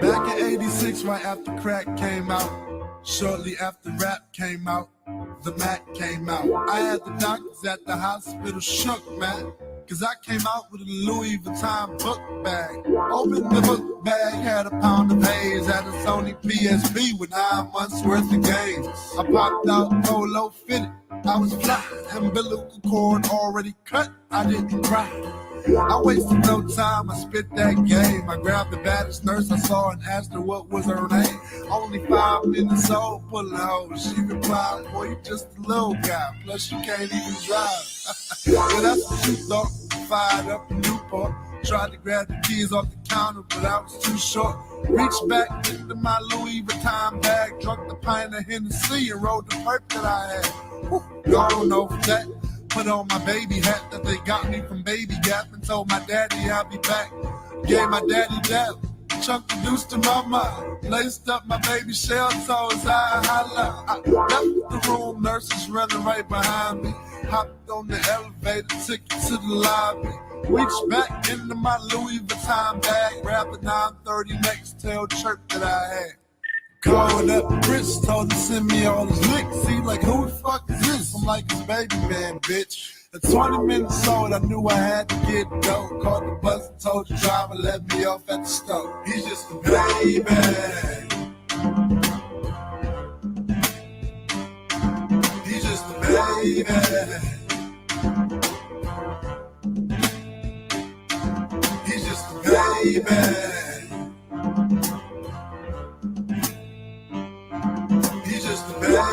Back in 86, right after crack came out, shortly after rap came out, the Mac came out. I had the doctors at the hospital shook, man, cause I came out with a Louis Vuitton book bag. Opened the book bag, had a pound of haze, had a Sony PSP with 9 months worth of games. I popped out polo fitted, I was fly, umbilical cord already cut, I didn't cry. I wasted no time, I spit that game. I grabbed the baddest nurse I saw and asked her what was her name. Only 5 minutes old, pulling home. She replied, boy, you just a little guy, plus you can't even drive. Well, that's what you thought. Fired up in Newport, tried to grab the keys off the counter, but I was too short. Reached back into my Louis Vuitton bag, drunk the pint of Hennessy and rolled the perk that I had. Gone over that. Put on my baby hat that they got me from Baby Gap and told my daddy I'll be back. Gave my daddy dab, chunked the deuce to mama, laced up my baby shell toes, I holla. I left the room, nurses running right behind me. Hopped on the elevator, took it to the lobby. Reached back into my Louis Vuitton bag, grabbed the 930 Nextel chirp that I had. Called up Chris, told him to send me all his licks. He like, who the fuck is this? I'm like, his baby man, bitch. At 20 minutes old, I knew I had to get dope. Called the bus and told the driver, let me off at the stove. He's just a baby. He's just a baby. He's just a baby.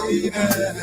Baby.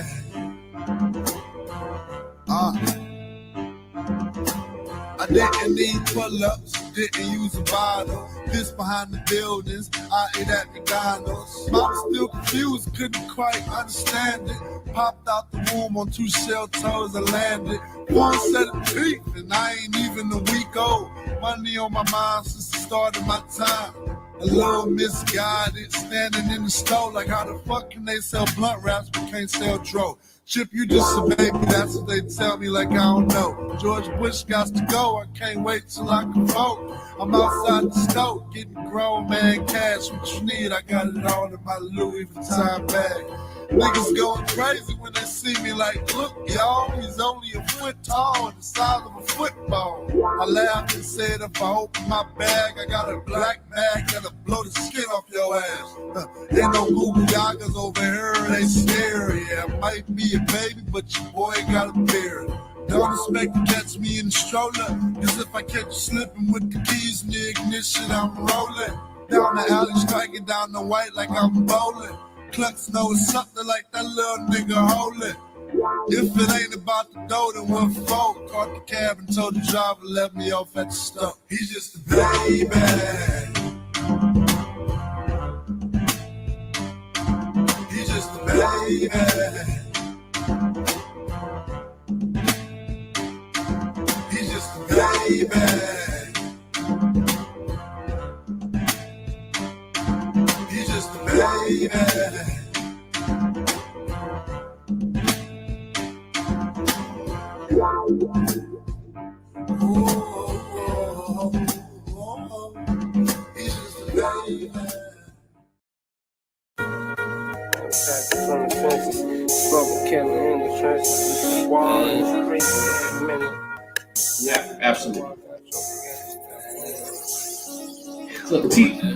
I didn't need pull-ups, didn't use a bottle. This behind the buildings, I ate at McDonald's. Mom still confused, couldn't quite understand it. Popped out the womb on 2 shell toes, I landed. 1 set of teeth, and I ain't even a week old. Money on my mind since the start of my time. A little misguided, standing in the store like how the fuck can they sell blunt wraps but can't sell dro? Chip, you just a baby, that's what they tell me like I don't know. George Bush got to go, I can't wait till I can vote. I'm outside the stove, getting grown man cash, what you need, I got it all in my Louis Vuitton bag. Niggas going crazy when they see me like, look y'all, he's only a foot tall and the size of a football. I laughed and said if I open my bag, I got a black bag that'll blow the skin off your ass. Ain't no Google Gagas over here, they scary. Yeah, I might be a baby, but your boy got a beard. Don't expect to catch me in the stroller, cause if I catch you slipping with the keys in the ignition, I'm rolling. Down the alley, striking down the white like I'm bowling. Clucks know it's something like that little nigga holding. If it ain't about the dough, then one folk caught the cab and told the driver let me off at the stop. He's just a baby. He's just a baby. He's just a baby. He's just a baby. From the trenches, Bubba Killer in the trenches, Wall in the streets, Yeah, absolutely. So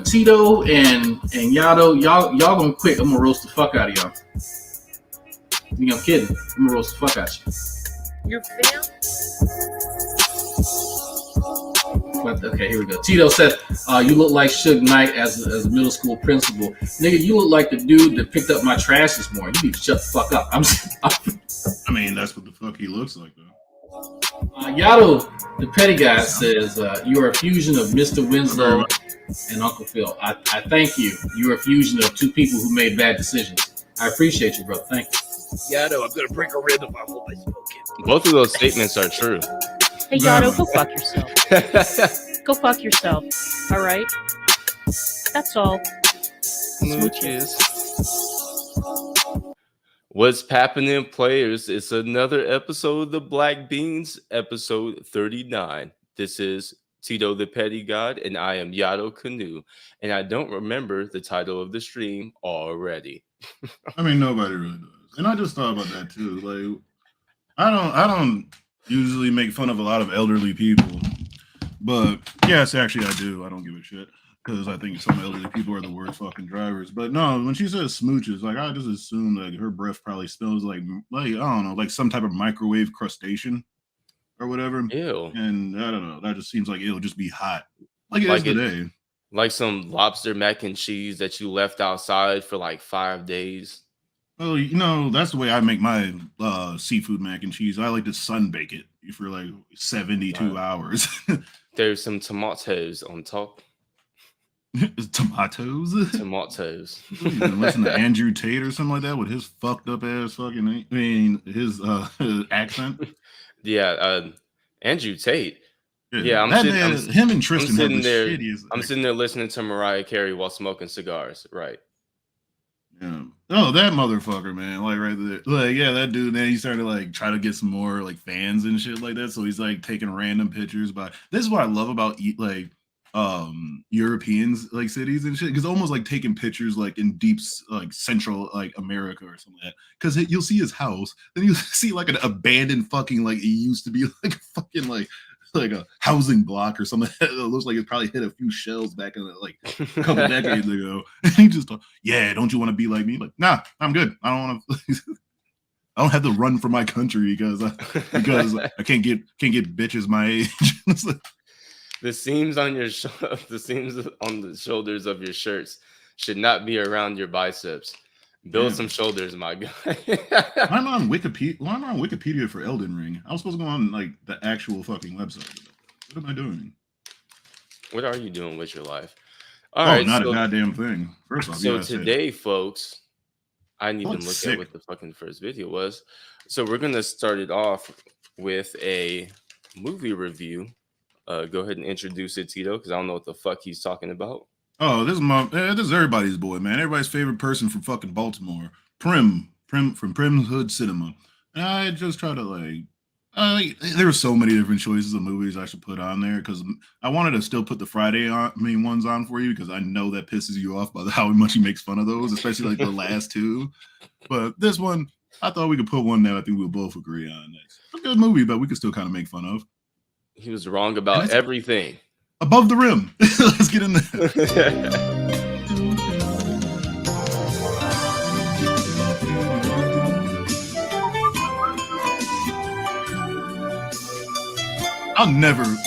Tito and Yato, y'all gonna quit. I'm gonna roast the fuck out of y'all. I'm kidding. I'm gonna roast the fuck out you. Your fam? But, okay, here we go. Tito said, you look like Suge Knight as a middle school principal. Nigga, you look like the dude that picked up my trash this morning. You need to shut the fuck up. I mean, that's what the fuck he looks like, though. Yato, the petty guy, says, you are a fusion of Mr. Winslow and Uncle Phil. I thank you. You're a fusion of 2 people who made bad decisions. I appreciate you, brother. Thank you. Yato, I'm going to break a rib if I hold my smoke it. Both of those statements are true. Hey, Yato, go fuck yourself. Go fuck yourself. All right? That's all. Smooches. What's happening, players? It's another episode of the Black Beans, episode 39. This is Tito the Petty God, and I am Yato Canoe. And I don't remember the title of the stream already. I mean, nobody really does. And I just thought about that too. Like, I don't usually make fun of a lot of elderly people, but yes, actually I do. I don't give a shit because I think some elderly people are the worst fucking drivers. But no, when she says smooches, like I just assume like her breath probably smells like I don't know, like some type of microwave crustacean or whatever. Ew. And I don't know, that just seems like it'll just be hot, like it Like is today. Like some lobster mac and cheese that you left outside for like 5 days. Well, you know, that's the way I make my seafood mac and cheese. I like to sun bake it for like 72 hours. There's some tomatoes on top. Tomatoes? Tomatoes. You listen to Andrew Tate or something like that with his fucked up ass fucking, his accent. Yeah, Andrew Tate. Yeah, him and Tristan have the shittiest. I'm sitting there listening to Mariah Carey while smoking cigars. Right. Yeah. Oh, that motherfucker, man. Like right there. Like, yeah, that dude, man, he started to like try to get some more like fans and shit like that. So he's like taking random pictures. But this is what I love about like Europeans like cities and shit. Because almost like taking pictures like in deep like central like America or something like that. Because you'll see his house, then you'll see like an abandoned fucking like it used to be like fucking like a housing block or something. It looks like it probably hit a few shells back in like a couple decades ago. And he just thought, yeah, don't you want to be like me? Like, nah, I'm good. I don't want to. I don't have to run for my country because I can't get bitches my age. The seams on your the seams on the shoulders of your shirts should not be around your biceps. Build some shoulders, my guy. I'm on Wikipedia. Well, I'm on Wikipedia for Elden Ring. I was supposed to go on like the actual fucking website. What am I doing? What are you doing with your life? All right, not a goddamn thing. First off, so today, folks, I didn't even look at what the fucking first video was. So we're gonna start it off with a movie review. Go ahead and introduce it, Tito, because I don't know what the fuck he's talking about. Oh, this is everybody's boy, man. Everybody's favorite person from fucking Baltimore. Prim from Prim's Hood Cinema. And I just try to like, there were so many different choices of movies I should put on there because I wanted to still put the Friday ones on for you because I know that pisses you off by how much he makes fun of those, especially like the last two. But this one, I thought we could put one that I think we'll both agree on. It's a good movie, but we could still kind of make fun of. He was wrong about everything. Above the rim. Let's get in there.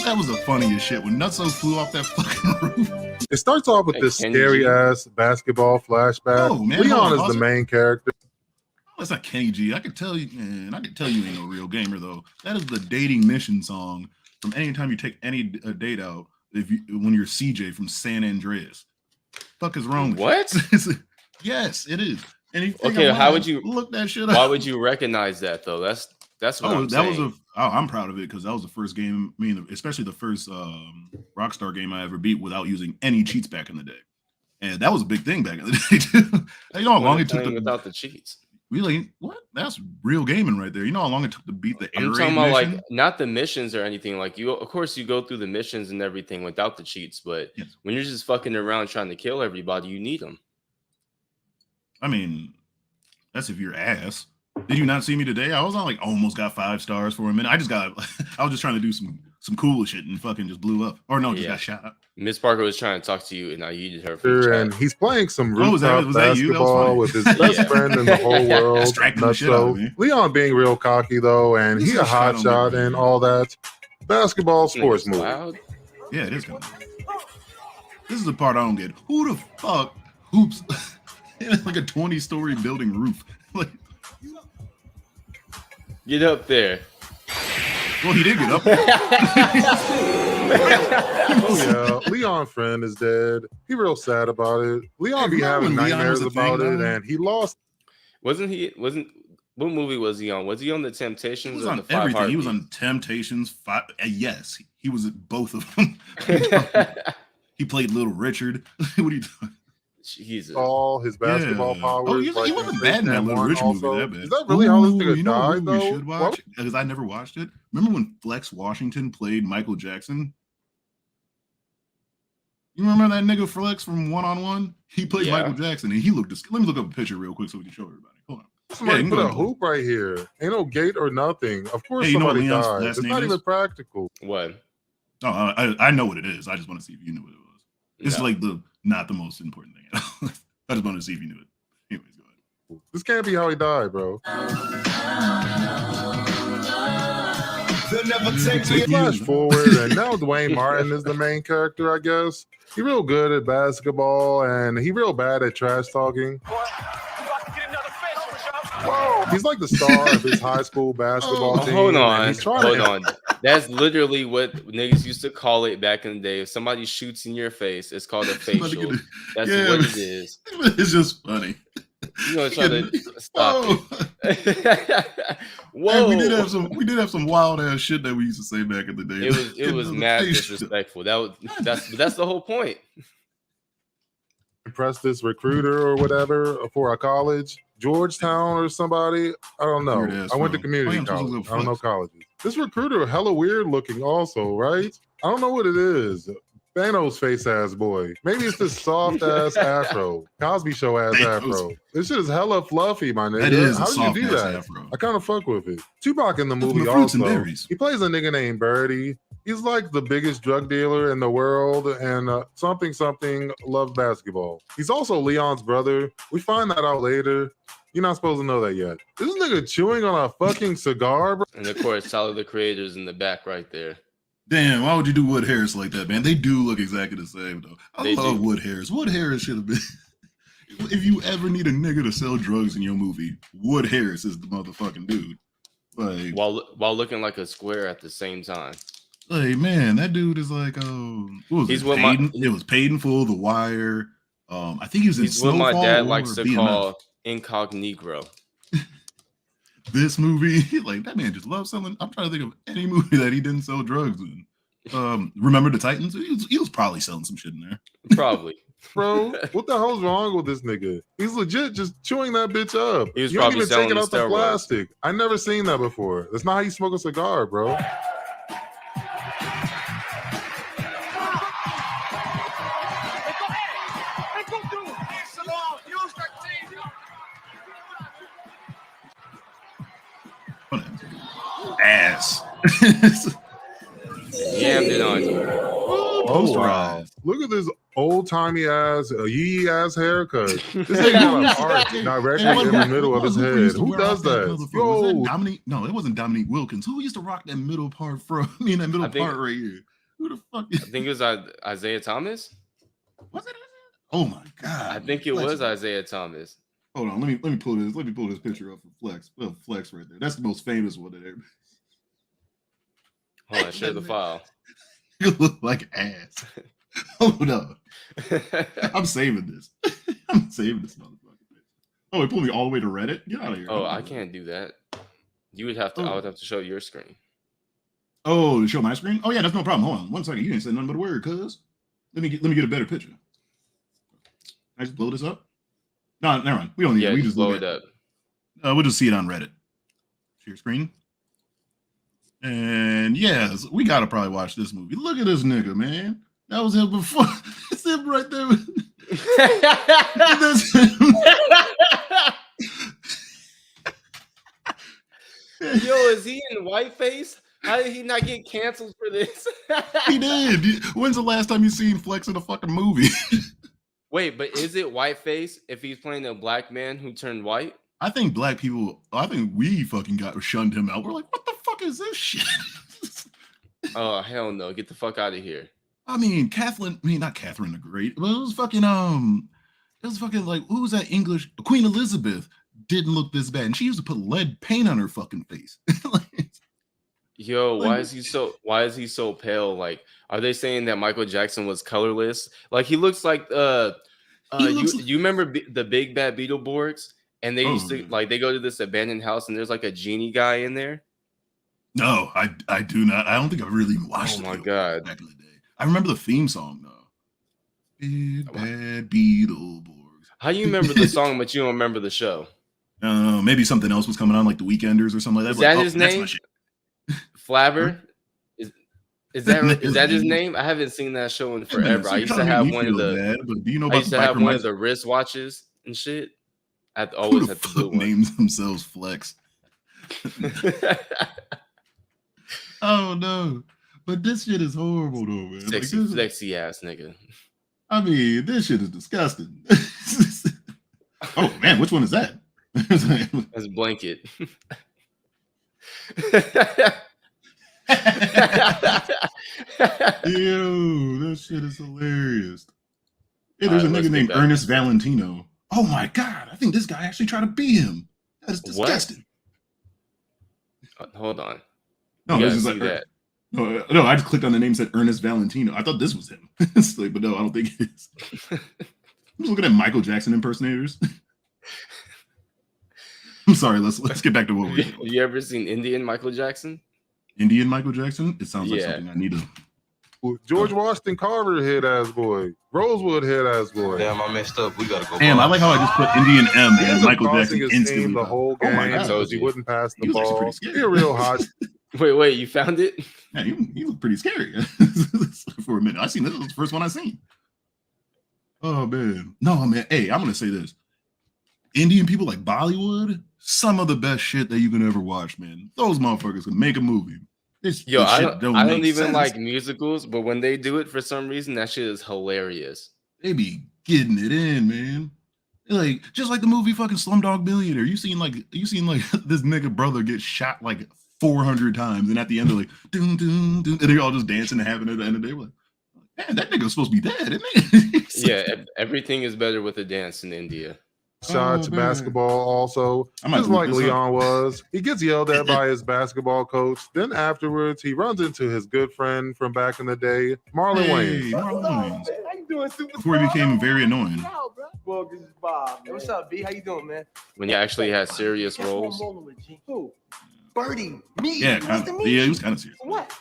That was the funniest shit when Nutso flew off that fucking roof. It starts off with this scary ass basketball flashback. Oh, man, Leon is the main character. Oh, that's not Kenny G. I could tell you, man. I could tell you ain't no real gamer though. That is the dating mission song from anytime you take any date out. When you're CJ from San Andreas, fuck is wrong with what? Yes, it is. Okay, how would you look that shit up? Why would you recognize that though? That's what I'm saying. I'm proud of it because that was the first game. I mean, especially the first Rockstar game I ever beat without using any cheats back in the day, and that was a big thing back in the day too. You know how long it took without the cheats. Really? What? That's real gaming right there. You know how long it took to beat the air raid talking about mission? like not the missions or anything. Like of course, you go through the missions and everything without the cheats. But when you're just fucking around trying to kill everybody, you need them. I mean, that's if you're ass. Did you not see me today? I was on like almost got 5 stars for a minute. I was just trying to do some cool shit and fucking just blew up. Or no, just got shot up. Miss Parker was trying to talk to you and I yeeted her. From and he's playing some rooftop basketball with his best friend in the whole world. So Leon being real cocky though, and he a hot shot and all that. Basketball sports movie. Loud. Yeah, it is. This is the part I don't get. Who the fuck hoops in like a 20-story building roof? Like, get up there. Well, he did get up there. Oh yeah, Leon friend is dead. He real sad about it. Leon be having nightmares about it, and he lost. What movie was he on? Was he on the Temptations? He was on everything. He was on Temptations. Yes, he was at both of them. He played Little Richard. What are you doing? Jesus. All his basketball powers. Oh, he wasn't bad in that Little Richard movie. That bad. Is that really how this nigga died, though? We should watch because I never watched it. Remember when Flex Washington played Michael Jackson? You remember that nigga Flex from One on One? He played Yeah. Michael Jackson, and he looked. Let me look up a picture real quick so we can show everybody. Hold on. Somebody you put can a go. hoop right here. Ain't no gate or nothing. Of course Hey, you know what somebody Leon's died. last It's name not is? even practical. What? Oh, I know what it is. I just want to see if you knew what it was. It's No. like not the most important thing at all. I just want to see if you knew it. Anyways, go ahead. This can't be how he died, bro. We flash forward, and now Dwayne Martin is the main character, I guess. He real good at basketball, and he real bad at trash talking. He's like the star of his high school basketball team. Hold and on. That's literally what niggas used to call it back in the day. If somebody shoots in your face, it's called a facial. That's what it is. It's just funny. You know, try to stop it. Whoa! Hey, we did have some wild ass shit that we used to say back in the day. It was mad disrespectful. That's the whole point. Impress this recruiter or whatever for a college, Georgetown or somebody. I don't know. I went to community college. I don't know colleges. This recruiter hella weird looking also, right? I don't know what it is. Thanos face ass boy. Maybe it's this soft ass afro. Cosby show ass afro. This shit is hella fluffy, my nigga. That is How a do soft you do ass that? afro. I kind of fuck with it. Tupac in the That's movie from Fruits and also. Berries. He plays a nigga named Birdie. He's like the biggest drug dealer in the world and something loves basketball. He's also Leon's brother. We find that out later. You're not supposed to know that yet. This nigga chewing on a fucking cigar, bro. And of course, Tyler the Creator's in the back right there. Damn, why would you do Wood Harris like that, man? They do look exactly the same, though. I love Wood Harris. Wood Harris should have been. If you ever need a nigga to sell drugs in your movie, Wood Harris is the motherfucking dude. Like, while looking like a square at the same time. Like, man, that dude is like, what was it was Paid in Full, The Wire. I think he was in Snowfall. What my dad likes to BMF. call incognito. This movie, like, that man just loves selling. I'm trying to think of any movie that he didn't sell drugs in. Remember the Titans? He was probably selling some shit in there. Probably. Bro, what the hell's wrong with this nigga? He's legit just chewing that bitch up. He was you probably don't even take it selling out the plastic. I never seen that before. That's not how you smoke a cigar, bro. Ass. Yammed it on you. Oh, wow. Look at this old-timey ass, yee ass haircut. This nigga got a part directly in the middle of his head. Who does that? Yo. No, it wasn't Dominique Wilkins. Who used to rock that middle part from? I mean, that middle part right here. Who the fuck? I think it was Isaiah Thomas. Was it? Oh my god! I think it was Isaiah Thomas. Hold on, let me pull this. Let me pull this picture up for Flex. Flex right there. That's the most famous one that ever. Hold on, share the file. You look like ass. Hold up. I'm saving this. I'm saving this motherfucker. Oh, it pulled me all the way to Reddit. Get out of here. Oh, I can't do that. You would have to. I would have to show your screen. Oh, to show my screen? Oh yeah, that's no problem. Hold on, 1 second. You didn't say nothing but a word, cuz. Let me get a better picture. Can I just blow this up? No, never mind. We don't need it. We just blow it up. We'll just see it on Reddit. Share screen. And yes, we gotta probably watch this movie. Look at this nigga, man. That was him before. It's him right there. That's him. Yo, is he in whiteface? How did he not get canceled for this? He did. When's the last time you seen Flex in a fucking movie? Wait, but is it whiteface if he's playing a black man who turned white? I think black people, I think we fucking shunned him out. We're like, what the fuck is this shit? Oh, hell no. Get the fuck out of here. I mean, not Catherine the Great, but it was fucking like, who was that English? Queen Elizabeth didn't look this bad. And she used to put lead paint on her fucking face. Yo, why is he so pale? Like, are they saying that Michael Jackson was colorless? Like, he looks like you remember the Big Bad Beetleborgs? And they used to they go to this abandoned house and there's like a genie guy in there. No, I do not. I don't think I've really even watched it. Oh my god. Back in the day. I remember the theme song though. Big Bad Beetleborgs. How you remember the song but you don't remember the show? Maybe something else was coming on, like The Weekenders or something like that. Is that his name? Flabber? Is that his name? I haven't seen that show in forever. I used to have one of the. Bad, but do you know I about used to have one of the wristwatches and shit. I always had the blue one. Names themselves Flex. Oh no, but this shit is horrible though, man. Sexy, like, flexy ass nigga. I mean, this shit is disgusting. Oh man, which one is that? That's Blanket. Ew, that shit is hilarious. Hey, there's a nigga named Ernest Valentino. Oh my god, I think this guy actually tried to be him. That is disgusting. Hold on. No, this is like that. No, I just clicked on the name, said Ernest Valentino. I thought this was him. It's like, but no, I don't think it is. I'm just looking at Michael Jackson impersonators. I'm sorry, let's get back to what we're doing. You ever seen Indian Michael Jackson? Indian Michael Jackson? It sounds like something I need to. George Washington Carver head ass boy. Rosewood head ass boy. Damn, I messed up. We gotta go. Damn, I like how I just put Indian M and Michael Jackson instantly. The whole game. Oh my God, he wouldn't pass the was ball. pretty scary. He real hot. Wait, you found it? Yeah, he was pretty scary for a minute. This was the first one I seen. Oh man, no man. Hey, I'm gonna say this: Indian people like Bollywood, some of the best shit that you can ever watch, man. Those motherfuckers can make a movie. I don't even like musicals, but when they do it for some reason, that shit is hilarious. They be getting it in, man. Like just like the movie fucking Slumdog Millionaire. You seen like this nigga brother get shot like 400 times, and at the end they're like doom doom doom, and they're all just dancing and having it at the end of the day. Like, man, that nigga was supposed to be dead, isn't he? Yeah, everything is better with a dance in India. Shots basketball also. Just like Leon was. He gets yelled at by his basketball coach. Then afterwards, he runs into his good friend from back in the day, Marlon Wayans. Marlon Wayans. How you doing, before he became very annoying. Well, this is Bob. Hey, what's up, B? How you doing, man? When he actually had serious roles. Who? Birdie. Me. Yeah, he was kind of serious. What?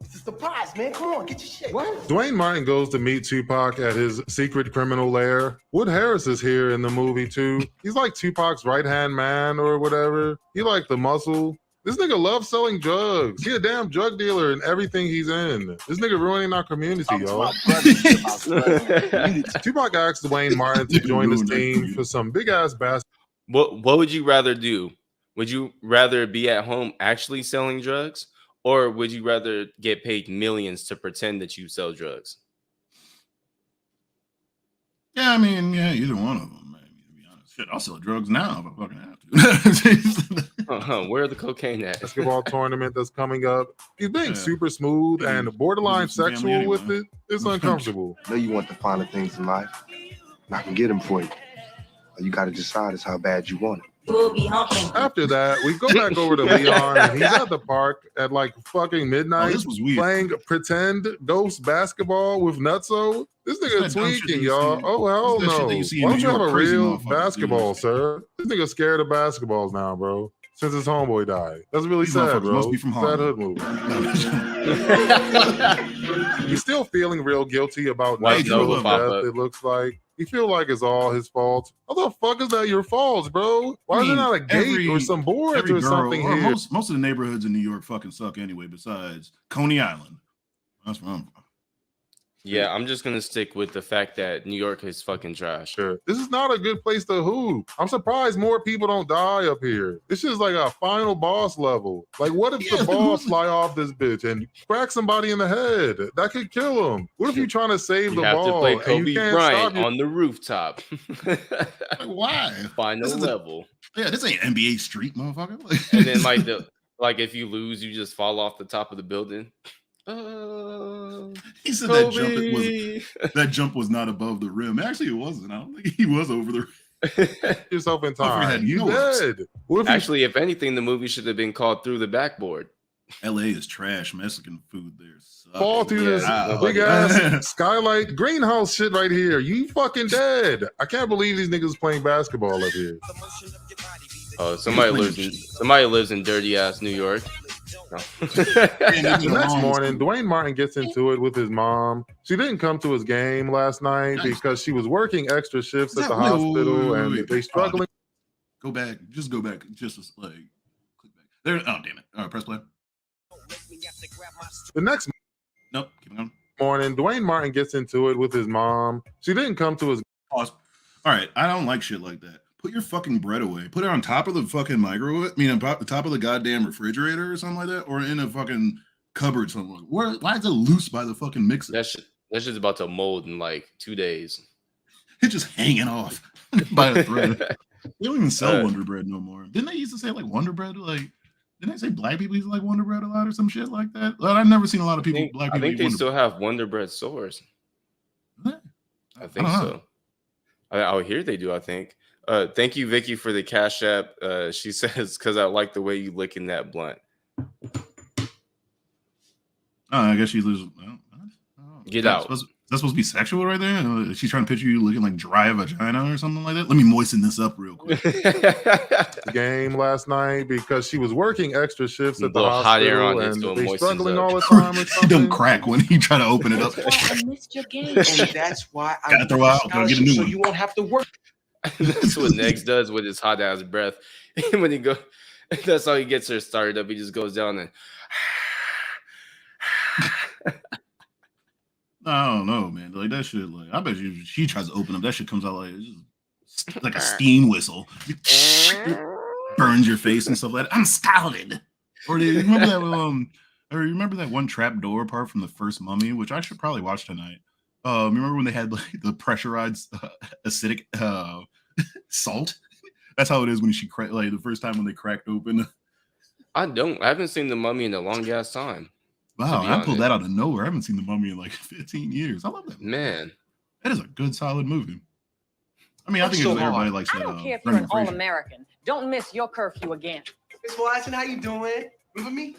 It's a surprise, man. Come on, get your shit. What? Dwayne Martin goes to meet Tupac at his secret criminal lair. Wood Harris is here in the movie too. He's like Tupac's right-hand man or whatever. He like the muscle. This nigga loves selling drugs. He a damn drug dealer in everything he's in. This nigga ruining our community, yo. Tupac asked Dwayne Martin to join his team for some big-ass basketball. What would you rather do? Would you rather be at home actually selling drugs? Or would you rather get paid millions to pretend that you sell drugs? Yeah, I mean, yeah, either one of them. Man, to be honest, shit, I'll sell drugs now if I fucking have to. Where are the cocaine at? Basketball tournament that's coming up. He's being super smooth and borderline sexual with it. It's uncomfortable. I know you want the finer things in life, and I can get them for you. All you got to decide is how bad you want it. After that, we go back over to Leon, and he's at the park at like fucking midnight playing pretend ghost basketball with Nutso. This nigga tweaking, y'all. Oh, hell no. Why don't you have a real basketball, sir? This nigga scared of basketballs now, bro. Since his homeboy died. That's really sad, bro. Must be from sad hood movie. He's still feeling real guilty about natural death, it looks like. You feel like it's all his fault. How the fuck is that your fault, bro? Why is there not a gate or some boards or something here? Most of the neighborhoods in New York fucking suck anyway, besides Coney Island. That's where I'm from. Yeah, I'm just gonna stick with the fact that New York is fucking trash. Sure. This is not a good place to hoop. I'm surprised more people don't die up here. This is like a final boss level. Like, what if the ball fly off this bitch and crack somebody in the head? That could kill him. What if you're trying to save the ball? You have to play and Kobe you can't Bryant stop on the rooftop. Like, why? Final level. This ain't NBA Street, motherfucker. And then like if you lose, you just fall off the top of the building. He said Kobe. that jump was not above the rim. Actually, it wasn't. I don't think he was over the rim. Yourself in time. You dead. Actually, if anything, the movie should have been called Through the Backboard. LA is trash. Mexican food there sucks. Fall through this big ass skylight greenhouse shit right here. You fucking dead. I can't believe these niggas playing basketball up here. Oh, somebody lives in dirty ass New York. No. The next morning, Dwayne Martin gets into it with his mom. She didn't come to his game last night because she was working extra shifts at the hospital, and they struggling. Go back, just go back, just like click back. There. Oh damn it! All right, press play. The next morning. Dwayne Martin gets into it with his mom. She didn't come to his. All right, I don't like shit like that. Put your fucking bread away. Put it on top of the fucking microwave. I mean, on the top of the goddamn refrigerator or something like that, or in a fucking cupboard somewhere. Why is it loose by the fucking mixer? That's just about to mold in like 2 days. It's just hanging off by a thread. They don't even sell Wonder Bread no more. Didn't they used to say like Wonder Bread? Like, didn't they say black people used to like Wonder Bread a lot or some shit like that? Well, I've never seen a lot of people. I think they still have Wonder Bread stores. I think so. I hear they do. I think. Thank you, Vicky, for the Cash App. She says, "Because I like the way you licking that blunt." I guess she lives. Get out. That's supposed to be sexual right there? She's trying to picture you looking like dry vagina or something like that. Let me moisten this up real quick. Game last night because she was working extra shifts at the hot air on hospital it, and so they it struggling moistens all the up. time or something. Don't crack when you try to open it up. I missed your game. And that's why I Gotta throw out. Gotta get a new so one. you won't have to work. That's what Nex does with his hot ass breath. When he go, that's how he gets her started up. He just goes down and. I don't know, man. Like that shit. Like I bet you, she tries to open up, that shit comes out like a steam whistle. Burns your face and stuff like that. I'm scalded. Or do you remember that? Or you remember that one trap door part from the first Mummy, which I should probably watch tonight. Remember when they had like the pressurized acidic salt? That's how it is when she like the first time when they cracked open. I haven't seen the Mummy in a long ass time. Wow, I pulled that out of nowhere. I haven't seen the Mummy in like 15 years. I love that movie. Man. That is a good, solid movie. I mean, I think everybody likes that. I don't care if you're an all-American. Don't miss your curfew again. Miss Watson, how you doing? Remember me?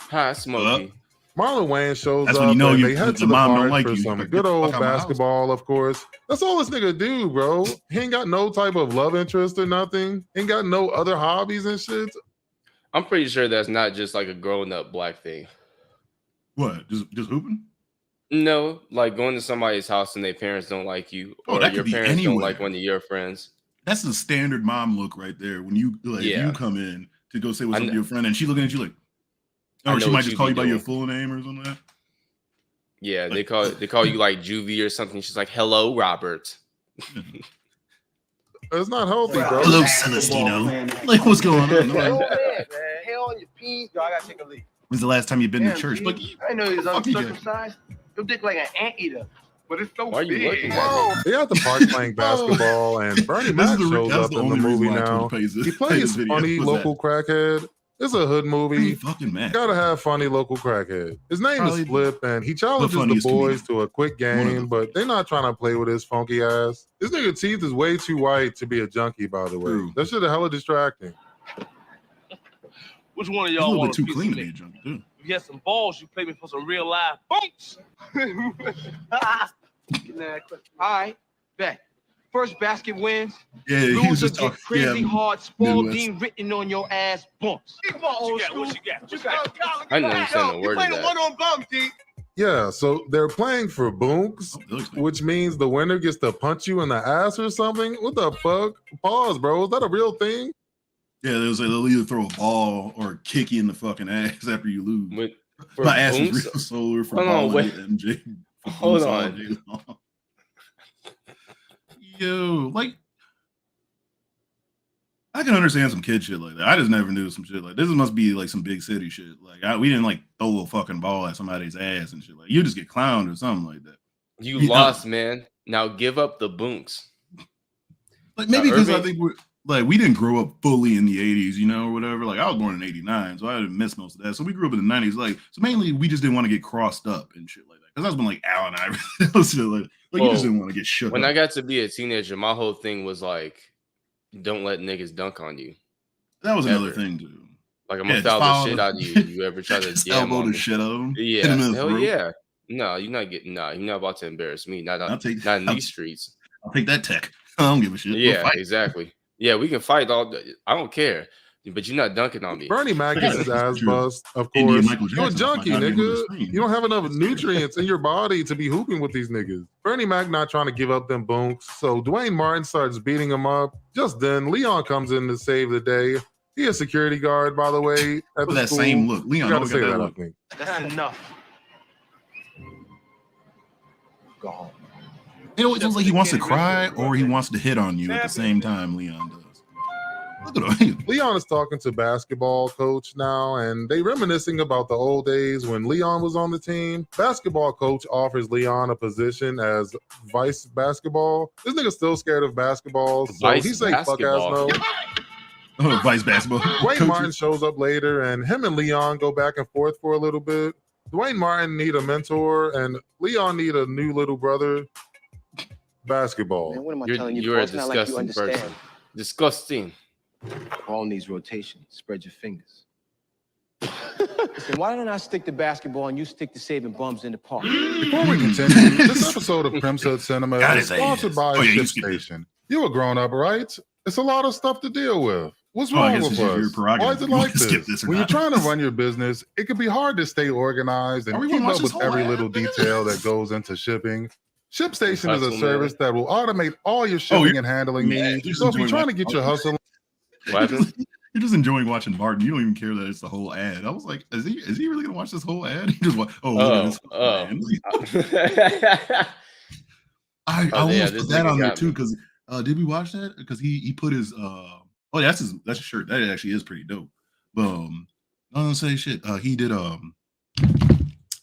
Hi, Smokey. Marlon Wayne shows That's up when you know and you- they head the to the mom don't park like for you. You some better good get the old fuck out my house. basketball, of course. That's all this nigga do, bro. He ain't got no type of love interest or nothing. Ain't got no other hobbies and shit. I'm pretty sure that's not just like a grown-up black thing. What? Just hooping? No, like going to somebody's house and their parents don't like you, Oh, or that your could be parents don't anywhere. like one of your friends. That's the standard mom look right there. When you like, Yeah. you come in to go say what's I up to kn- your friend, and she looking at you like, I or know she what might you just call be you by your doing. full name or something like that. Yeah, they call you like Juvie or something. She's like, "Hello, Robert." It's not healthy, bro. Hello, Celestino. Like, what's going on? Hell Like, man. Hell on your peas. Yo, I gotta take a leak. when's the last time you've been Damn, to church? G, Like, I know he was fuck you, Jay. uncircumcised. Your dick like an anteater. But it's so Why are you big. looking at Whoa. They at the park playing basketball, and Bernie This is Mac the- shows that's up the in the only reason movie why I now. told Pays He this plays video. funny Was local crackhead. It's a hood Bernie movie. fucking Mac. Gotta have funny local crackhead. His name Probably is Flip, and he challenges the funniest boys comedian. to a quick One of game, them. but they're not trying to play with his funky ass. This nigga teeth is way too white to be a junkie, by the way. True. That shit is hella distracting. Which one of He's a y'all little want bit too piece clean of to be me? a junkie, too. If you had some balls, you play me for some real life bumps. All right, bet. First basket wins. Yeah, he was Loser just get talking. crazy Yeah, hard. Spalding written on your ass bumps. What you got? What you got? What you got? I didn't understand a word of that. on bump, D. Yeah, so they're playing for boonks, Oh, it looks like- which means the winner gets to punch you in the ass or something. What the fuck? Pause, bro. Is that a real thing? Yeah, they'll either throw a ball or kick you in the fucking ass after you lose. For My ass is boonks? real solar for Hold on, balling wait. with MJ. for Hold boonks all on. day long. Yo, like, I can understand some kid shit like that. I just never knew some shit like this. Must be like some big city shit. Like, we didn't like throw a fucking ball at somebody's ass and shit. Like, you just get clowned or something like that. You You know. lost, man. Now give up the boonks. Like, maybe because I Irving- think we didn't grow up fully in the 80s, you know, or whatever. Like, I was born in 89, so I didn't miss most of that. So we grew up in the 90s. Like, so mainly we just didn't want to get crossed up and shit like that. Because that's when like Al and I shit like you just didn't want to get shook When up. I got to be a teenager, my whole thing was like, don't let niggas dunk on you. That was another Ever. thing too. Like I'm Yeah, gonna just foul follow the shit the- out of you. If you ever try to Just jam elbow on the me. shit out of him. Yeah, Hit him in the hell throat. yeah. No, you're not getting. No, you're not about to embarrass me. Not I'll take these streets. I'll take that tech. I don't give a shit. We'll Yeah, fight. exactly. Yeah, we can fight all. I don't care, but you're not dunking on me. Bernie Mac gets his ass True. bust, of Indian course. Michael You're a Jackson, junkie, that's my goddamn nigga. screen. You don't have enough nutrients in your body to be hooping with these niggas. Bernie Mac not trying to give up them boonks, so Dwayne Martin starts beating him up. Just then, Leon comes in to save the day. He a security guard, by the way. At With the that school. same look. Leon You gotta always say got that, that I look. think. That's enough. Go home. It always looks like he wants to cry or he wants to hit on you at the same time, Leon does. Look at him. Leon is talking to basketball coach now, and they reminiscing about the old days when Leon was on the team. Basketball coach offers Leon a position as vice basketball. This nigga still scared of basketball, so he say fuck ass no. Oh, vice basketball. Dwayne Martin shows up later, and him and Leon go back and forth for a little bit. Dwayne Martin need a mentor, and Leon need a new little brother. Basketball. Man, what am I You're, telling you? you're a It's not like you disgusting understand. person. Disgusting. All needs rotation. Spread your fingers. Listen, why don't I stick to basketball and you stick to saving bums in the park? Before we continue, this episode of Crimson Cinema is sponsored by ShipStation. You a grown up, right? It's a lot of stuff to deal with. What's wrong with us? Why is it like this? When you're trying to run your business, it can be hard to stay organized and keep up with every little detail that goes into shipping. ShipStation is a service that will automate all your shipping and handling needs. So if you're trying to get your hustle, you're just enjoying watching Martin. You don't even care that it's the whole ad. I was like, is he really gonna watch this whole ad? He just watch, I almost put that on there too because did we watch that? Because he put his that's a shirt. That actually is pretty dope. But I don't say shit. He did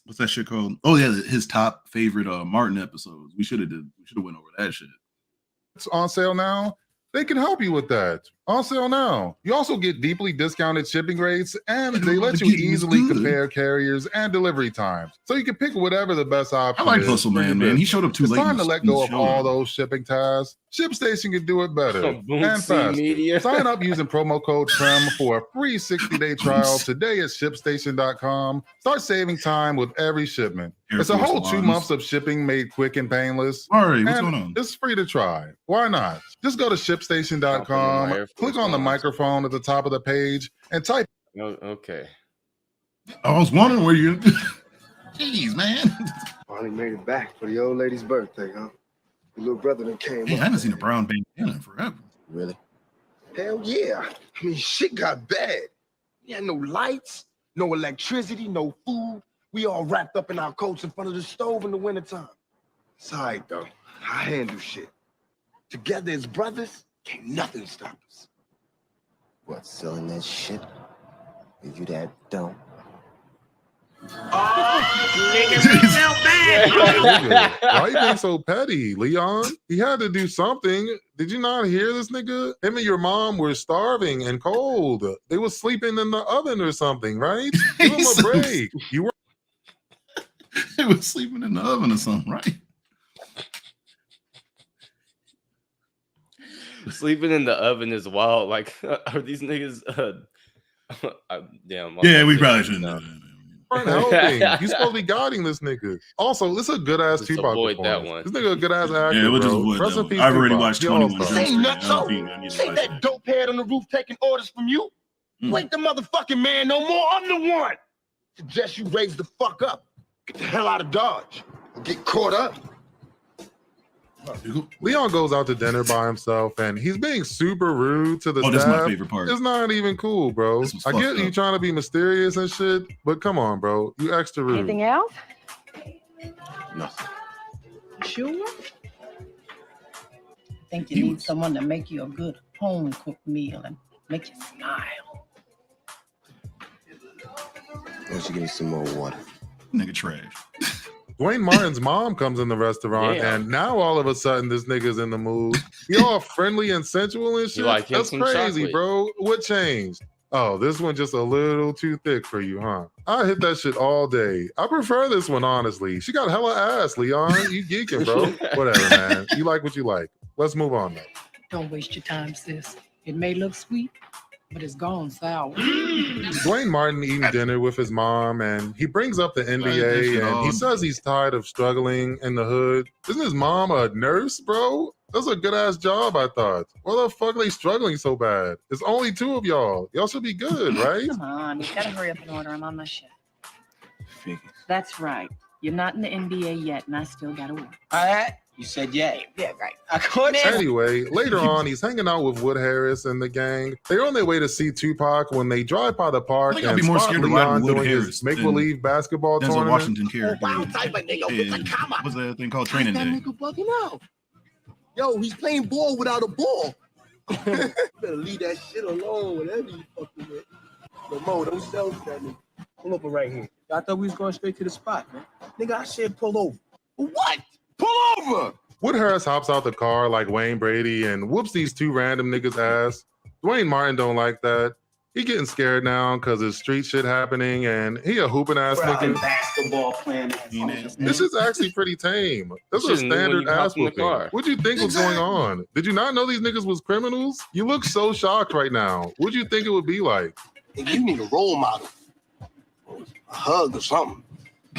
what's that shit called? Oh yeah, his top favorite Martin episodes. We should have went over that shit. it's on sale now. They can help you with that. On sale now. You also get deeply discounted shipping rates, and they let you easily compare carriers and delivery times. So you can pick whatever the best option is. I like Hustle Man. He showed up too late. It's time to let go of all those shipping tasks. ShipStation can do it better and faster. Sign up using promo code TREM for a free 60-day trial today at ShipStation.com. Start saving time with every shipment. It's a whole 2 months of shipping made quick and painless. All right, what's going on? It's free to try. Why not? Just go to ShipStation.com, click on the microphone at the top of the page, and type. Okay. I was wondering where you. Jeez, man. Finally made it back for the old lady's birthday, huh? Your little brother that came. Hey, I haven't seen a brown bandana in forever. Really? Hell yeah. I mean, shit got bad. We had no lights, no electricity, no food. We all wrapped up in our coats in front of the stove in the wintertime. It's all right, though. I handle shit. Together as brothers, can't nothing stop us. What, selling that shit? Are you that dumb? Why you being so petty, Leon? He had to do something. Did you not hear this nigga? Him and your mom were starving and cold. They were sleeping in the oven or something, right? Give him a break. You were. They were sleeping in the oven or something, right? Sleeping in the oven is wild. Like, are these niggas? Damn. Yeah, we probably shouldn't know. Helping. You supposed to be guiding this nigga. Also, this is a good ass Tupac performance. That one. This nigga a good ass actor. Yeah, we'll just avoid that one. I've already watched 21. Say nutso. Say that dope head on the roof taking orders from you. You ain't the motherfucking man no more. I'm the one. Suggest you raise the fuck up. Get the hell out of Dodge. Or get caught up. Leon goes out to dinner by himself, and he's being super rude to the staff. That's my favorite part. It's not even cool, bro. I get you trying to be mysterious and shit, but come on, bro. You extra rude. Anything else? Nothing. Sure. Think you need someone to make you a good home cooked meal and make you smile. Why don't you give me some more water? Nigga trash. Dwayne Martin's mom comes in the restaurant, and now all of a sudden this nigga's in the mood. He all friendly and sensual and shit. Like That's crazy, chocolate. bro. What changed? Oh, this one just a little too thick for you, huh? I hit that shit all day. I prefer this one, honestly. She got hella ass, Leon. You geeking, bro. Whatever, man. You like what you like. Let's move on, though. Don't waste your time, sis. It may look sweet, but it's gone sour. Dwayne Martin eating dinner with his mom, and he brings up the NBA, and he says he's tired of struggling in the hood. Isn't his mom a nurse, bro? That's a good-ass job, I thought. Why the fuck are they struggling so bad? It's only two of y'all. Y'all should be good, right? Come on, you gotta hurry up and order them on my shift. Figures. That's right. You're not in the NBA yet, and I still gotta work. All right. You said yeah. Yeah, right. Of course. Anyway, later on, he's hanging out with Wood Harris and the gang. They're on their way to see Tupac when they drive by the park I think I'd and be more spot scared of riding Leon with Wood doing Harris his make-believe basketball Denzel tournament. Washington character. Wild type of nigga with the comma. What's that thing called? Training That Day. nigga bugging out. Yo, he's playing ball without a ball. Better leave that shit alone, whatever you fucking with. No more, don't sell to that nigga. Pull over right here. I thought we was going straight to the spot, man. Nigga, I said pull over. What? Pull over! Wood Harris hops out the car like Wayne Brady and whoops these two random niggas' ass. Dwayne Martin don't like that. He getting scared now because there's street shit happening and he a hooping ass nigga. Basketball playing. This is actually pretty tame. This is a Should've knew when standard you hopped ass in the whooping. car. What'd you think was going on? Did you not know these niggas was criminals? You look so shocked right now. What'd you think it would be like? Nigga, you need a role model. A hug or something.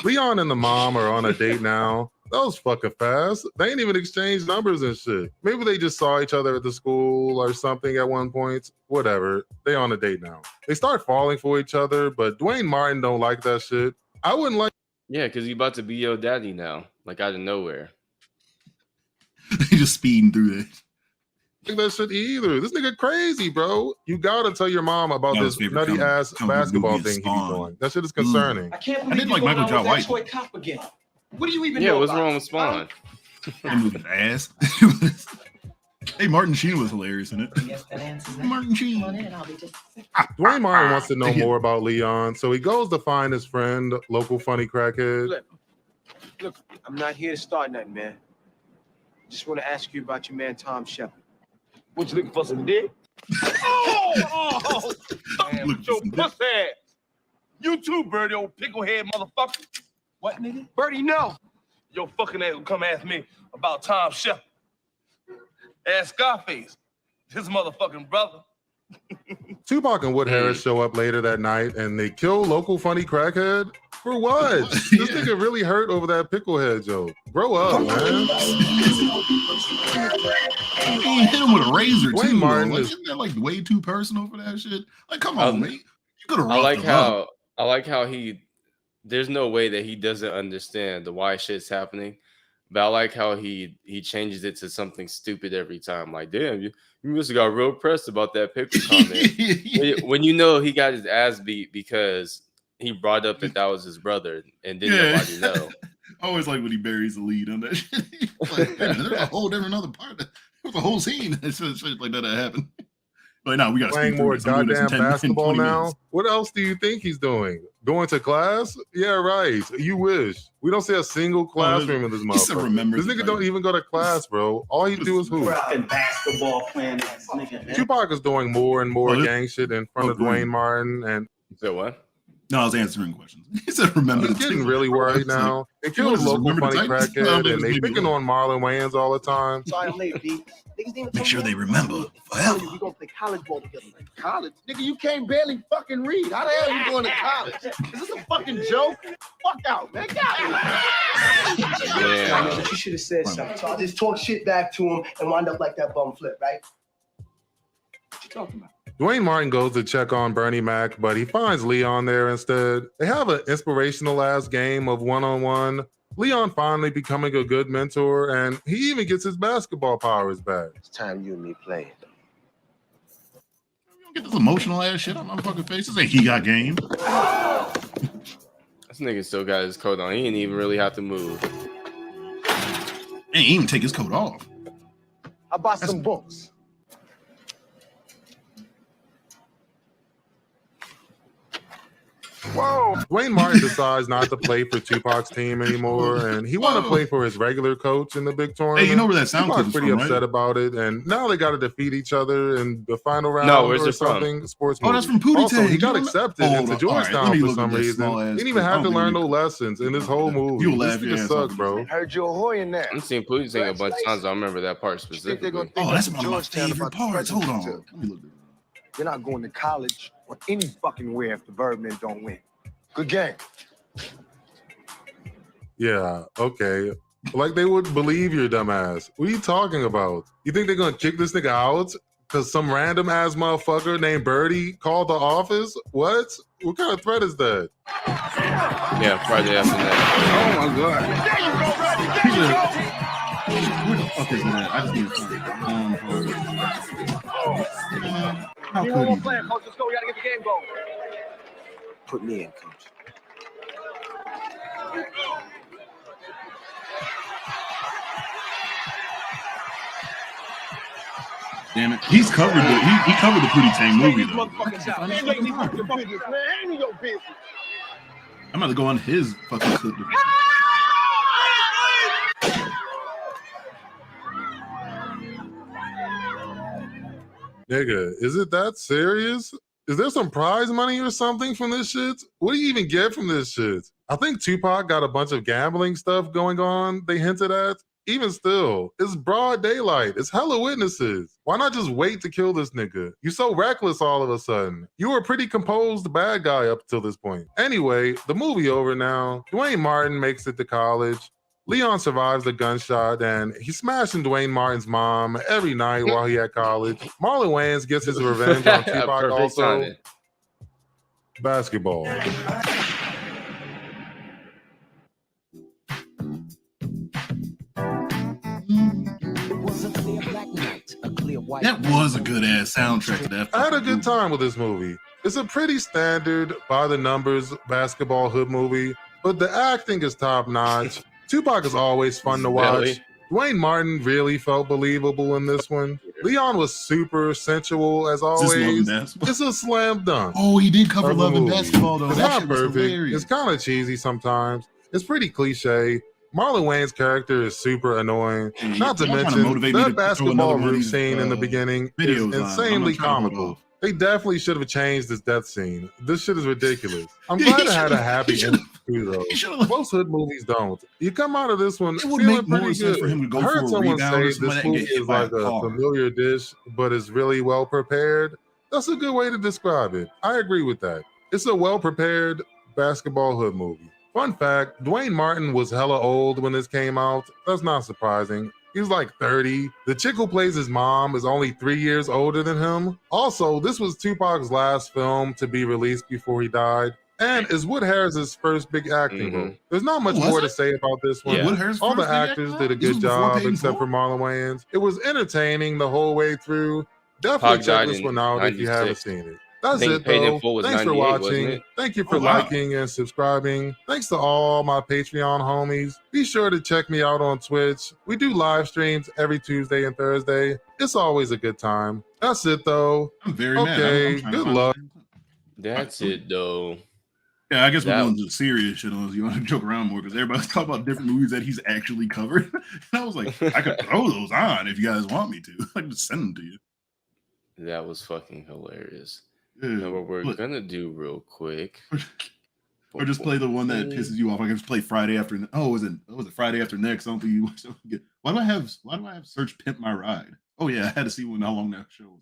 Leon and the mom are on a date now. That was fucking fast. They ain't even exchanged numbers and shit. Maybe they just saw each other at the school or something at one point. Whatever. They on a date now. They start falling for each other, but Dwayne Martin don't like that shit. I wouldn't like. Yeah, because he about to be your daddy now, like out of nowhere. They just speeding through it. That shit either. This nigga crazy, bro. You gotta tell your mom about That this was favorite nutty ass comic basketball movie thing he be Spawn. doing. That shit is concerning. I can't I believe didn't you like going Michael out Jai with that White. toy cop again. What do you even Yeah, know what's about wrong it? with Spawn? That movie ass. Hey, Martin Sheen was hilarious in it. Martin Sheen. Dwayne Martin wants to know more about Leon, so he goes to find his friend, local funny crackhead. Look, I'm not here to start nothing, man. Just want to ask you about your man Tom Shepard. What you looking for, some dick? Oh! Man, Look, your pussy ass. You too, Birdie, old picklehead motherfucker. What, nigga? Birdie, no. Your fucking ass will come ask me about Tom Shepard. Ask Scarface, his motherfucking brother. Tupac and Wood Harris show up later that night, and they kill local funny crackhead. For what? This nigga really hurt over that picklehead joke. Grow up, man. He hit him with a razor Dwayne too. Martin Like, is- isn't that like way too personal for that shit? Like, come on, man. You could have I like roughed him up. how I like how he. There's no way that he doesn't understand the why shit's happening, but I like how he changes it to something stupid every time. Like, damn, you must have got real pressed about that pickle comment. when you know he got his ass beat because he brought up that was his brother and didn't nobody know. I always like when he buries the lead on that shit. Like, man, there's a whole different other part. There's a whole scene. Shit like that happened. Like, no, we got to Playing more goddamn basketball now. What else do you think he's doing? Going to class? Yeah, right. You wish. We don't see a single classroom in this he said, motherfucker. remember This the nigga fight. don't even go to class, bro. All he do is hoop. Fucking basketball playing ass nigga, man. Tupac is doing more and more Oh, this- gang shit in front of Dwayne Martin, and So what? No, I was answering questions. He said, remember he's the getting Titans. really worried It's like, now. They what killed is this, local remember funny the Titans? No, crackhead, they and just they leave me picking alone. on Marlon Wayans all the time. Sorry I'm late, B. Niggas didn't Make sure they remember forever. We gonna play college ball together. College? Nigga, you can't barely fucking read. How the hell you going to college? Is this a fucking joke? Fuck out, man. Get out. Yeah. But you should have said something. So I just talk shit back to him and wind up like that bum flip, right? What you talking about? Dwayne Martin goes to check on Bernie Mac, but he finds Leon there instead. They have an inspirational ass game of one-on-one. Leon finally becoming a good mentor, and he even gets his basketball powers back. It's time you and me play. You don't get this emotional ass shit on my fucking face. This ain't he got game. This nigga still got his coat on. He didn't even really have to move. Ain't even take his coat off. How about some books? Whoa! Dwayne Martin decides not to play for Tupac's team anymore, and he want to play for his regular coach in the big tournament. Hey, you know where that sound Tupac's clip is pretty from, upset right? about it, and now they got to defeat each other in the final round No, where's or it from? something. Sports Oh, that's movie. from Pootie Also, Tang. he got You don't know- accepted Hold into on. All right, Georgetown let me for look some at this reason. small-ass He didn't even clip. I have don't to think learn you- no lessons in this whole movie. You'll This laugh your nigga ass sucks, off. bro. Heard you're a Hoyer now. I've seen Pootie sing a bunch of times. I remember that part You think they're gonna specifically. think Oh, that's of one of my Georgetown favorite about the parts. Hold on. president, too. Let me look at it. You're not going to college or any fucking where if the Birdmen don't win. Good game. Yeah, okay. Like they would believe your dumb ass. What are you talking about? You think they're gonna kick this nigga out because some random ass motherfucker named Birdie called the office? What? What kind of threat is that? Yeah, Friday after that. Oh my God. Where the fuck is that? I just need to find it. How could he? Plan, coach. Let's go. We gotta get the game going. Put me in, coach. Damn it. He's covered he covered the Pootie Tang movie though. I'm about to go on his fucking clip. Nigga, is it that serious? Is there some prize money or something from this shit? What do you even get from this shit? I think Tupac got a bunch of gambling stuff going on they hinted at. Even still, it's broad daylight. It's hella witnesses. Why not just wait to kill this nigga? You so reckless all of a sudden. You were a pretty composed bad guy up till this point. Anyway, the movie over now. Dwayne Martin makes it to college. Leon survives the gunshot and he's smashing Dwayne Martin's mom every night while he at college. Marlon Wayans gets his revenge on Tupac also. Timing. Basketball. That was a good ass soundtrack to that. I had a good time with this movie. It's a pretty standard by the numbers basketball hood movie, but the acting is top notch. Tupac is always fun to watch. Really? Dwayne Martin really felt believable in this one. Leon was super sensual as always. It's a slam dunk. Oh, he did cover Love and Basketball though. It's not perfect. It's kind of cheesy sometimes. It's pretty cliche. Marlon Wayne's character is super annoying. Not to mention, the basketball roof scene in the beginning is insanely comical. They definitely should have changed this death scene. This shit is ridiculous. I'm glad it had a happy ending too, though. Most hood movies don't. You come out of this one feeling pretty good. For him to go I heard for someone say this movie is like a familiar dish, but it's really well prepared. That's a good way to describe it. I agree with that. It's a well prepared basketball hood movie. Fun fact, Dwayne Martin was hella old when this came out. That's not surprising. He was like 30. The chick who plays his mom is only 3 years older than him. Also, this was Tupac's last film to be released before he died. And is Wood Harris's first big acting role. There's not much more to say about this one. Yeah. All the actors did a good job except for Marlon Wayans. It was entertaining the whole way through. Definitely check this one out if you haven't seen it. That's it, though. Thanks for watching. Thank you for liking and subscribing. Thanks to all my Patreon homies. Be sure to check me out on Twitch. We do live streams every Tuesday and Thursday. It's always a good time. That's it, though. I'm very mad. Okay, good luck. That's it, though. Yeah, I guess we're going to the serious shit unless you want to joke around more because everybody's talking about different movies that he's actually covered. And I was like, I could throw those on if you guys want me to. I can just send them to you. That was fucking hilarious. Yeah, you know what we're gonna do real quick, or just play the one that pisses you off. I can just play Friday after. Oh, was it Friday after next? I don't think you get. Why do I have search Pimp My Ride? Oh yeah, I had to see how long that show was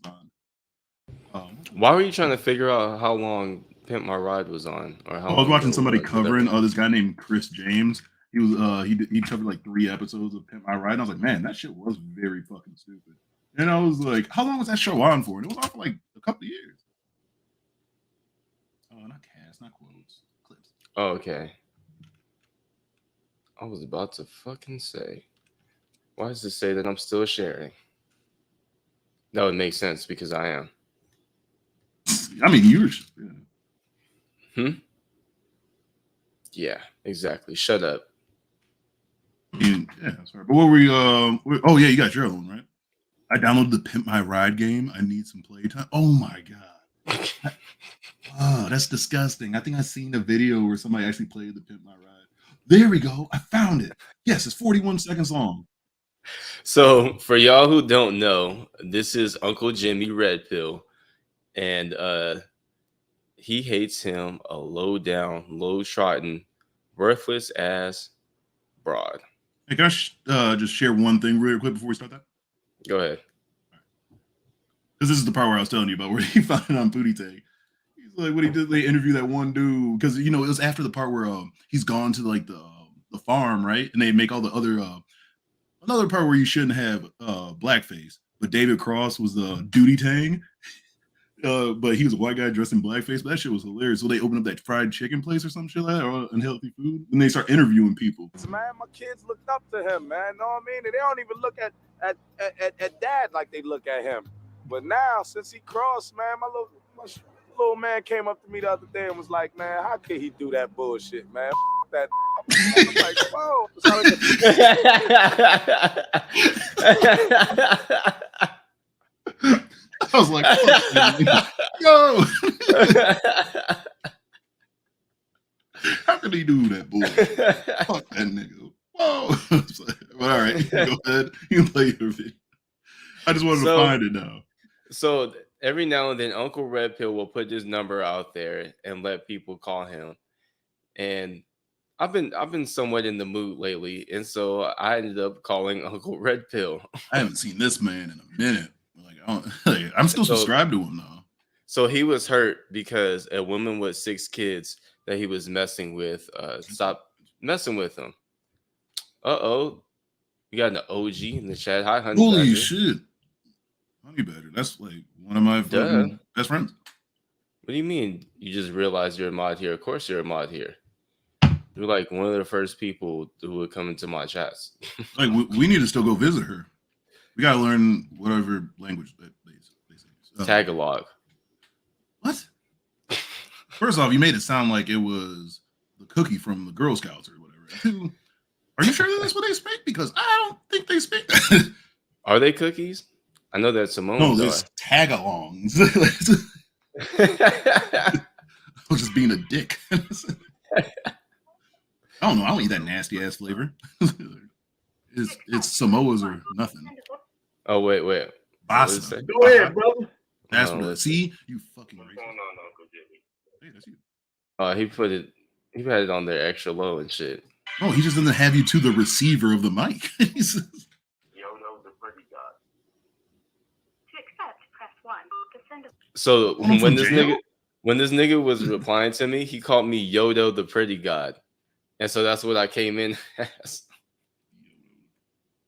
on. Why were you trying to figure out how long Pimp My Ride was on, or how? I was watching somebody covering. This guy named Chris James. He was he covered like 3 episodes of Pimp My Ride. And I was like, man, that shit was very fucking stupid. And I was like, how long was that show on for? And it was on for like a couple of years. Oh, not cast, not quotes, clips. Oh, okay. I was about to fucking say, why does it say that I'm still sharing? That would make sense because I am. I mean, you're. Yeah. Yeah, exactly. Shut up. Yeah, sorry. But what were you? Oh yeah, you got your own, right? I downloaded the Pimp My Ride game. I need some playtime. Oh my god. Oh, that's disgusting. I think I seen a video where somebody actually played the Pimp My Ride. There we go. I found it. Yes, it's 41 seconds long. So for y'all who don't know, this is Uncle Jimmy Red Pill. And he hates him a low down, low trodden, worthless ass broad. Hey, can I just share one thing real quick before we start that? Go ahead. Because this is the part where I was telling you about where he found it on Pootie Tang. He's like, what he did, they interview that one dude because it was after the part where he's gone to like the farm, right? And they make all the other another part where you shouldn't have blackface, but David Cross was the Duty Tang. But he was a white guy dressed in blackface. But that shit was hilarious. So they opened up that fried chicken place or some shit like that, or unhealthy food. And they start interviewing people. Man, my kids looked up to him, man. Know what I mean? And they don't even look at dad like they look at him. But now, since he crossed, man, my little man came up to me the other day and was like, man, how could he do that bullshit, man? That I'm like, whoa. I was like, yo. How could he do that, boy? Fuck that nigga. Whoa. But all right, go ahead. You can play your video. I just wanted to find it now. So every now and then, Uncle Red Pill will put his number out there and let people call him. And I've been somewhat in the mood lately, and so I ended up calling Uncle Red Pill. I haven't seen this man in a minute. I'm still subscribed to him though. So he was hurt because a woman with 6 kids that he was messing with stopped messing with him. You got an OG in the chat. Hi, Honey Holy Badger. shit. Honey Badger. That's like one of my best friends. What do you mean? You just realized you're a mod here? Of course you're a mod here. You're like one of the first people who would come into my chats. Like we need to still go visit her. We gotta learn whatever language they say. Tagalog. What? First off, you made it sound like it was the cookie from the Girl Scouts or whatever. Are you sure that's what they speak? Because I don't think they speak that. Are they cookies? I know that Simone. No, there's tagalongs. I was just being a dick. I don't know. I don't eat that nasty ass flavor. It's Samoas or nothing. Oh wait. Basa. Go ahead, brother. That's what. See, you fucking racist. Hey, that's you. He had it on there extra low and shit. No, he just doesn't have you to the receiver of the mic. So when this nigga was replying to me, he called me Yodo the pretty god. And so that's what I came in as.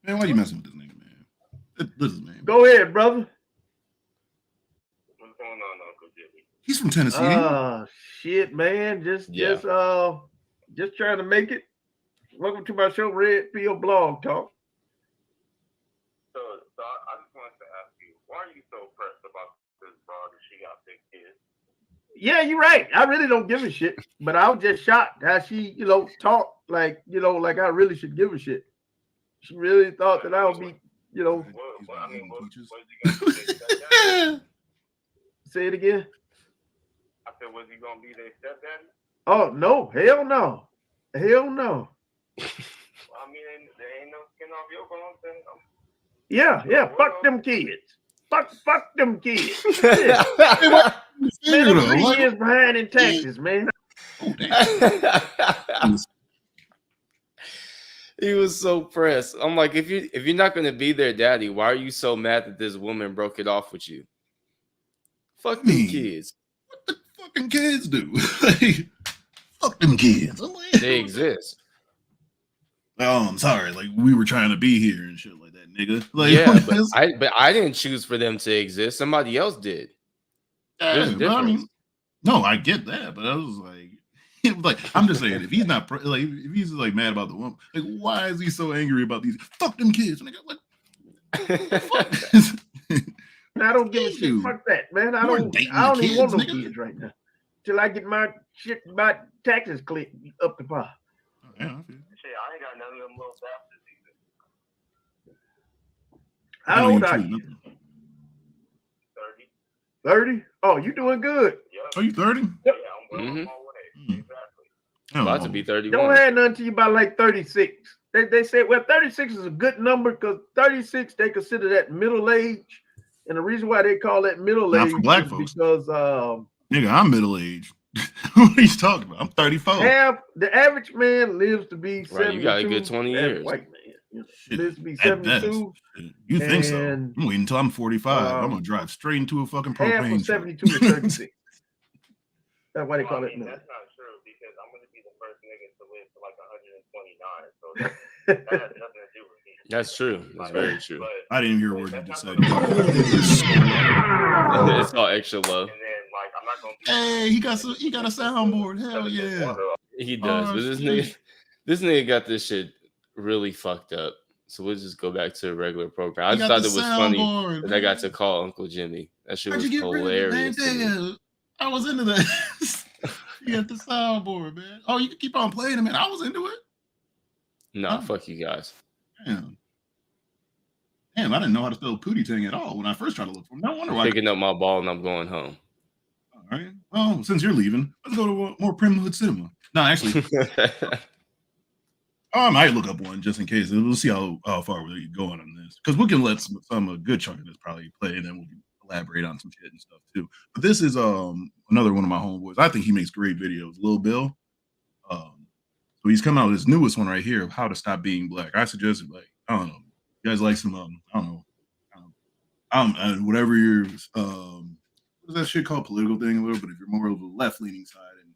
Man, why are you messing with this nigga, man? Listen, man. Go ahead, brother. What's going on, Uncle Jimmy? He's from Tennessee. Shit, man. Just trying to make it. Welcome to my show, Red Pill Blog Talk. So I just wanted to ask you, why are you so pressed about this broad that she got 6 kids? Yeah, you're right. I really don't give a shit. But I was just shocked how she, talked like I really should give a shit. She really thought that I would be, Say it again. I said, was he gonna be their stepdaddy? Oh no, hell no. Hell no. I mean, there ain't no skin off your bones. Yeah, fuck them kids. Fuck them kids. Man, I'm 3 years behind in taxes, man. He was so pressed. I'm like, if you're not gonna be their daddy, why are you so mad that this woman broke it off with you? Fuck them kids. What the fucking kids do? Fuck them kids. They exist. Oh, I'm sorry. Like we were trying to be here and shit like that, nigga. Like, yeah, but I didn't choose for them to exist. Somebody else did. There's a difference. I mean, no, I get that, but I was like, I'm just saying, if he's not if he's like mad about the woman, like, why is he so angry about these? Fuck them kids, nigga. Like, fuck. I don't give a shit. Fuck that, man. I don't even want no kids right now. Till I get my taxes cleared up to par. Shit, I ain't got none of them little bastards either. How old are you? 30. 30? Oh, you doing good. Yep. Are you 30? Yep. Yeah, I'm well on my way. Exactly. About to be 31. Don't have nothing to you about like 36. They say, well, 36 is a good number because 36, they consider that middle age. And the reason why they call that middle age black is folks. because nigga, I'm middle aged. What are you talking about? I'm 34. The average man lives to be 72. Right, you got a good 20 years. White man lives to be 72. You think so? I'm waiting until I'm 45. I'm gonna drive straight into a fucking propane. Half of 72 to 36. That's why they call it middle. That's not true because I'm gonna be the first nigga to live to like 129. So that has nothing to do with me. That's true. That's very true. I didn't hear a word you just said. And it's all extra low. Hey, he got a soundboard. Hell yeah. He does. Oh, But this nigga got this shit really fucked up. So we'll just go back to the regular program. I just thought it was funny that I got to call Uncle Jimmy. That shit was hilarious. I was into that. You got the soundboard, man. Oh, you can keep on playing it, man. I was into it. Nah, fuck you guys. Damn, I didn't know how to spell Pootie Tang at all when I first tried to look for him. No wonder why. Picking up my ball and I'm going home. All right. Well, since you're leaving, let's go to more Primhood Cinema. No, actually, I might look up one just in case. We'll see how far we're going on this, because we can let some good chunk of this probably play, and then we can elaborate on some shit and stuff too. But this is another one of my homeboys. I think he makes great videos, Lil Bill. So he's coming out with his newest one right here of how to stop being black. I suggest it. Like, I don't know, you guys like some I don't know, whatever your what is that shit called, political thing a little. But if you're more of a left leaning side and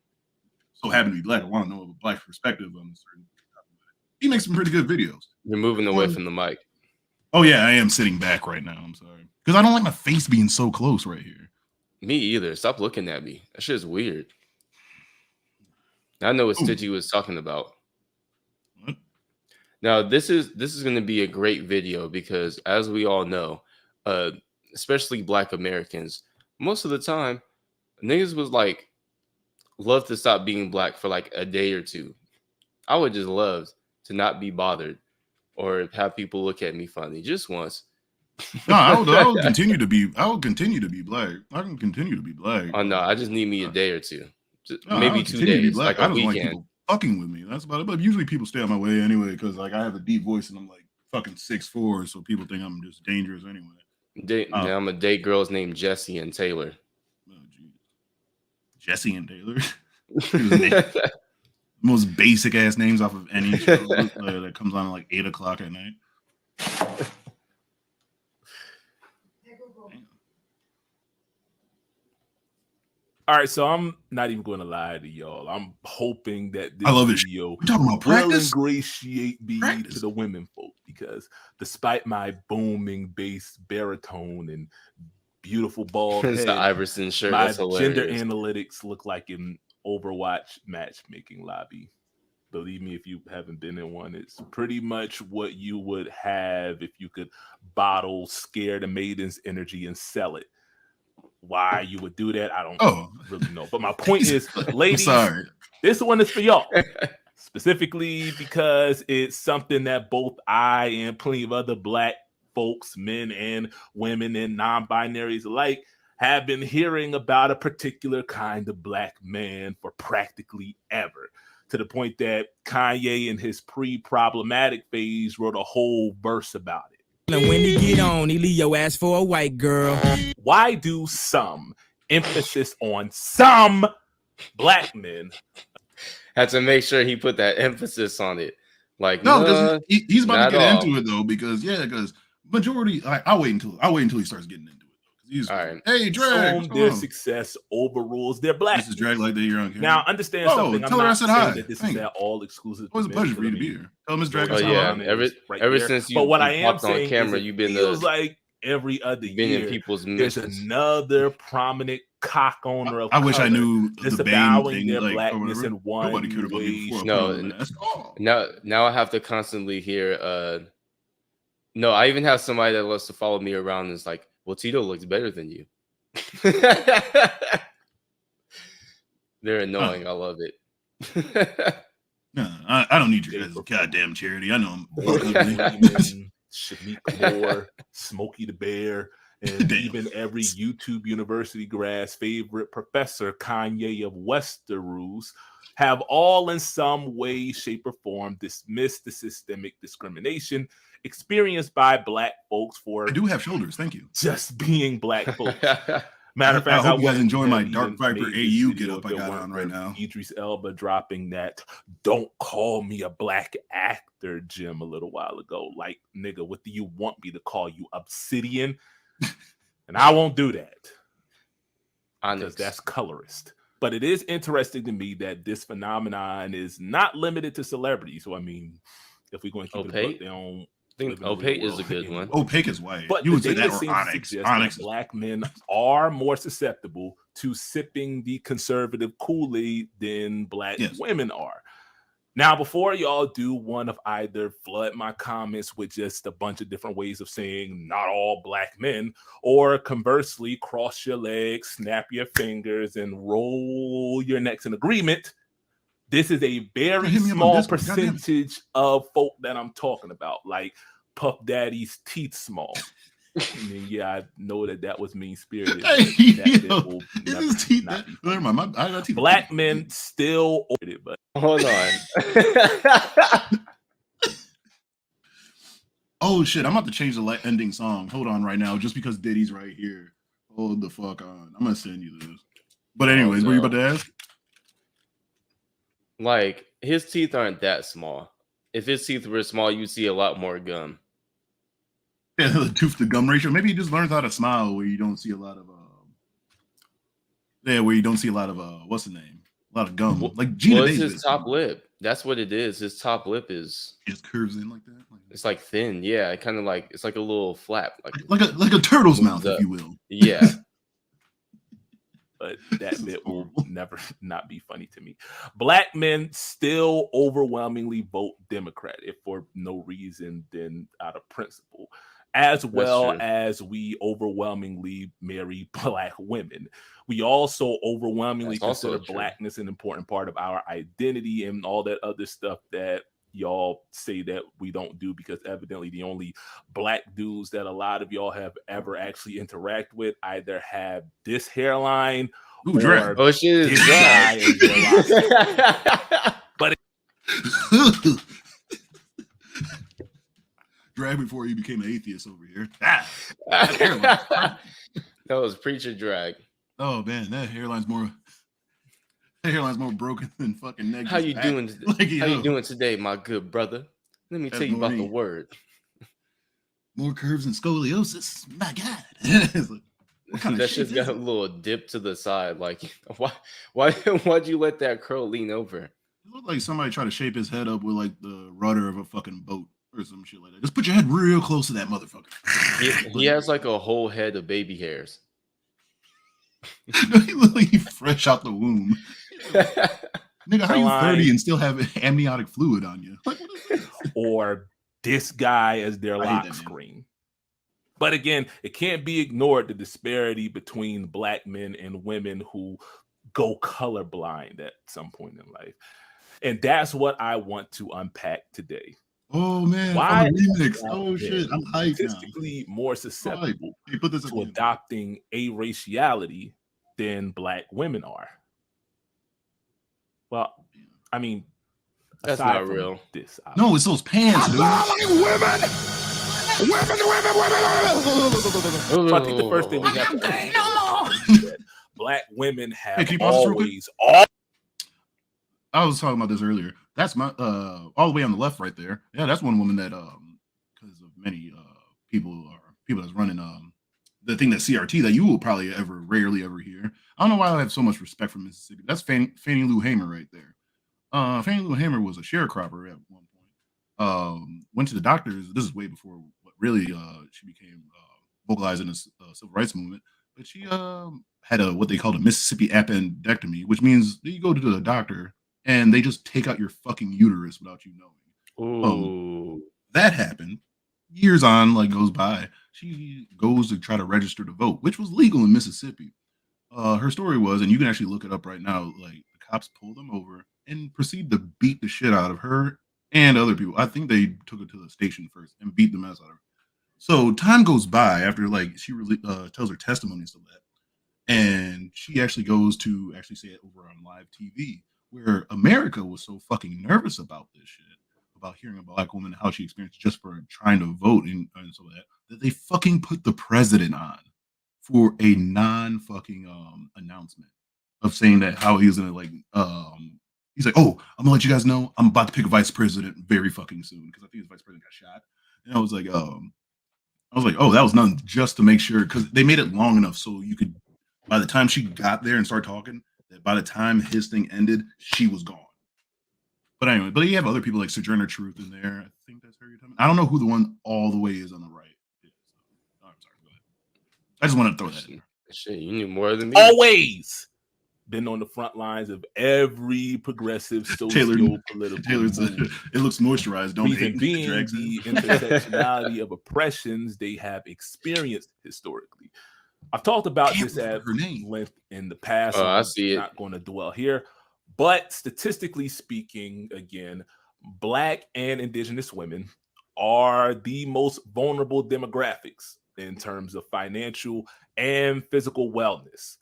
so happen to be black, I want to know a black perspective on a certain topic. He makes some pretty good videos. You're moving away from the mic. Oh yeah, I am sitting back right now. I'm sorry, because I don't like my face being so close right here. Me either. Stop looking at me. That shit's weird. I know what Stitchy was talking about. What? Now this is going to be a great video because, as we all know, especially Black Americans, most of the time, niggas was like love to stop being black for like a day or two. I would just love to not be bothered or have people look at me funny just once. No, I would continue to be. I would continue to be black. I can continue to be black. Oh no, I just need me a day or two. Maybe 2 days, like I a don't weekend. like people fucking with me. That's about it. But usually people stay out my way anyway because like I have a deep voice and I'm like fucking 6'4", so people think I'm just dangerous anyway. I'm gonna date girls named Jesse and Taylor. Oh, Jesse and Taylor. Most basic ass names off of any show that comes on at like 8 o'clock at night. All right, so I'm not even going to lie to y'all. I'm hoping that this I love video will ingratiate me to the women folk, because despite my booming bass baritone and beautiful bald It's head, the Iverson shirt. my That's hilarious. gender analytics look like an Overwatch matchmaking lobby. Believe me, if you haven't been in one, it's pretty much what you would have if you could bottle Scare the Maiden's energy and sell it. Why you would do that, I don't really know. But my point is, ladies, this one is for y'all. Specifically because it's something that both I and plenty of other Black folks, men and women and non-binaries alike, have been hearing about a particular kind of Black man for practically ever. To the point that Kanye in his pre-problematic phase wrote a whole verse about it. And when he get on, he leave your ass for a white girl. Why do some, emphasis on some, Black men, had to make sure he put that emphasis on it? Like, no, because he's about to get into it though. Because majority, I'll wait until he starts getting into it. He's all right. Hey, Drag, their success overrules their Black. This is Drag like that. You're on camera. Now, understand something. Tell her I said saying hi. that this is at all exclusive. It was a pleasure for you to be here. Tell Miss Drag. Oh yeah, ever since you popped on camera, you've been feels like every other year in people's there's missions. another prominent cock owner of I wish I knew the disavowing Bane their thing, blackness in one Nobody could have way. Now I have to constantly hear. No, I even have somebody that loves to follow me around and is like, "Well, Tito looks better than you." They're annoying. I love it. No, I don't need your guys' goddamn charity. I know I'm Shameik Moore, Smokey the Bear, and even every YouTube University grad's favorite professor, Kanye of Westeros, have all in some way, shape, or form dismissed the systemic discrimination experienced by Black folks for I do have shoulders, thank you. Just being Black folks. Matter of fact, I hope you guys enjoy my Dark Viper AU get up I got on right now. Idris Elba dropping that "Don't call me a Black actor" gem a little while ago. Like, nigga, what do you want me to call you? Obsidian? And I won't do that. Because that's colorist. But it is interesting to me that this phenomenon is not limited to celebrities. So, I mean, if we're going to keep it up, they don't I think Opaque is a good one. Opaque is white. But you would the say data that or seems to Onyx. suggest Onyx that black men are more susceptible to sipping the conservative Kool-Aid than black women are. Now, before y'all do one of either flood my comments with just a bunch of different ways of saying not all black men, or conversely, cross your legs, snap your fingers, and roll your necks in agreement, this is a very small percentage of folk that I'm talking about, like Puff Daddy's teeth small. I mean, yeah, I know that was mean-spirited. Black men still ordered, but hold on. Oh shit! I'm about to change the ending song. Hold on, right now, just because Diddy's right here. Hold the fuck on. I'm gonna send you this. But anyways, what you about to ask? Like, his teeth aren't that small. If his teeth were small, you'd see a lot more gum. Yeah, the tooth to gum ratio. Maybe he just learns how to smile where you don't see a lot of where you don't see a lot of what's the name? A lot of gum. Like Gina Well, it's Davis. his top lip. That's what it is. His top lip is just curves in like that. It's like thin, yeah. Kind of like it's like a little flap, like a turtle's mouth, if you will. Yeah. But that bit will never not be funny to me. Black men still overwhelmingly vote Democrat, if for no reason than out of principle, as well as we overwhelmingly marry black women. We also overwhelmingly consider blackness an important part of our identity and all that other stuff that y'all say that we don't do, because evidently the only black dudes that a lot of y'all have ever actually interact with either have this hairline or shit is this guy in their life. But drag before you became an atheist over here. That was preacher drag. Oh man, that hairline's more broken than fucking neck. How you doing? How you doing today, my good brother? Let me tell you about the word. More curves and scoliosis. My God. What kind that shit's got a little dip to the side. Like, why'd you let that curl lean over? It looked like somebody tried to shape his head up with like the rudder of a fucking boat or some shit like that. Just put your head real close to that motherfucker. He has like a whole head of baby hairs. He look like he's fresh out the womb. Nigga, how you 30 and still have amniotic fluid on you? Or this guy as their lock screen. But again, it can't be ignored, the disparity between black men and women who go colorblind at some point in life. And that's what I want to unpack today. Oh man, why remix? Oh shit, I'm hyped statistically more susceptible to adopting araciality than black women are? Well, I mean, that's not real. No, it's those pants, dude. So I think the first thing we have to is that black women have always. I was talking about this earlier. That's my all the way on the left right there. Yeah, that's one woman that because of many people that's running the thing that CRT that you will probably rarely ever hear. I don't know why I have so much respect for Mississippi. That's Fannie Lou Hamer right there. Fannie Lou Hamer was a sharecropper at one point. Went to the doctors. This is way before what really she became vocalized in the civil rights movement. But she had what they called a Mississippi appendectomy, which means you go to the doctor and they just take out your fucking uterus without you knowing. That happened. Years on, goes by. She goes to try to register to vote, which was legal in Mississippi. Her story was, and you can actually look it up right now, the cops pulled them over and proceed to beat the shit out of her and other people. I think they took her to the station first and beat the mess out of her. So time goes by after she really tells her testimony and stuff like that. And she actually goes to actually say it over on live TV, where America was so fucking nervous about this shit, about hearing about a black woman, how she experienced just for trying to vote and so that they fucking put the president on for a non-fucking announcement of saying that how he was gonna he's like, oh, I'm gonna let you guys know I'm about to pick a vice president very fucking soon, because I think his vice president got shot. And I was like, oh, that was nothing, just to make sure, because they made it long enough so you could, by the time she got there and started talking, that by the time his thing ended, she was gone. But anyway, you have other people like Sojourner Truth in there. I think that's her you're talking I don't know who the one all the way is on the right. I'm sorry, go ahead. I just want to throw that in. Shit, you knew more than me. Always been on the front lines of every progressive socio-political move. It looks moisturized. Don't Reason hate. being the intersectionality of oppressions they have experienced historically. I've talked about this at length in the past. I I'm see it. not going to dwell here, but statistically speaking, again, Black and Indigenous women are the most vulnerable demographics in terms of financial and physical wellness.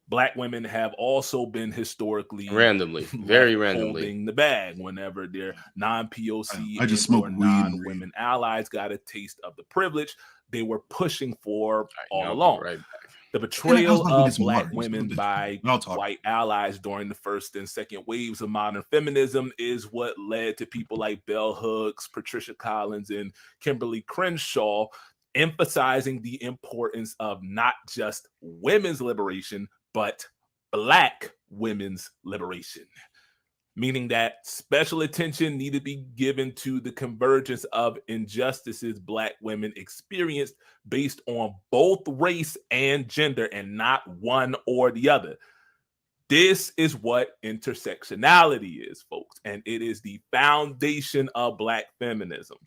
Black women have also been historically very randomly holding the bag whenever their non-POC I just smoke or weed non-women allies got a taste of the privilege they were pushing for all along. Right back. The betrayal of Black women by white allies during the first and second waves of modern feminism is what led to people like Bell Hooks, Patricia Collins, and Kimberly Crenshaw emphasizing the importance of not just women's liberation, but Black women's liberation, meaning that special attention needed to be given to the convergence of injustices Black women experienced based on both race and gender and not one or the other. This is what intersectionality is, folks, and it is the foundation of Black feminism.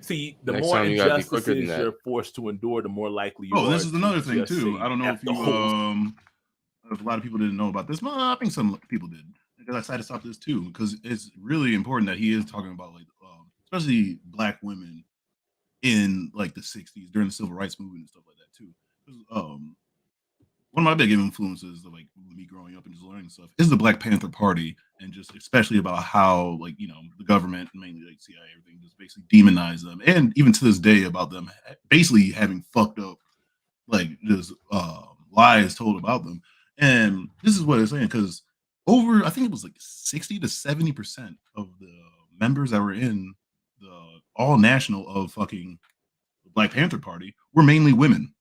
See, the more injustices you're forced to endure, the more likely you are. This is another thing too. I don't know if you if a lot of people didn't know about this. Well, I think some people did. Because I decided to stop this too, because it's really important that he is talking about like, especially Black women in like the '60s during the Civil Rights Movement and stuff like that too. One of my big influences of like me growing up and just learning stuff is the Black Panther Party, and just especially about how like the government, mainly like CIA, everything just basically demonized them, and even to this day about them basically having fucked up like just lies told about them. And this is what it's saying, because over, I think it was like 60 to 70% of the members that were in the all national of fucking the Black Panther Party were mainly women.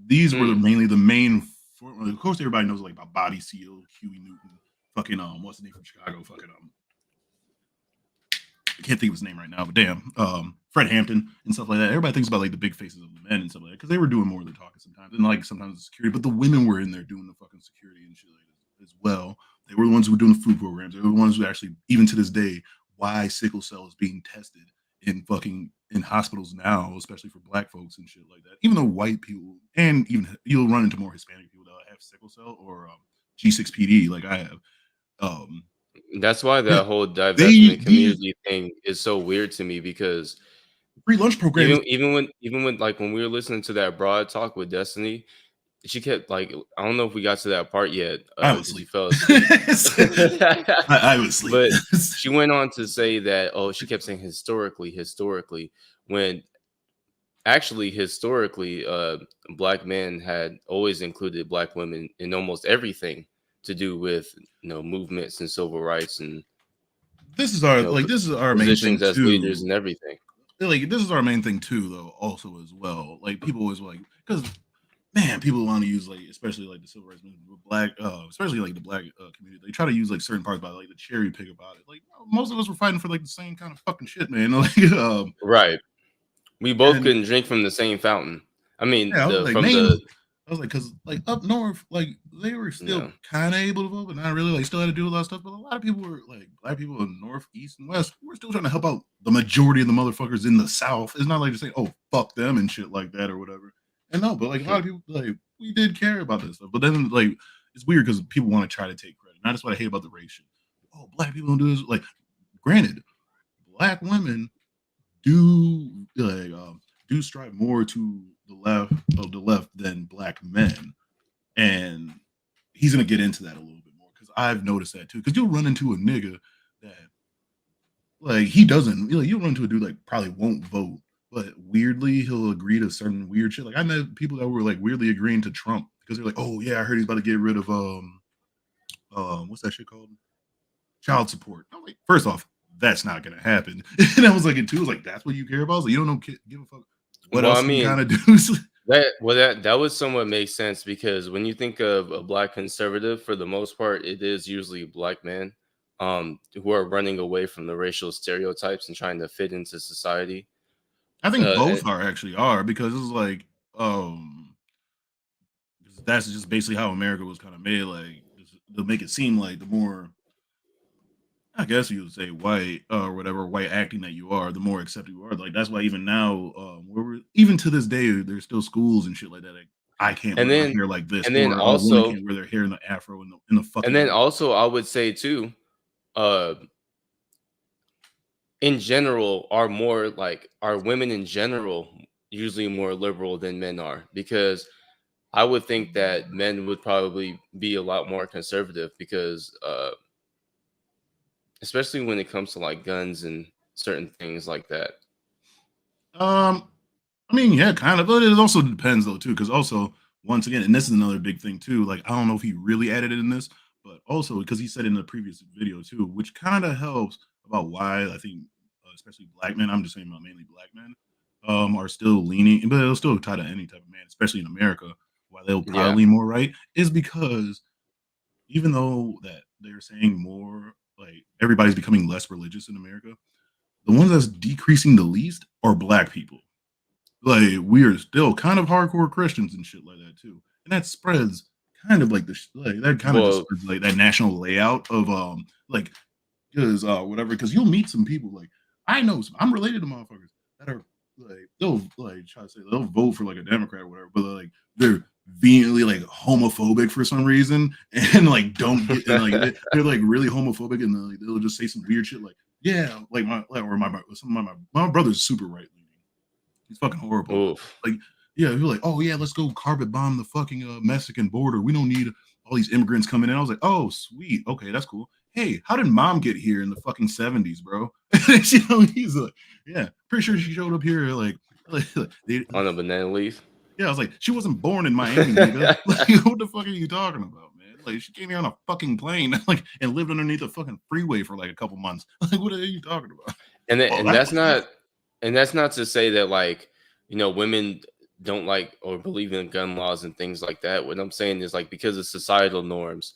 These were mainly the main. Of course, everybody knows like about Bobby Seale, Huey Newton, fucking what's the name from Chicago? Fucking I can't think of his name right now, but damn, Fred Hampton and stuff like that. Everybody thinks about like the big faces of the men and stuff like that because they were doing more of the talking sometimes, and like sometimes the security. But the women were in there doing the fucking security and shit like that as well. They were the ones who were doing the food programs. They were the ones who actually, even to this day, why sickle cell is being tested in hospitals now, especially for Black folks and shit like that. Even though white people, and even you'll run into more Hispanic people that have sickle cell or G6PD like I have. That's why that whole divestment community thing is so weird to me, because free lunch programs. Even when like when we were listening to that broad talk with Destiny, she kept like, I don't know if we got to that part yet. I was asleep. Fell asleep. I was asleep. But she went on to say that, she kept saying historically, when actually historically, Black men had always included Black women in almost everything to do with movements and civil rights, and this is our main thing as too. Leaders and everything. Like this is our main thing too, though. Also, as well, like people always like, because man, people want to use like, especially like the civil rights movement, Black, especially like the Black community. They try to use like certain parts about like the cherry pick about it. Like most of us were fighting for like the same kind of fucking shit, man. Like, right. We both couldn't drink from the same fountain. I mean, I was like, because like up north, like they were still kind of able to vote, but not really. Like still had to do a lot of stuff. But a lot of people were like, Black people in North, East, and West, we're still trying to help out the majority of the motherfuckers in the South. It's not like just saying, "Oh, fuck them" and shit like that or whatever. And no, but like a lot of people, like we did care about this stuff. But then like it's weird because people want to try to take credit. And that's what I hate about the race shit. Oh, Black people don't do this. Like, granted, Black women do like do strive more to the left than Black men, and he's gonna get into that a little bit more because I've noticed that too. Because you'll run into a nigga that like he doesn't, you'll run into a dude like probably won't vote, but weirdly he'll agree to certain weird shit. Like I met people that were like weirdly agreeing to Trump because they're like, oh yeah, I heard he's about to get rid of what's that shit called? Child support. I'm like, first off, that's not gonna happen. And I was like, it too. I was like, that's what you care about? I was like, you don't know, give a fuck. What else you kind of do? That would somewhat make sense, because when you think of a Black conservative, for the most part, it is usually Black men. who are running away from the racial stereotypes and trying to fit into society. I think both are because it's like that's just basically how America was kind of made. Like to make it seem like the more, I guess you would say white or whatever white acting that you are, the more accepted you are. Like that's why even now, even to this day, there's still schools and shit like that. Like, I can't wear my hair like this, and then or also, women can't wear their hair in the afro in the fucking. And then also, I would say too, in general, are women in general usually more liberal than men are? Because I would think that men would probably be a lot more conservative because, especially when it comes to like guns and certain things like that. I mean, yeah, kind of, but it also depends though too, because also once again, and this is another big thing too. Like I don't know if he really added it in this, but also because he said in the previous video too, which kind of helps about why I think, especially black men. I'm just saying about mainly black men, are still leaning, but it'll still tie to any type of man, especially in America. Why they'll probably lean more right is because even though that they're saying more, like everybody's becoming less religious in America, the ones that's decreasing the least are black people. Like we are still kind of hardcore Christians and shit like that too, and that spreads kind of like that kind of just spreads like that national layout of like because whatever, because you'll meet some people like I know I'm related to motherfuckers that are like they'll like try to say they'll vote for like a Democrat or whatever, but like they're vehemently like homophobic for some reason and like don't get and like they're like really homophobic and like, they'll just say some weird shit like yeah like my brother's super right leaning. He's fucking horrible. Oof. Like yeah, you're like oh yeah let's go carpet bomb the fucking Mexican border. We don't need all these immigrants coming in. I was like oh sweet okay that's cool. Hey, how did mom get here in the fucking 70s, bro? You know, he's like, yeah, pretty sure she showed up here like on a banana leaf. Yeah, I was like, she wasn't born in Miami, nigga. Like, what the fuck are you talking about, man? Like, she came here on a fucking plane, like, and lived underneath a fucking freeway for like a couple months. Like, what are you talking about? And that's not to say that like women don't like or believe in gun laws and things like that. What I'm saying is like because of societal norms,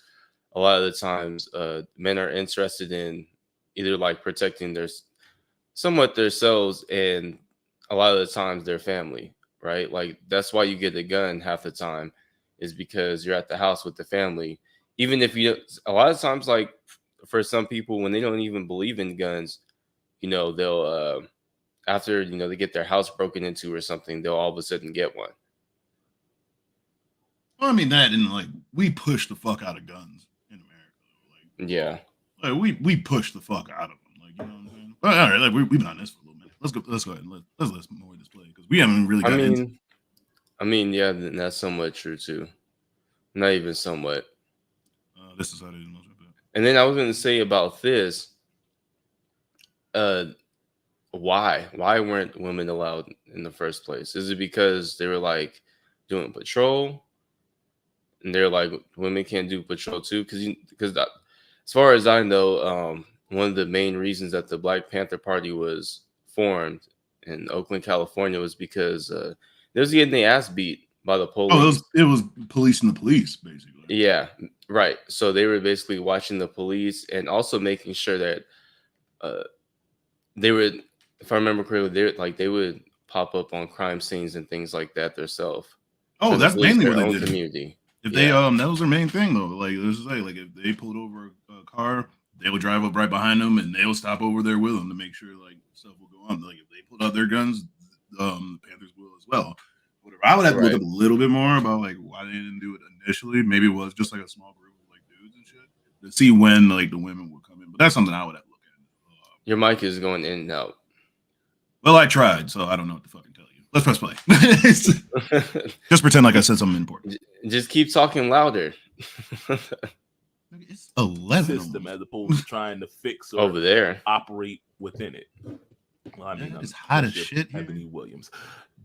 a lot of the times men are interested in either like protecting somewhat themselves and a lot of the times their family, right? Like that's why you get a gun half the time is because you're at the house with the family. Even if a lot of times like for some people when they don't even believe in guns, they'll after they get their house broken into or something, they'll all of a sudden get one. Well, I mean that and like we push the fuck out of guns. Yeah, like we push the fuck out of them, like you know what I'm saying. But all right, like we've been on this for a little minute. Let's go ahead and let's more display because we haven't really got into. I mean, yeah, that's somewhat true too. Not even somewhat. This is how they do. And then I was going to say about this. Why weren't women allowed in the first place? Is it because they were like doing patrol, and they're like women can't do patrol too? Because as far as I know, one of the main reasons that the Black Panther Party was formed in Oakland, California, was because they was getting their ass beat by the police. Oh, it was policing the police, basically. Yeah, right. So they were basically watching the police and also making sure that they would, if I remember correctly, they would pop up on crime scenes and things like that themselves. Oh, that's mainly what they did. Community. If they that was their main thing though. Like let's say, like if they pulled over a car, they would drive up right behind them and they would stop over there with them to make sure like stuff will go on. Like if they pulled out their guns, the Panthers will as well. Whatever. I would have to look up a little bit more about like why they didn't do it initially. Maybe it was just like a small group of like dudes and shit to see when like the women would come in. But that's something I would have to look at. Your mic is going in and out. Well, I tried, so I don't know what to fucking tell you. Let's press play. Just pretend like I said something important. Just keep talking louder. It's 11 system as opposed to trying to fix or over there operate within it. Well, I mean, it's hot as shit. Ebony Williams.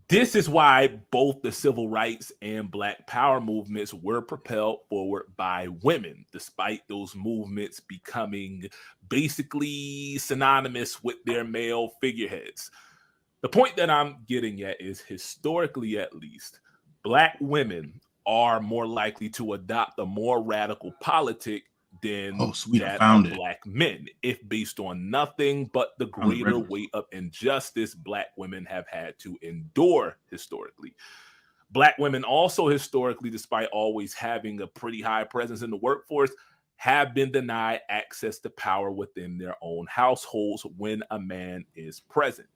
This is why both the civil rights and Black Power movements were propelled forward by women, despite those movements becoming basically synonymous with their male figureheads. The point that I'm getting at is historically, at least, Black women are more likely to adopt a more radical politic than sweet, I that found of it. black men, if based on nothing but the greater weight of injustice black women have had to endure historically. Black women also historically, despite always having a pretty high presence in the workforce, have been denied access to power within their own households when a man is present.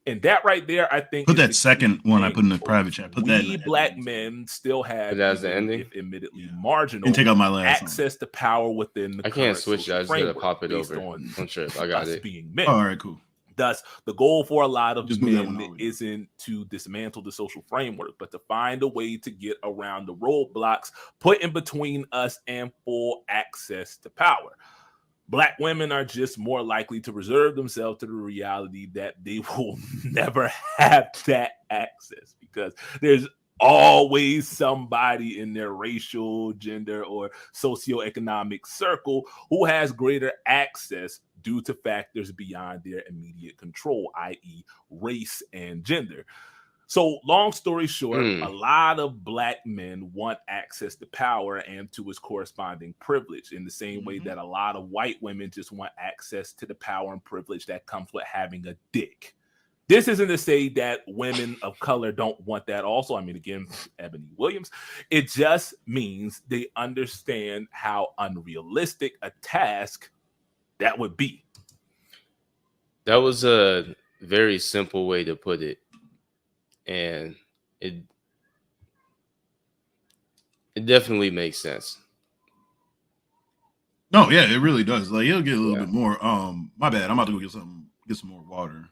And that right there, I think, put is that the second key one I thing, put in the folks. private chat. Put that in We the black men still have, Put that as the even ending? if admittedly marginal, and take out my last access to power within the I can't current switch that. social I just gotta framework pop it based over. on Don't trip. I got us it. being men. All right, cool. Thus, the goal for a lot of Just move that one men all the way down. isn't to dismantle the social framework, but to find a way to get around the roadblocks put in between us and full access to power. Black women are just more likely to reserve themselves to the reality that they will never have that access, because there's always somebody in their racial, gender, or socioeconomic circle who has greater access due to factors beyond their immediate control, i.e., race and gender. So, long story short, a lot of black men want access to power and to its corresponding privilege, in the same way that a lot of white women just want access to the power and privilege that comes with having a dick. This isn't to say that women of color don't want that also. I mean, again, Ebony Williams. It just means they understand how unrealistic a task that would be. That was a very simple way to put it. And it definitely makes sense. No, yeah, it really does. Like, it'll get a little bit more. My bad. I'm about to go get some more water.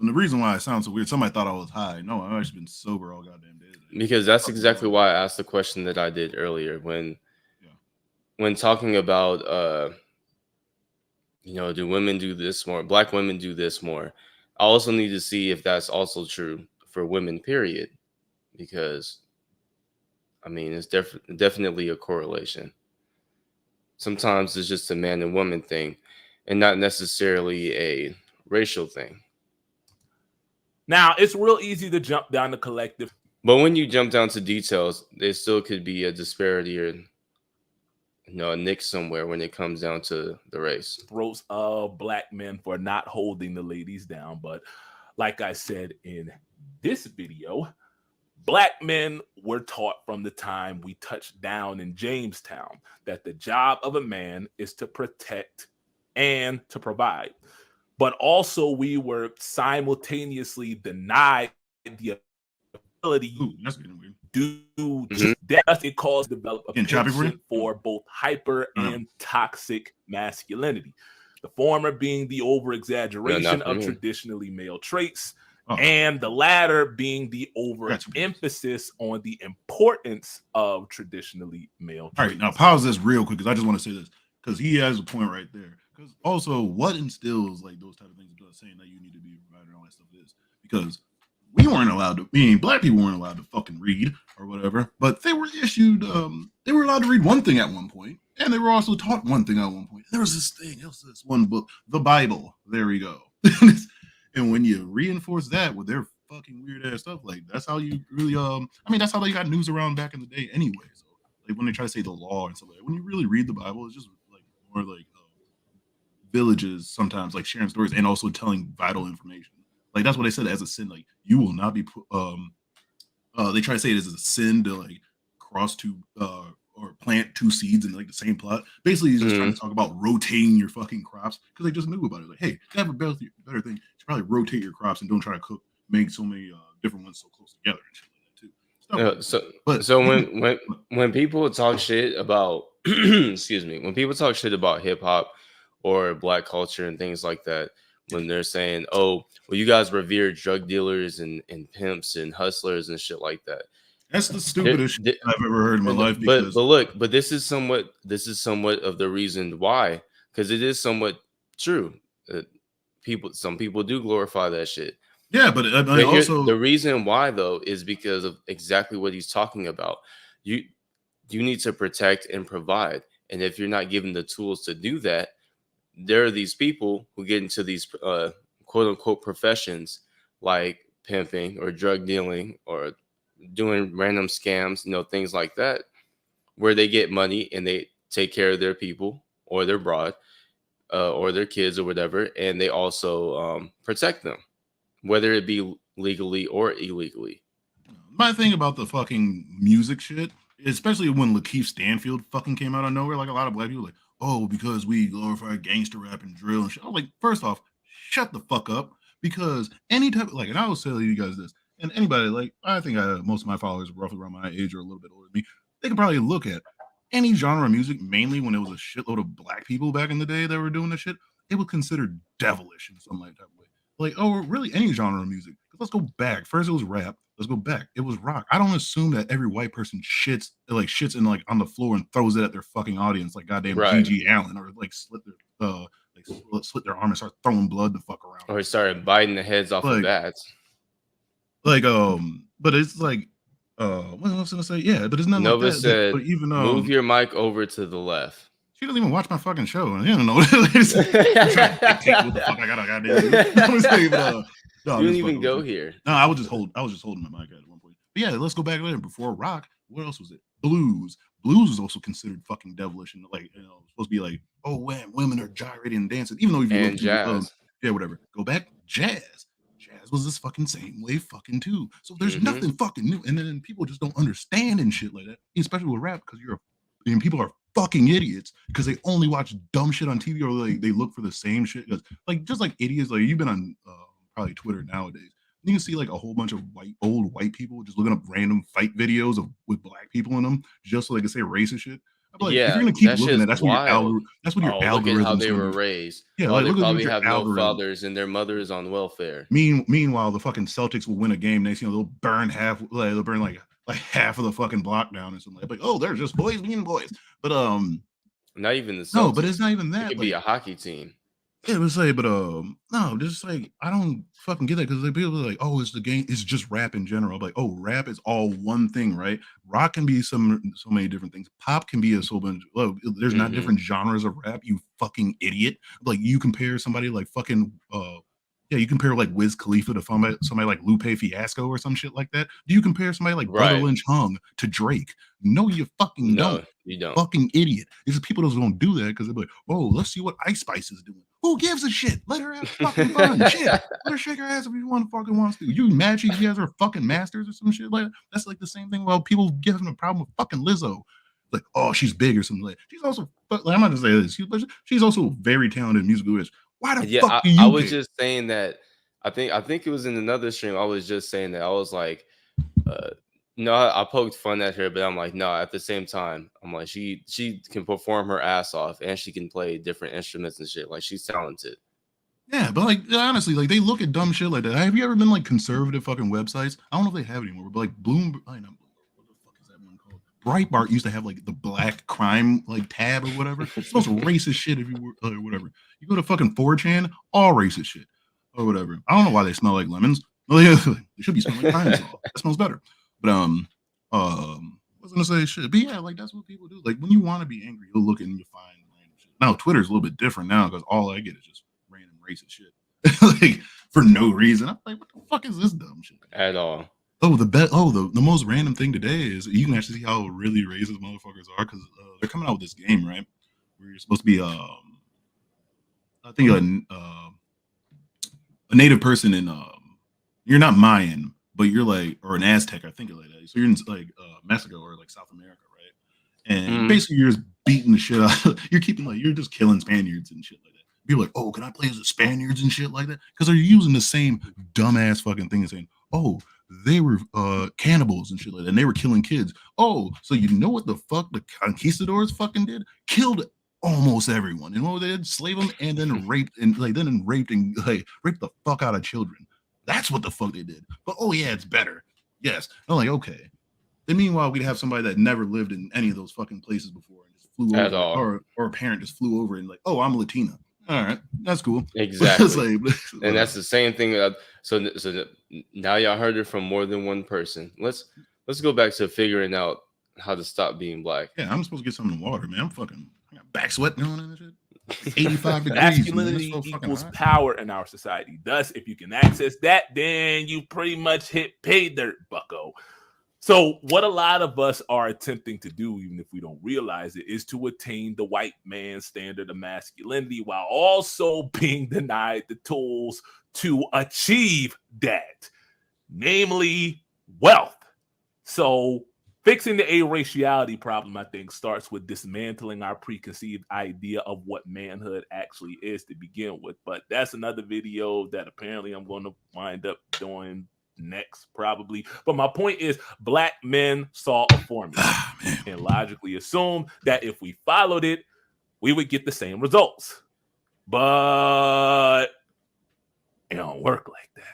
And the reason why it sounds so weird, somebody thought I was high. No, I've actually been sober all goddamn day. Because that's exactly why I asked the question that I did earlier when talking about do women do this more? Black women do this more. I also need to see if that's also true for women, period. Because I mean, it's definitely a correlation. Sometimes it's just a man and woman thing and not necessarily a racial thing. Now, it's real easy to jump down the collective. But when you jump down to details, there still could be a disparity or a nick somewhere when it comes down to the race. Throats of black men for not holding the ladies down. But like I said in this video, black men were taught from the time we touched down in Jamestown that the job of a man is to protect and to provide. But also we were simultaneously denied the ability to do that. It caused develop a penchant for both hyper and toxic masculinity. The former being the over-exaggeration of traditionally male traits, and the latter being the overemphasis on the importance of traditionally male traits. All right, now pause this real quick, because I just want to say this, because he has a point right there. Because also, what instills like those type of things, saying that you need to be a provider and all that stuff is because we weren't allowed to. Black people weren't allowed to fucking read or whatever, but they were issued. They were allowed to read one thing at one point, and they were also taught one thing at one point. There was this thing. It was this one book, the Bible. There we go. And when you reinforce that with their fucking weird ass stuff, like that's how you really that's how they got news around back in the day anyway. So like when they try to say the law and stuff like that, when you really read the Bible, it's just like more like villages sometimes like sharing stories and also telling vital information. Like that's what they said as a sin. Like you will not be they try to say it as a sin to like cross two or plant two seeds in like the same plot. Basically, he's just trying to talk about rotating your fucking crops because they just knew about it. Like, hey, to have a better thing, you should probably rotate your crops and don't try to make so many different ones so close together and shit like that too. So when people talk shit about excuse me, when people talk shit about hip hop or black culture and things like that, when they're saying, oh, well, you guys revere drug dealers and pimps and hustlers and shit like that. That's the stupidest shit I've ever heard in my life. But this is somewhat of the reason why, because it is somewhat true. Some people do glorify that shit. Yeah, but also the reason why though is because of exactly what he's talking about. You need to protect and provide, and if you're not given the tools to do that, there are these people who get into these quote unquote professions like pimping or drug dealing or doing random scams, things like that, where they get money and they take care of their people or their broad or their kids or whatever, and they also protect them, whether it be legally or illegally. My thing about the fucking music shit, especially when Lakeith Stanfield fucking came out of nowhere, like a lot of black people, like, oh, because we glorify gangster rap and drill and shit. I was like, first off, shut the fuck up, because any type of, like, and I was telling you guys this, and anybody, like, I think most of my followers are roughly around my age or a little bit older than me, they can probably look at any genre of music, mainly when it was a shitload of black people back in the day that were doing this shit, it was considered devilish in some like type of way. Like, oh, really any genre of music. Let's go back. First it was rap. Let's go back. It was rock. I don't assume that every white person shits and like on the floor and throws it at their fucking audience like goddamn G.G. Allen, or like slit their arm and start throwing blood the fuck around. Or started biting the heads off of bats. Like but it's like what else gonna say? Yeah, but it's not Nova like that. said, but even move your mic over to the left. She doesn't even watch my fucking show. I don't know. What the fuck I gotta do. You didn't even go here. No, I was just holding my mic at one point. But yeah, let's go back there. Before rock, what else was it? Blues. Blues was also considered fucking devilish and like, you know, supposed to be like, oh, man, women are gyrating and dancing. Even though if you look jazz. Yeah, whatever. Go back, jazz. Jazz was this fucking same way fucking too. So there's nothing fucking new. And then people just don't understand and shit like that, especially with rap, because people are fucking idiots because they only watch dumb shit on TV, or like they look for the same shit. Like just like idiots, like you've been on probably Twitter nowadays. You can see like a whole bunch of old white people just looking up random fight videos with black people in them just so they can say racist shit. Like, if you're gonna keep looking at that's what your algorithm. Look at how they were raised. Yeah, well, like, they probably have no fathers and their mother is on welfare. Meanwhile, the fucking Celtics will win a game. Next, they'll burn like half of the fucking block down or something. Like, oh, they're just boys being boys. But not even the Celtics. No, but it's not even that. It could be a hockey team. It was like, but no, just like I don't fucking get that, because like people are like, oh, it's the game, it's just rap in general. I'm like, oh, rap is all one thing, right? Rock can be so many different things. Pop can be a so bunch. Well, there's not different genres of rap. You fucking idiot! Like you compare somebody like fucking you compare like Wiz Khalifa to somebody like Lupe Fiasco or some shit like that. Do you compare somebody like Brother Lynch Hung to Drake? No, you fucking don't. You don't. Fucking idiot. It's just people that don't do that because they're like, oh, let's see what Ice Spice is doing. Who gives a shit? Let her have fucking fun. Shit. Let her shake her ass if you fucking wants to. You mad she has her fucking masters or some shit like that? That's like the same thing. Well, people give them a problem with fucking Lizzo. Like, oh, she's big or something like that. She's also, like, I'm not gonna say this, she's also very talented musically. Why the fuck do you I was care? just saying that. I think it was in another stream. I was just saying that. I was like, no, I poked fun at her, but I'm like, no, at the same time, I'm like, she can perform her ass off and she can play different instruments and shit. Like, she's talented. Yeah, but like honestly, like they look at dumb shit like that. Have you ever been like conservative fucking websites? I don't know if they have it anymore, but like Bloomberg, what the fuck is that one called? Breitbart used to have like the black crime like tab or whatever. It's the most racist shit if you were or whatever. You go to fucking 4chan, all racist shit or whatever. I don't know why they smell like lemons. Well, yeah, they should be smelling like pine salt. That smells better. But I was gonna say shit. But yeah, like that's what people do. Like when you want to be angry, you'll look and you find random shit. Now Twitter's a little bit different now because all I get is just random racist shit. Like for no reason. I'm like, what the fuck is this dumb shit? At all. Oh, the most random thing today is you can actually see how really racist motherfuckers are because they're coming out with this game, right? Where you're supposed to be I think a native person in you're not Mayan, but you're like, or an Aztec, I think like that. So you're in like Mexico or like South America, right? And basically you're just beating the shit out. You're just killing Spaniards and shit like that. People are like, oh, can I play as the Spaniards and shit like that? Because they're using the same dumbass fucking thing and saying, oh, they were cannibals and shit like that, and they were killing kids. Oh, so you know what the fuck the conquistadors fucking did? Killed almost everyone. And what they did? Slave them and then raped and raped the fuck out of children. That's what the fuck they did. But oh yeah, it's better. Yes. I'm like, okay. Then meanwhile, we'd have somebody that never lived in any of those fucking places before and just flew At over, all. or a parent just flew over and like, oh, I'm Latina. All right, that's cool. Exactly. And that's the same thing. So now y'all heard it from more than one person. Let's go back to figuring out how to stop being black. Yeah, I'm supposed to get something in water, man. I got back sweat going on and shit. 85 degrees. Masculinity equals power in our society. Thus, if you can access that, then you pretty much hit pay dirt, bucko. So what a lot of us are attempting to do, even if we don't realize it, is to attain the white man's standard of masculinity while also being denied the tools to achieve that, namely wealth. So fixing the aratiality problem, I think, starts with dismantling our preconceived idea of what manhood actually is to begin with. But that's another video that apparently I'm going to wind up doing next, probably. But my point is, black men saw a formula and logically assumed that if we followed it, we would get the same results. But it don't work like that.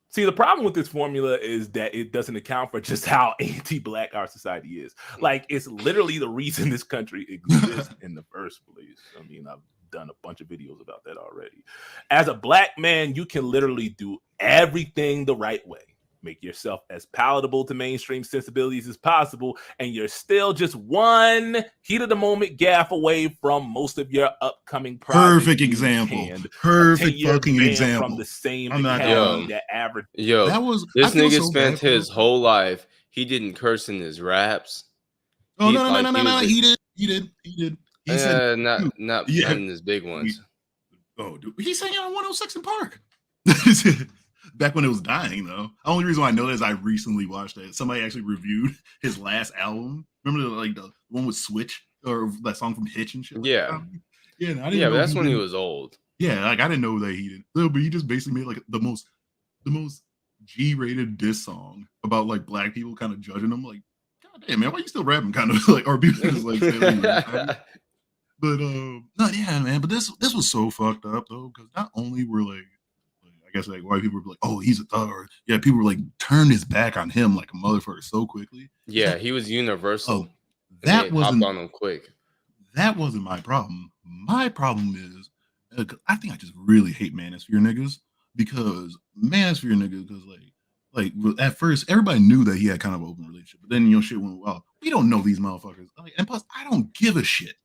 See, the problem with this formula is that it doesn't account for just how anti-black our society is. Like, it's literally the reason this country exists in the first place. I mean, I've done a bunch of videos about that already. As a black man, you can literally do everything the right way. Make yourself as palatable to mainstream sensibilities as possible, and you're still just one heat of the moment gaff away from most of your upcoming projects. Perfect example. Perfect fucking example. From the same I'm not academy that average. Yo, That was this nigga spent his whole life. He didn't curse in his raps. Oh no, he did. He said not in his big ones. Dude, he's saying on 106 in Park. Back when it was dying, though. The only reason why I know that is I recently watched it. Somebody actually reviewed his last album. Remember the one with Switch, or that song from Hitch and shit? Yeah. Yeah, I didn't yeah, know but that's when he was old. Yeah, like I didn't know that he did. But he just basically made like the most G-rated diss song about like black people kind of judging them. Like, God damn, man, why you still rapping? Kind of like, or people just like saying, but no, yeah, man. But this was so fucked up though, because not only were like I guess like white people were like, oh, he's a thug, or yeah, people were like turned his back on him like a motherfucker so quickly. Yeah, he was universal. Oh, that wasn't on him quick. That wasn't my problem. My problem is, I think I just really hate manosphere niggas, because manosphere niggas, because like at first everybody knew that he had kind of an open relationship, but then shit went well. We don't know these motherfuckers, and plus I don't give a shit.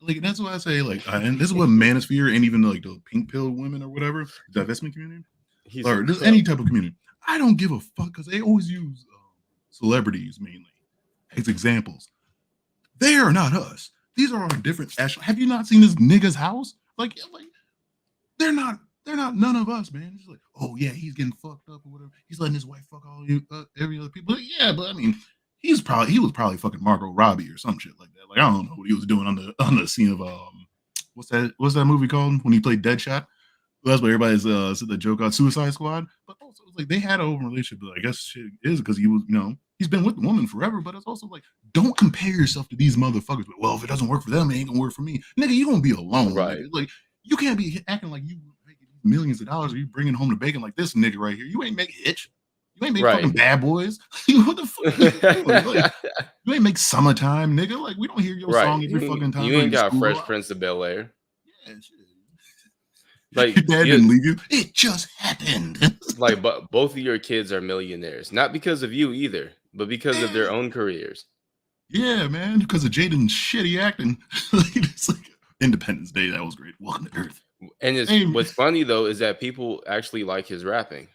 Like that's why I say and this is what manosphere and even like the pink pill women or whatever divestment community. Or just any type of community. I don't give a fuck, because they always use celebrities mainly as examples. They are not us. These are our different. Have you not seen this nigga's house? Like they're not none of us, man. It's like, oh yeah, he's getting fucked up or whatever. He's letting his wife fuck all every other people. But yeah, but I mean, he was probably fucking Margot Robbie or some shit like that. Like I don't know what he was doing on the scene of what's that movie called when he played Deadshot? That's what everybody's the joke on Suicide Squad. But also it's like they had an open relationship, but I guess shit is because he was, he's been with the woman forever. But it's also like, don't compare yourself to these motherfuckers. But well, if it doesn't work for them, it ain't gonna work for me. Nigga, you gonna be alone. Right. Nigga. Like you can't be acting like you making millions of dollars or you bringing home the bacon like this nigga right here. You ain't make Hitch. You ain't make fucking Bad Boys. What the fuck you doing? Like, you ain't make Summertime, nigga. Like we don't hear your song every fucking time. You ain't got Fresh Prince of Bel-Air. Yeah, shit. Like your dad didn't leave you. It just happened. Like, but both of your kids are millionaires, not because of you either, but because of their own careers. Yeah, man, because of Jaden's shitty acting. It's like Independence Day, that was great. Welcome to Earth. And what's funny though is that people actually like his rapping.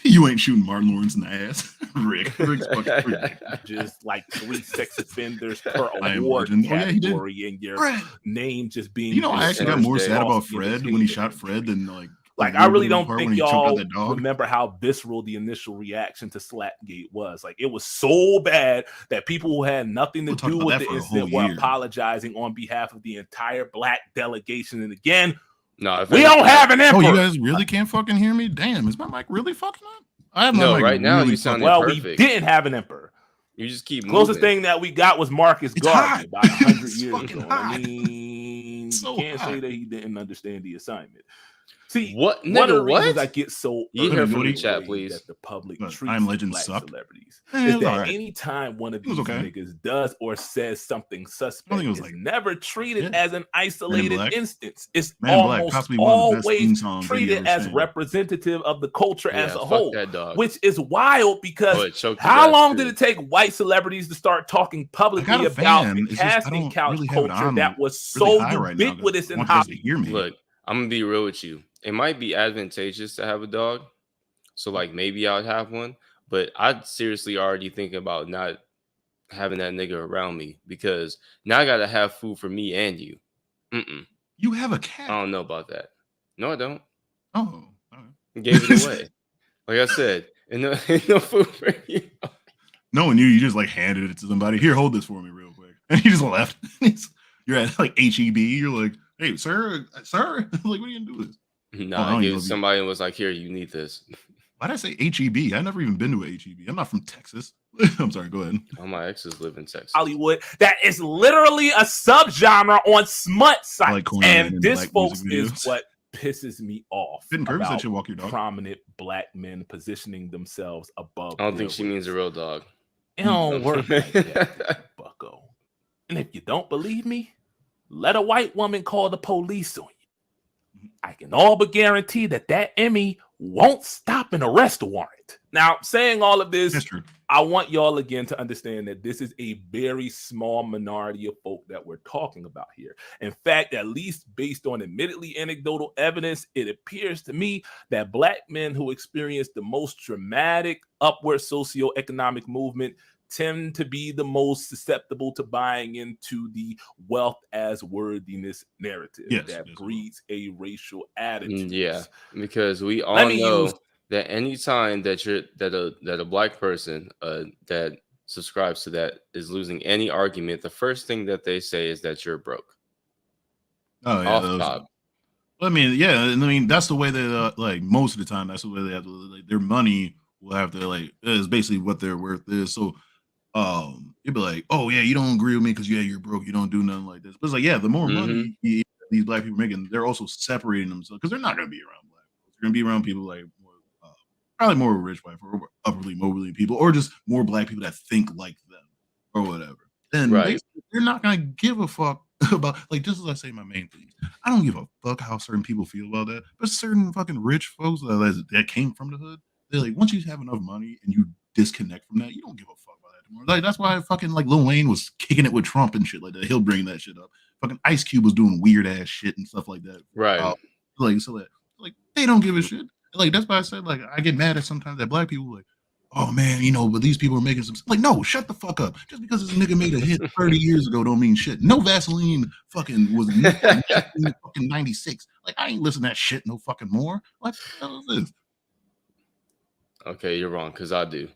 You ain't shooting Martin Lawrence in the ass. Rick's fucking just like 3 sex offenders per award category, and your name just being. I actually got more sad about Fred when he shot Fred than like I really don't think y'all remember how visceral the initial reaction to Slapgate was. Like it was so bad that people who had nothing to do with the incident were apologizing on behalf of the entire black delegation. And again, no, we don't have an emperor. Oh, you guys really can't fucking hear me? Damn, is my mic really fucking up? I have no, right now you sound perfect. We didn't have an emperor. You just keep closest thing that we got was Marcus Garvey about 100 years ago. Hot. I mean, you can't say that he didn't understand the assignment. See, what? One of the reasons I get so you hear from the chat, please. That the public treats Legend black sucked. celebrities is that anytime one of these niggas does or says something suspect, it's never treated as an isolated instance. It's almost always treated as representative of the culture as a whole, which is wild because how long did it take white celebrities to start talking publicly about the casting couch culture that was so ubiquitous in Hollywood? Look, I'm gonna be real with you. It might be advantageous to have a dog, so like maybe I'd have one. but I seriously already thinking about not having that nigga around me because now I gotta have food for me and you. You have a I cat. don't know about that. No, I don't. Oh, Gave it away. Like I said, and no, ain't no food for you. Knowing you just like handed it to somebody. Here, hold this for me real quick. And he just left. You're at like HEB. You're like, hey, sir. Like, what are you gonna do with this? Nah, I gave it to somebody and was like, here, you need this. Why'd I say HEB? I never even been to a HEB. I'm not from Texas. I'm sorry, go ahead. All my exes live in Texas. Hollywood. That is literally a subgenre on smut sites. Like and this, folks, is what pisses me off. Didn't Purvis about let you walk your dog? Prominent black men positioning themselves above. I don't think she means a real dog. It don't work like that, bucko. And if you don't believe me, let a white woman call the police on you. I can all but guarantee that Emmy won't stop an arrest warrant. Now, saying all of this, I want y'all again to understand that this is a very small minority of folk that we're talking about here. In fact, at least based on admittedly anecdotal evidence, it appears to me that black men who experience the most dramatic upward socioeconomic movement tend to be the most susceptible to buying into the wealth as worthiness narrative that breeds a racial attitude. Yeah, because we all know that anytime that a black person that subscribes to that is losing any argument, the first thing that they say is that you're broke. Oh yeah, Off top. I mean, yeah, and I mean that's the way that like most of the time that's the way they have to like their money will have to like is basically what their worth is. So you'd be like, oh yeah, you don't agree with me because you're broke, you don't do nothing like this. But it's like, yeah, the more money these black people are making, they're also separating themselves because they're not gonna be around black folks. They're gonna be around people like probably more rich white or upperly mobility people, or just more black people that think like them or whatever. And they're not gonna give a fuck about like just as I say my main thing. I don't give a fuck how certain people feel about that, but certain fucking rich folks that came from the hood, they're like, once you have enough money and you disconnect from that, you don't give a fuck about that anymore. Like that's why fucking like Lil Wayne was kicking it with Trump and shit like that. He'll bring that shit up. Fucking Ice Cube was doing weird ass shit and stuff like that. Right. Like they don't give a shit. Like that's why I said like I get mad at sometimes that black people like, oh man, but these people are making some like no, shut the fuck up. Just because this nigga made a hit 30 years ago don't mean shit. No Vaseline fucking was fucking 96. Like I ain't listening to that shit no fucking more. Like what the hell is this? Okay, you're wrong because I do.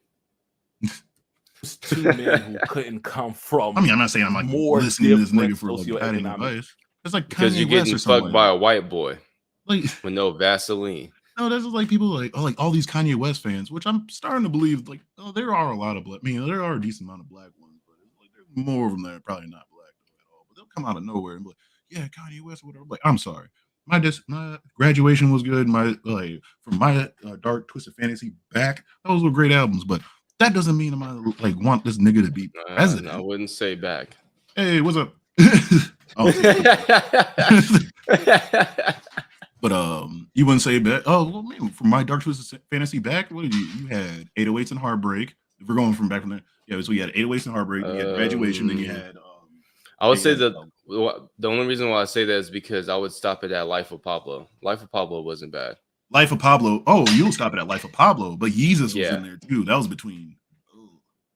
Two men who couldn't come from. I mean, I'm not saying I'm like more listening to this nigga for like patting advice. It's like because you're getting fucked by a white boy like with no Vaseline. No, that's just like people like all these Kanye West fans, which I'm starting to believe like there are a lot of black. I mean, there are a decent amount of black ones, but like there's more of them that are probably not black at all. But they'll come out of nowhere and be like, yeah, Kanye West, or whatever. Like, I'm sorry, my graduation was good. My from my Dark Twisted Fantasy back, those were great albums. But that doesn't mean I like want this nigga to be president. I wouldn't say back. Hey, what's up? But you wouldn't say back. Oh, well, man, from my Dark Twisted Fantasy back, what did you had 808s and Heartbreak. If we're going from back from there, yeah. So you had 808s and Heartbreak. You had Graduation, then you had. I would say that the only reason why I say that is because I would stop it at Life of Pablo. Life of Pablo wasn't bad. Life of Pablo. Oh, you'll stop it at Life of Pablo, but Yeezus was in there too. That was between.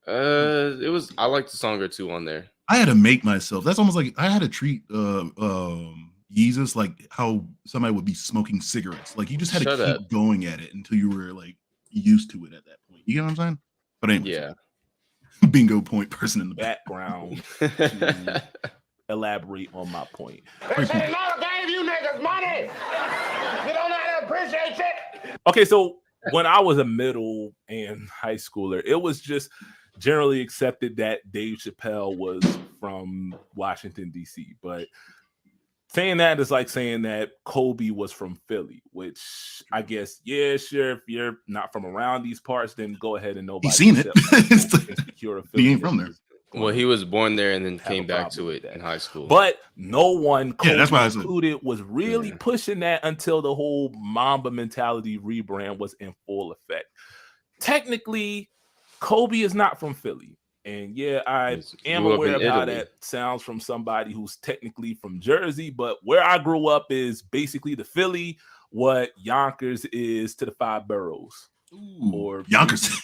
It was. I liked the song or two on there. I had to make myself. That's almost like I had to treat Yeezus like how somebody would be smoking cigarettes. Like you just had to keep going at it until you were like used to it at that point. You get what I'm saying? But anyway, yeah. Bingo point person in the background to elaborate on my point. They say Lord gave you niggas money. You don't know how to appreciate it. Okay, so when I was a middle and high schooler, it was just generally accepted that Dave Chappelle was from Washington, D.C. But saying that is like saying that Kobe was from Philly, which I guess, yeah, sure. If you're not from around these parts, then go ahead and nobody. He's seen it. He ain't from there. Well, he was born there and then came back to it in high school. But no one, Kobe that's why included, was really pushing that until the whole Mamba mentality rebrand was in full effect. Technically, Kobe is not from Philly. And yeah, I am aware of how that sounds from somebody who's technically from Jersey, but where I grew up is basically the Philly, what Yonkers is to the 5 boroughs. or Yonkers.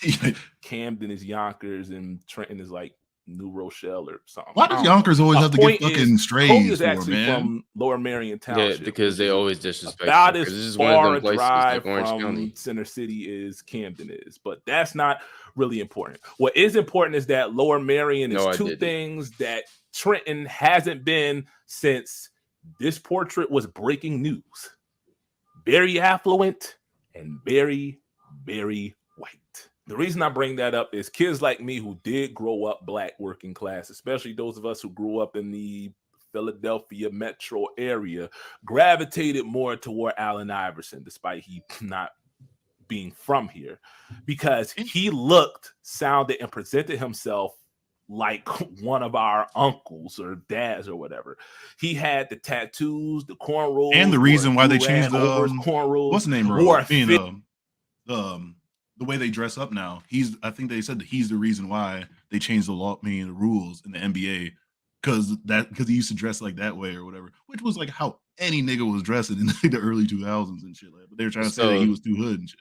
Camden is Yonkers and Trenton is like New Rochelle or something. Why does Yonkers always have to get fucking strays Cody is for, actually man? from Lower Marion Township. Yeah, because they always disrespect. About This as is one of far them a places drive like Orange from County. Center City as Camden is, but that's not really important. What is important is that Lower Marion is two things that Trenton hasn't been since this portrait was breaking news. Very affluent and very, very white. The reason I bring that up is kids like me who did grow up Black working class, especially those of us who grew up in the Philadelphia metro area, gravitated more toward Allen Iverson, despite he not being from here, because he looked, sounded, and presented himself like one of our uncles or dads or whatever. He had the tattoos, the cornrows, and the reason why they changed the cornrows. What's the name, bro? The way they dress up now. I think they said that he's the reason why they changed the law, the rules in the NBA, because he used to dress like that way or whatever, which was like how any nigga was dressing in like the early 2000s and shit. Like, but they were trying to say that he was too hood and shit.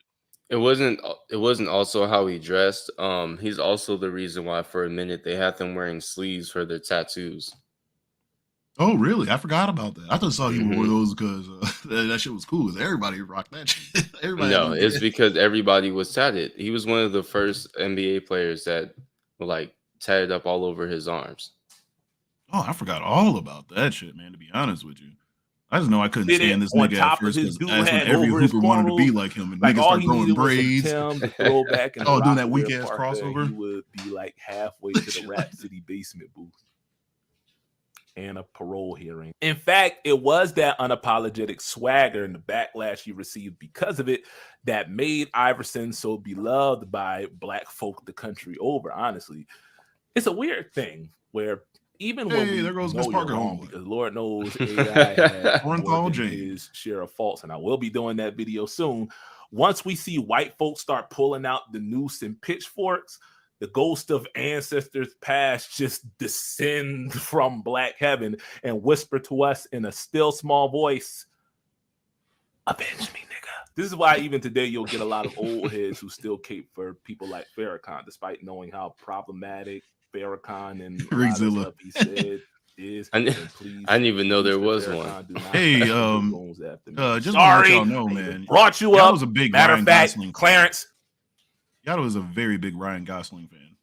It wasn't also how he dressed. He's also the reason why for a minute they had them wearing sleeves for their tattoos. Oh, really? I forgot about that. I just saw he wore those because that shit was cool. Because everybody rocked that shit. No, it's because everybody was tatted. He was one of the first NBA players that were like tatted up all over his arms. Oh, I forgot all about that shit, man. To be honest with you, I just know I couldn't stand this nigga at first because that's when every hooper wanted to be like him, and like niggas start growing braids. Throw back and doing that weak ass crossover. He would be like halfway to the Rap City basement booth and a parole hearing. In fact, it was that unapologetic swagger and the backlash he received because of it that made Iverson so beloved by Black folk the country over. Honestly, it's a weird thing where even when we there goes know Miss you're Parker wrong, home, because Lord knows AI had more than James. his share of faults, and I will be doing that video soon. Once we see white folks start pulling out the noose and pitchforks, the ghost of ancestors past just descend from Black heaven and whisper to us in a still small voice, avenge me, nigga. This is why even today you'll get a lot of old heads who still cape for people like Farrakhan, despite knowing how problematic Farrakhan and a lot of stuff he said is. I didn't even know there was one. Hey, just to sorry, let y'all know, man, brought you up. Was a big Matter Ryan of fact, Gosling Clarence. Yatta was a very big Ryan Gosling fan.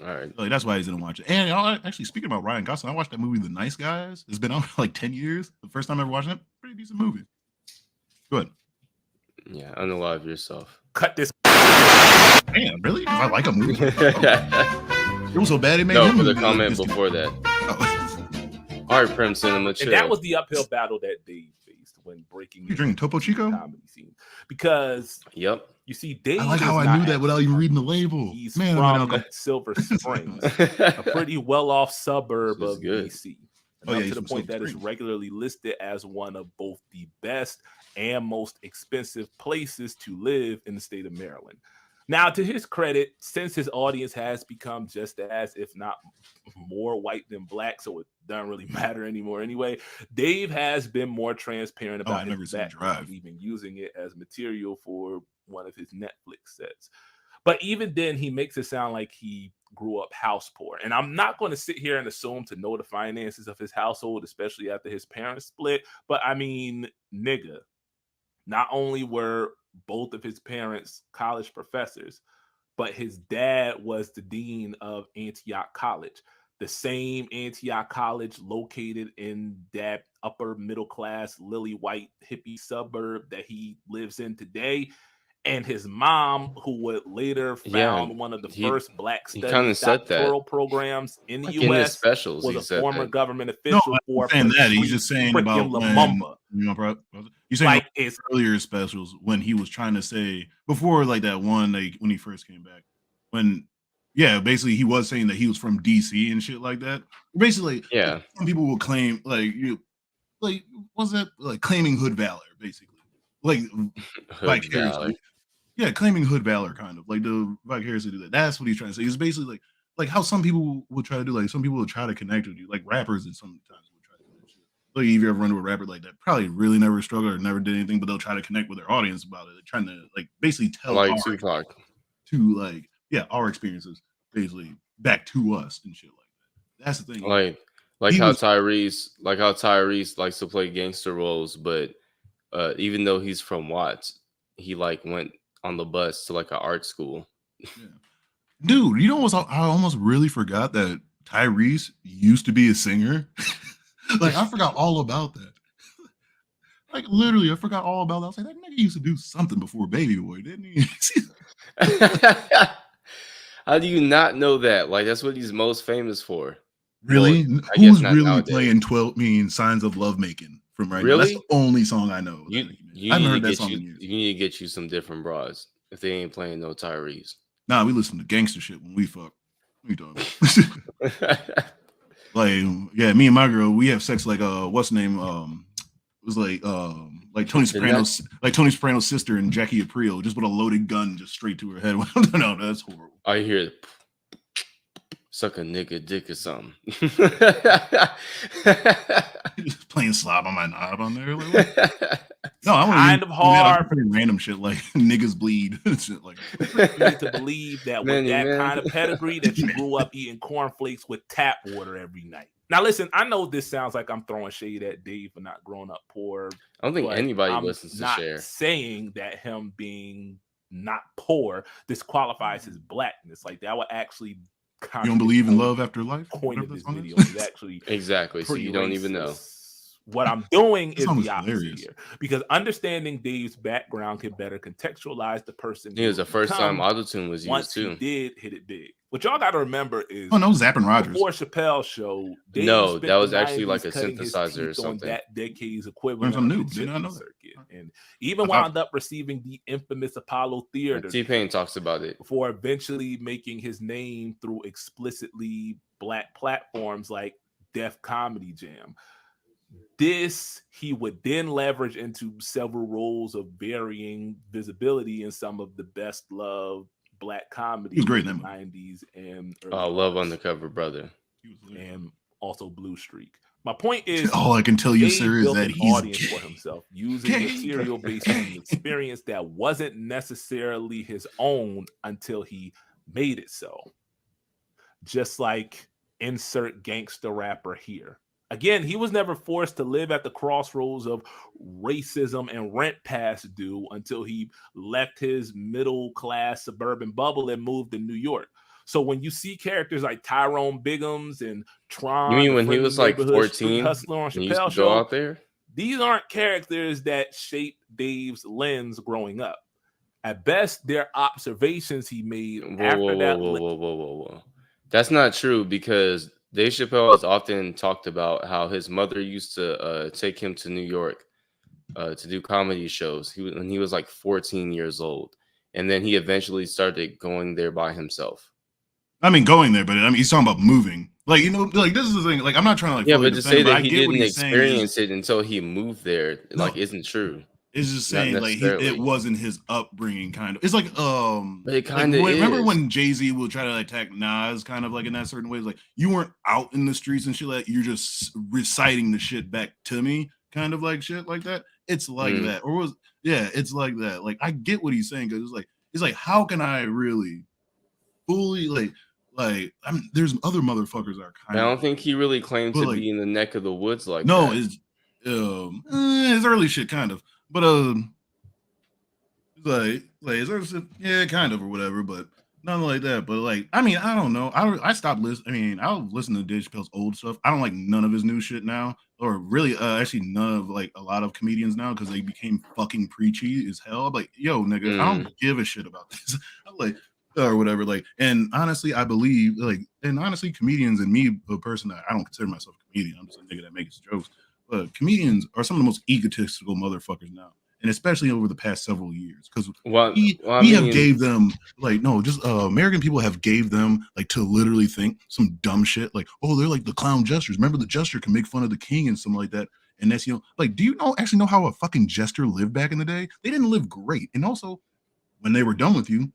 All right, like, that's why he didn't watch it. And y'all, actually, speaking about Ryan Gosling, I watched that movie, The Nice Guys. It's been out for like 10 years. The first time I ever watched it, pretty decent movie. Go ahead. Yeah, unalive yourself. Cut this. Damn, really? I like a movie. It was so bad it made him for the look comment like before that. All right, Prim Cinema, chill. And that was the uphill battle that Dave faced when breaking. You drinking Topo Chico? Comedy scene. Because you see, Dave. I like how I knew that without even reading the label. He's Man, from Silver Springs, a pretty well-off suburb of DC. Enough to the point that is regularly listed as one of both the best and most expensive places to live in the state of Maryland. Now, to his credit, since his audience has become just as, if not more white than Black, so it doesn't really matter anymore anyway, Dave has been more transparent about his background, even using it as material for one of his Netflix sets. But even then, he makes it sound like he grew up house poor. And I'm not going to sit here and assume to know the finances of his household, especially after his parents split. But I mean, nigga, not only were both of his parents college professors, but his dad was the dean of Antioch College, the same Antioch College located in that upper middle class, lily white hippie suburb that he lives in today. And his mom, who would later found one of the first Black studies doctoral programs in the U.S., was a former government official. No, I'm saying that. He's just saying about when, you're saying like earlier specials when he was trying to say before, like that one, like when he first came back, when basically he was saying that he was from DC and shit like that. Basically, some people will claim was that like claiming hood valor, basically, like vicariously. Yeah, claiming hood valor, kind of like the vicariously do that. That's what he's trying to say. It's basically like how some people will try to do. Like some people will try to connect with you, like rappers, and sometimes will try to do that shit. like if you ever run to a rapper like that, probably really never struggled or never did anything, but they'll try to connect with their audience about it. They're trying to like basically tell like Tupac to like our experiences basically back to us and shit like that. That's the thing. Like how Tyrese likes to play gangster roles, but even though he's from Watts, he like went on the bus to like an art school. Yeah. Dude, you know what? I almost really forgot that Tyrese used to be a singer. Like I forgot all about that. Like literally, I forgot all about that. I was like, that nigga used to do something before Baby Boy, didn't he? How do you not know that? Like that's what he's most famous for. Really? Well, who's really playing 12 Signs of Love Making from right now? That's the only song I know. You I haven't need heard to that get song you. in years. You need to get you some different bras if they ain't playing no Tyrese. Nah, we listen to gangster shit when we fuck. What you talking about? Like, yeah, me and my girl, we have sex like what's the name? It was like Tony Soprano's sister and Jackie Aprile, just with a loaded gun just straight to her head. No, that's horrible. I hear suck a nigga dick or something. Just playing slob on my knob on there. Like, no, I want kind of hard. Pretty random shit like niggas bleed. Shit like you need to believe that with that kind of pedigree that you grew up eating cornflakes with tap water every night. Now, listen, I know this sounds like I'm throwing shade at Dave for not growing up poor. I don't think anybody listens to Cher. Saying that him being not poor disqualifies his blackness. Like that would actually. You don't believe in love after life? Point of this video is actually exactly. So you don't even know. What I'm doing is the opposite here, because understanding Dave's background can better contextualize the person. It was the first time autotune was used once too. He did hit it big. What y'all got to remember is Zapp and Rogers. Before Chappelle's show, Dave no, that was actually like a synthesizer or something. That decade's equivalent of the circuit, and even wound up receiving the infamous Apollo Theater. T-Pain talks about it before eventually making his name through explicitly black platforms like Def Comedy Jam. This he would then leverage into several roles of varying visibility in some of the best loved black comedy in the 90s and Love Undercover Brother and also Blue Streak. My point is, all I can tell you, sir, is that he's audience for himself using material based on an experience that wasn't necessarily his own until he made it so. Just like insert gangster rapper here. Again, he was never forced to live at the crossroads of racism and rent past due until he left his middle-class suburban bubble and moved to New York. So when you see characters like Tyrone Biggums and Tron, you mean when he was like 14, Hustler on Chappelle Chappelle Show out there? These aren't characters that shaped Dave's lens growing up. At best, they're observations he made after that. Whoa. That's not true because Dave Chappelle has often talked about how his mother used to take him to New York to do comedy shows when he was like 14 years old. And then he eventually started going there by himself. I mean, going there, but I mean, he's talking about moving. Like, you know, like this is the thing. Like, I'm not trying to like. Yeah, but to say that he didn't experience it until he moved there, like, isn't true. It's just saying like it wasn't his upbringing, kind of. It's like but it kind of like, remember when Jay-Z would try to attack Nas, kind of like in that certain way. Like you weren't out in the streets and shit like you're just reciting the shit back to me, kind of like shit like that. It's like that, or it's like that. Like I get what he's saying because it's like how can I really fully like I mean, there's other motherfuckers that are kind. I don't think he really claimed to be in the neck of the woods like no, that. It's early shit, kind of. But yeah, kind of or whatever, but nothing like that. But like, I mean, I don't know. I stopped listening. I mean, I'll listen to Dave Chappelle's old stuff. I don't like none of his new shit now, or really, actually none of like a lot of comedians now because they became fucking preachy as hell. I'm like, yo, nigga, I don't give a shit about this. I'm like, or whatever. Like, and honestly, I believe comedians and me, a person that I don't consider myself a comedian. I'm just a nigga that makes jokes. But comedians are some of the most egotistical motherfuckers now, and especially over the past several years, because we have gave them like American people have gave them like to literally think some dumb shit like, oh, they're like the clown jesters. Remember the jester can make fun of the king and something like that. And that's, you know, like, do you actually know how a fucking jester lived back in the day? They didn't live great, and also when they were done with you,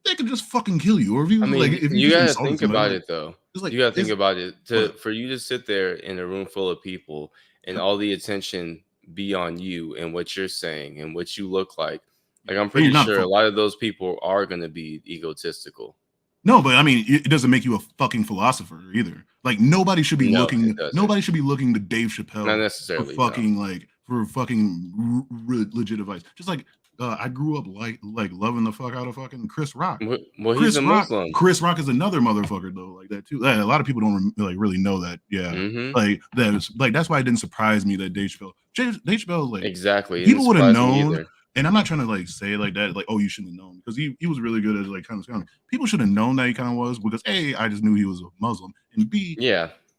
they could just fucking kill you. Or if you, if you gotta think about it though. You gotta think about it. For you to sit there in a room full of people and all the attention be on you and what you're saying and what you look like. Like, I'm pretty sure a lot of those people are going to be egotistical. No, but I mean, it doesn't make you a fucking philosopher either. Like, nobody should be looking. Nobody should be looking to Dave Chappelle Not necessarily, for fucking legit advice. Just like I grew up like loving the fuck out of fucking Chris Rock. Well, he's a Muslim. Chris Rock is another motherfucker though, like that too. Like, a lot of people don't really know that. Yeah, like that's why it didn't surprise me that Dave Chappelle like exactly people would have known. And I'm not trying to like say it like that, like, oh, you shouldn't have known, because he was really good at like kind of people should have known that he kind of was, because A, I just knew he was a Muslim, and B,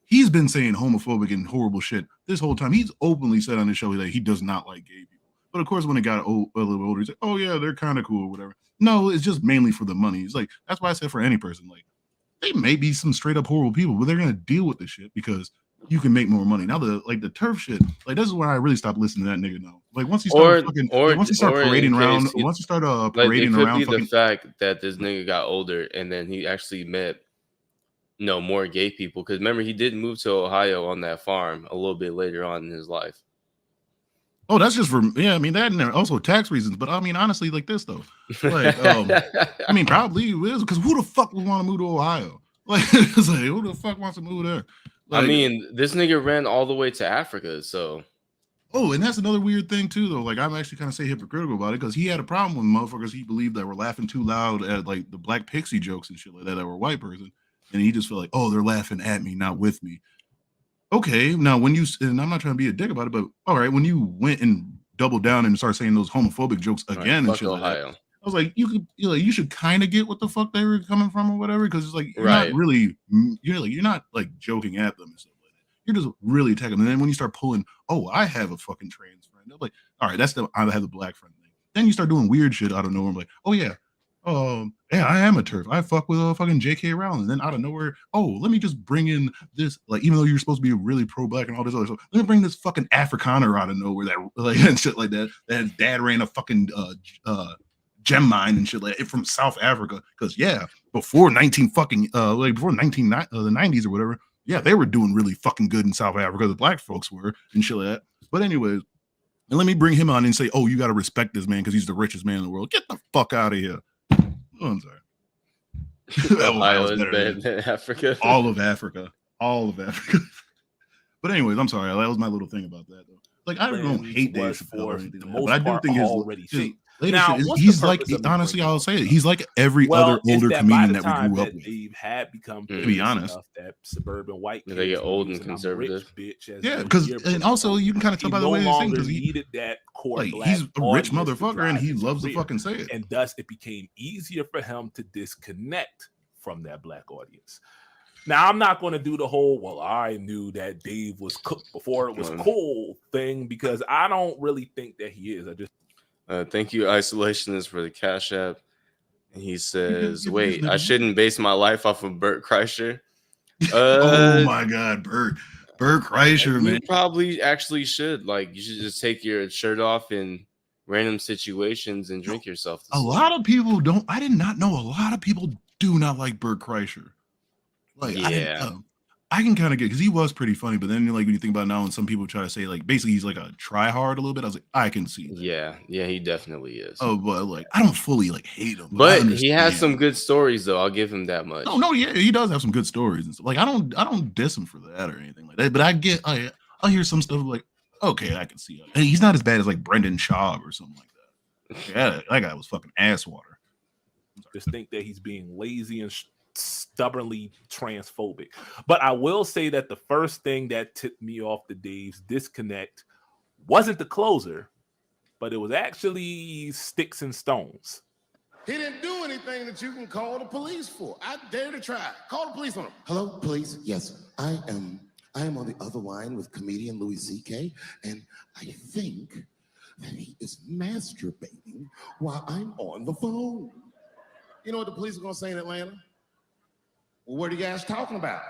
he's been saying homophobic and horrible shit this whole time. He's openly said on his show that he does not like gay people. But of course, when it got a little older, he's like, oh yeah, they're kind of cool or whatever. No, it's just mainly for the money. It's like, that's why I said for any person, like, they may be some straight up horrible people, but they're gonna deal with this shit because you can make more money. Now the turf shit, like, this is when I really stopped listening to that nigga now. Like, once he started once he started parading around, once he started parading around, it could be the fact that this nigga got older and then he actually met more gay people. Because remember, he did move to Ohio on that farm a little bit later on in his life. Oh, that's just for I mean, that and also tax reasons. But I mean, honestly, like this though, like I mean, probably it is, because who the fuck would want to move to Ohio? Like, it's like, who the fuck wants to move there? Like, I mean, this nigga ran all the way to Africa, so. Oh, and that's another weird thing too, though. Like, I'm actually kind of hypocritical about it, because he had a problem with motherfuckers he believed that were laughing too loud at like the Black Pixie jokes and shit like that were a white person, and he just felt like, oh, they're laughing at me, not with me. Okay, now when you, and I'm not trying to be a dick about it, but all right, when you went and doubled down and started saying those homophobic jokes again and shit like that, I was like, you should kind of get what the fuck they were coming from or whatever, because it's like you're not really, you're not like joking at them and stuff like that. You're just really attacking them. And then when you start pulling, oh, I have a fucking trans friend, I'm like, all right, that's I have the black friend thing. Then you start doing weird shit out of nowhere. I'm like, oh yeah, yeah, I am a turf. I fuck with fucking J.K. Rowling. Then out of nowhere, oh, let me just bring in this, like, even though you're supposed to be really pro-black and all this other stuff, let me bring this fucking Afrikaner out of nowhere that like and shit like that. That his dad ran a fucking gem mine and shit like that from South Africa. Because before the 90s or whatever, they were doing really fucking good in South Africa. The black folks were and shit like that. But anyways, and let me bring him on and say, oh, you got to respect this man because he's the richest man in the world. Get the fuck out of here. Oh, I'm sorry. Ohio is better than Africa. All of Africa. But anyways, I'm sorry. That was my little thing about that, though. Like, I don't hate Dave Chappelle or anything like that, but I do think he's like, honestly, I'll say it. He's like every other older comedian that we grew up with. Dave had become, to be honest, that suburban white kids, they get old and conservative. Because and also you can kind of tell by the way he sings, because he needed that core. Like, he's a rich motherfucker and he loves to fucking say it, and thus it became easier for him to disconnect from that black audience. Now, I'm not going to do the whole, well, I knew that Dave was cooked before it was cool thing, because I don't really think that he is. I just thank you, Isolationist, for the Cash App. He says, wait, I shouldn't base my life off of Bert Kreischer. Oh my God, Bert Kreischer, man. You probably actually should. Like, you should just take your shirt off in random situations and drink yourself. A lot of people don't. I did not know a lot of people do not like Bert Kreischer. Like, I can kind of get, because he was pretty funny, but then like when you think about it now, and some people try to say like basically he's like a try hard a little bit, I was like, I can see that. Yeah, he definitely is. Oh, but like I don't fully like hate him, but he has some good stories though. I'll give him that much. No, yeah, he does have some good stories and stuff. Like I don't diss him for that or anything like that. But I'll hear some stuff like, okay, I can see it. And he's not as bad as like Brendan Schaub or something like that. Yeah, that guy was fucking ass water. Just think that he's being lazy and stubbornly transphobic. But I will say that the first thing that tipped me off the Dave's disconnect wasn't the closer, but it was actually Sticks and Stones. He didn't do anything that you can call the police for. I dare to try. Call the police on him. Hello, police. Yes, I am on the other line with comedian Louis C.K., and I think that he is masturbating while I'm on the phone. You know what the police are going to say in Atlanta? Well, what are you guys talking about?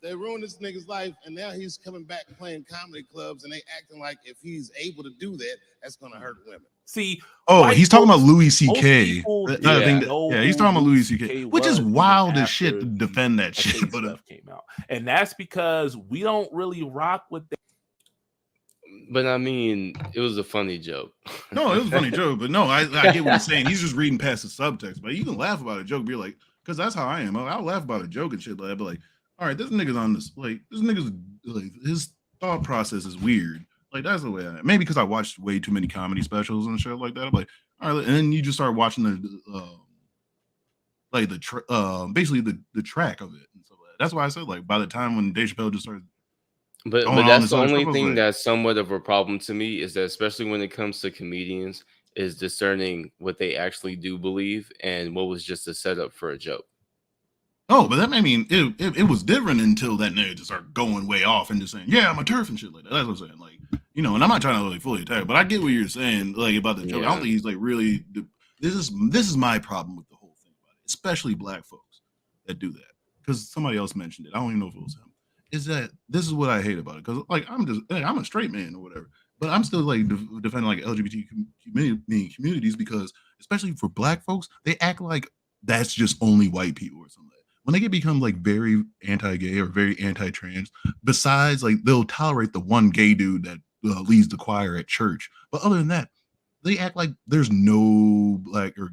They ruined this nigga's life, and now he's coming back playing comedy clubs, and they acting like if he's able to do that, that's gonna hurt women. See, oh, he's talking about Louis C.K. people I didn't think, know yeah, he's who talking about Louis Louis C.K., C.K. which is was wild even as shit to after defend that the shit. Case But stuff came out, and that's because we don't really rock with that. But I mean, it was a funny joke. no, it was a funny joke. But no, I get what he's saying. He's just reading past the subtext. But you can laugh about a joke, be like, because that's how I am. I'll laugh about a joke and shit like that. But like, all right, this nigga's on this. Like, this nigga's like his thought process is weird. Like that's the way I am. Maybe because I watched way too many comedy specials and shit like that. I'm like, all right, and then you just start watching the like basically the track of it. And so that's why I said like by the time when Dave Chappelle just started. But that's the only thing that's somewhat of a problem to me is that especially when it comes to comedians is discerning what they actually do believe and what was just a setup for a joke. Oh, but that I mean it was different until that nigga just started going way off and just saying, yeah, I'm a turf and shit like that. That's what I'm saying. Like, you know, and I'm not trying to really fully attack, but I get what you're saying, like about the joke. I don't think he's like really this is my problem with the whole thing about it, especially black folks that do that. Because somebody else mentioned it. I don't even know if it was him. Is that this is what I hate about it? Because like I'm a straight man or whatever, but I'm still like defending like LGBT communities because especially for black folks, they act like that's just only white people or something. When they become like very anti-gay or very anti-trans, besides like they'll tolerate the one gay dude that leads the choir at church, but other than that, they act like there's no black or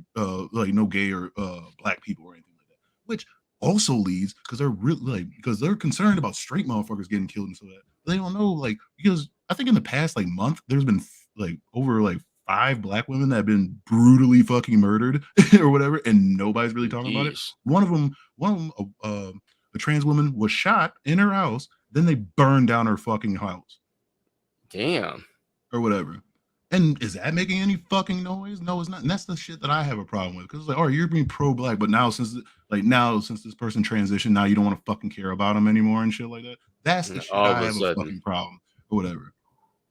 like no gay or black people or anything like that, which also leads because they're really like because they're concerned about straight motherfuckers getting killed and so that they don't know like because I think in the past like month there's been like over like 5 black women that have been brutally fucking murdered or whatever and nobody's really talking about it. One of them a trans woman was shot in her house, then they burned down her fucking house. Damn. Or whatever. And is that making any fucking noise? No, it's not. And that's the shit that I have a problem with. Because it's like, oh, you're being pro-black, but now since this person transitioned, now you don't want to fucking care about him anymore and shit like that. That's the shit I have a fucking problem or whatever.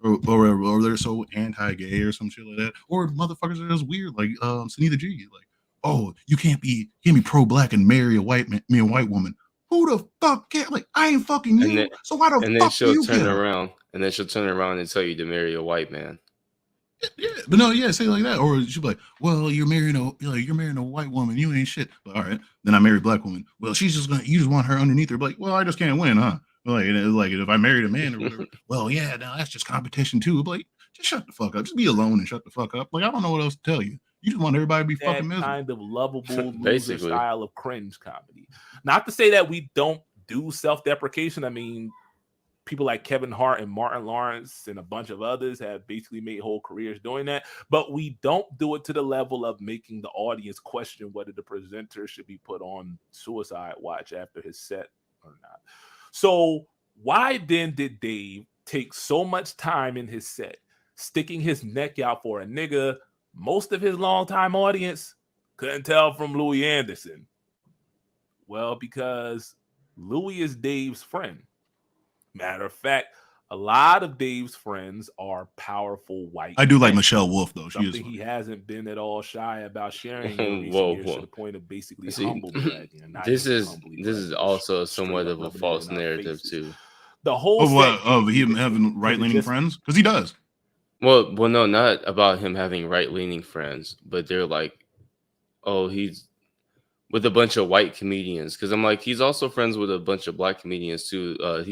Or they're so anti-gay or some shit like that. Or motherfuckers are just weird, like Sunita G. Like, oh, you can't be pro-black and marry a white woman. Who the fuck care? Like, I ain't fucking you. So why the fuck do you care? And then she'll turn around and tell you to marry a white man. Yeah, but no, yeah, say it like that, or she'll be like, "Well, you're marrying a white woman, you ain't shit." But all right, then I marry a black woman. Well, you just want her underneath her. Like, well, I just can't win, huh? Like if I married a man or whatever, well, yeah, now that's just competition too. But like, just shut the fuck up, just be alone and shut the fuck up. Like, I don't know what else to tell you. You just want everybody to be fucking miserable. Kind of lovable loser style of cringe comedy. Not to say that we don't do self-deprecation. I mean, people like Kevin Hart and Martin Lawrence and a bunch of others have basically made whole careers doing that, but we don't do it to the level of making the audience question whether the presenter should be put on suicide watch after his set or not. So why then did Dave take so much time in his set sticking his neck out for a nigga most of his longtime audience couldn't tell from Louis Anderson? Well, because Louis is Dave's friend. Matter of fact, a lot of Dave's friends are powerful white. I do like Michelle Wolf though. She is he hasn't been at all shy about sharing in recent years to the point of basically humble bragging. This is also somewhat of a false narrative too. The whole of him having right-leaning friends, because he does. Well, no, not about him having right-leaning friends, but they're like, oh, he's with a bunch of white comedians, because I'm like, he's also friends with a bunch of black comedians too. I'm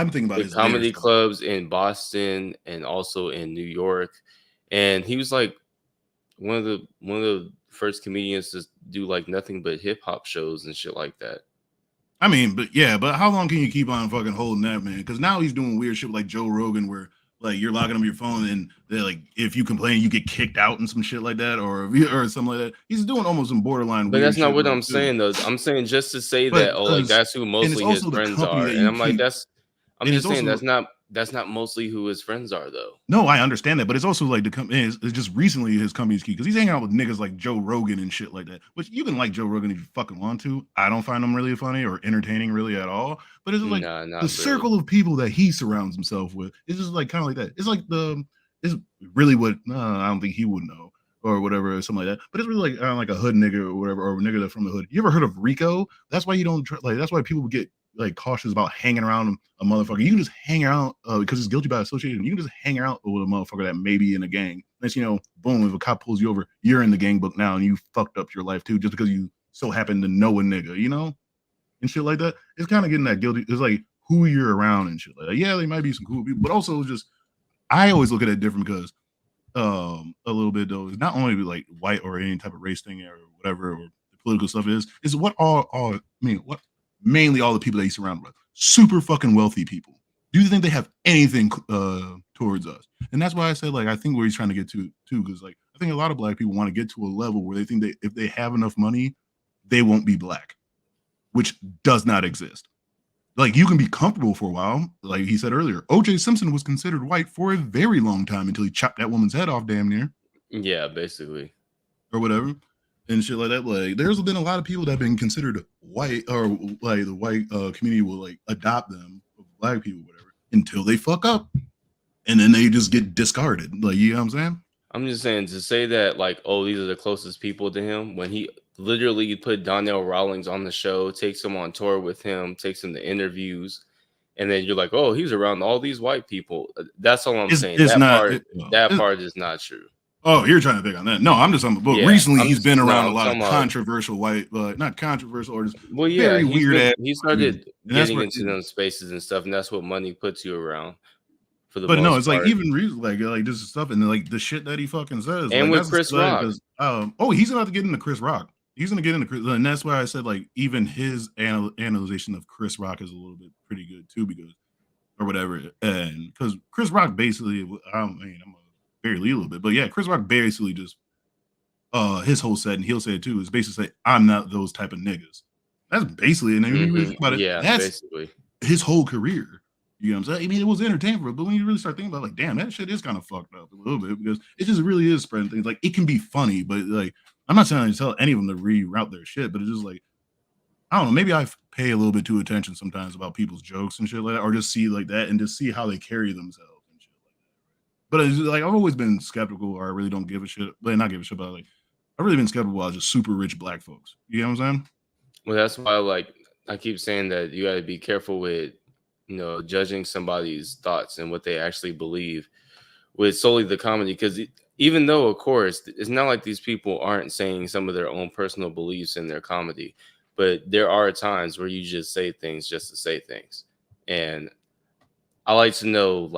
thinking about his comedy clubs in Boston and also in New York, and he was like one of the first comedians to do like nothing but hip hop shows and shit like that. I mean, but how long can you keep on fucking holding that, man? Because now he's doing weird shit like Joe Rogan, where like you're logging up your phone and they're like, if you complain, you get kicked out and some shit like that, or something like that. He's doing almost some borderline. But that's not what I'm saying though. I'm saying just to say that, like that's who mostly his friends are, and I'm like, I'm just saying that's not mostly who his friends are though. No, I understand that, but it's also like the company is just recently his company's key because he's hanging out with niggas like Joe Rogan and shit like that. Which you can like Joe Rogan if you fucking want to. I don't find him really funny or entertaining really at all. But it's like the circle of people that he surrounds himself with. It's just like kind of like that. It's like it's really what I don't think he would know or whatever, or something like that. But it's really like a hood nigga or whatever, or a nigga that's from the hood. You ever heard of Rico? That's why you don't that's why people get like cautious about hanging around a motherfucker. You can just hang around because it's guilty by association. You can just hang out with a motherfucker that may be in a gang. That's boom. If a cop pulls you over, you're in the gang book now, and you fucked up your life too, just because you so happen to know a nigga, and shit like that. It's kind of getting that guilty. It's like who you're around and shit like that. Yeah, they might be some cool people, but also just I always look at it different because a little bit though is not only like white or any type of race thing or whatever or the political stuff is what what mainly all the people that you surround with super fucking wealthy people. Do you think they have anything towards us? And that's why I said I think where he's trying to get to too, because I think a lot of black people want to get to a level where they think that if they have enough money, they won't be black, which does not exist. You can be comfortable for a while. Like he said earlier, O.J. Simpson was considered white for a very long time until he chopped that woman's head off damn near. Yeah, basically. Or whatever. And shit like that. There's been a lot of people that have been considered white or the white community will adopt them, black people, whatever, until they fuck up. And then they just get discarded. You know what I'm saying? I'm just saying to say that these are the closest people to him when he literally put Donnell Rawlings on the show, takes him on tour with him, takes him to interviews, and then you're like, oh, he's around all these white people. That's all I'm saying. That part is not true. Oh, you're trying to pick on that. No, I'm just on the book. Yeah, recently, he's been around a lot of controversial white, not controversial, or just very weird ass. He started getting into them spaces and stuff, and that's what money puts you around. But no, it's even this stuff and the shit that he fucking says. And with Chris Rock. He's about to get into Chris Rock. He's gonna get into Chris, and that's why I said even his analyzation of Chris Rock is a little bit pretty good too, because or whatever, and because Chris Rock basically, I'm barely a little bit, but yeah, Chris Rock basically just his whole set, and he'll say it too, is basically say I'm not those type of niggas. That's basically, and when you really think about it, that's basically his whole career. You know what I'm saying? I mean, it was entertaining, but when you really start thinking about damn, that shit is kind of fucked up a little bit because it just really is spreading things. It can be funny, but I'm not trying to tell any of them to reroute their shit, but it's just I don't know, maybe I pay a little bit too attention sometimes about people's jokes and shit like that, or just see that and just see how they carry themselves and shit like that. But it's I've always been skeptical, or I really don't give a shit, but not give a shit about I've really been skeptical about just super rich black folks. You know what I'm saying? Well, that's why I keep saying that you got to be careful with judging somebody's thoughts and what they actually believe with solely the comedy, because even though, of course, it's not like these people aren't saying some of their own personal beliefs in their comedy, but there are times where you just say things just to say things. And I like to know,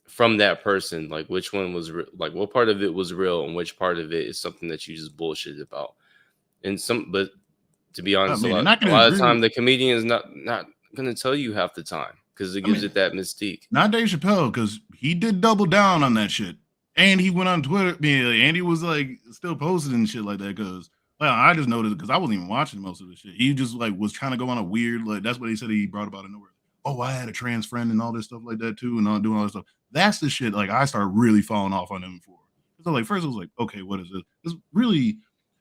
from that person, which one was what part of it was real and which part of it is something that you just bullshit about. But to be honest, a lot of the time the comedian is not going to tell you half the time, because it gives it that mystique. Not Dave Chappelle, because he did double down on that shit. And he went on Twitter, and he was still posting and shit like that. Because I just noticed, because I wasn't even watching most of the shit. He just was trying to go on a weird, that's what he said he brought about in nowhere. Oh, I had a trans friend and all this stuff like that too, and all doing all this stuff. That's the shit I started really falling off on him for. So first it was okay, what is this? It's really,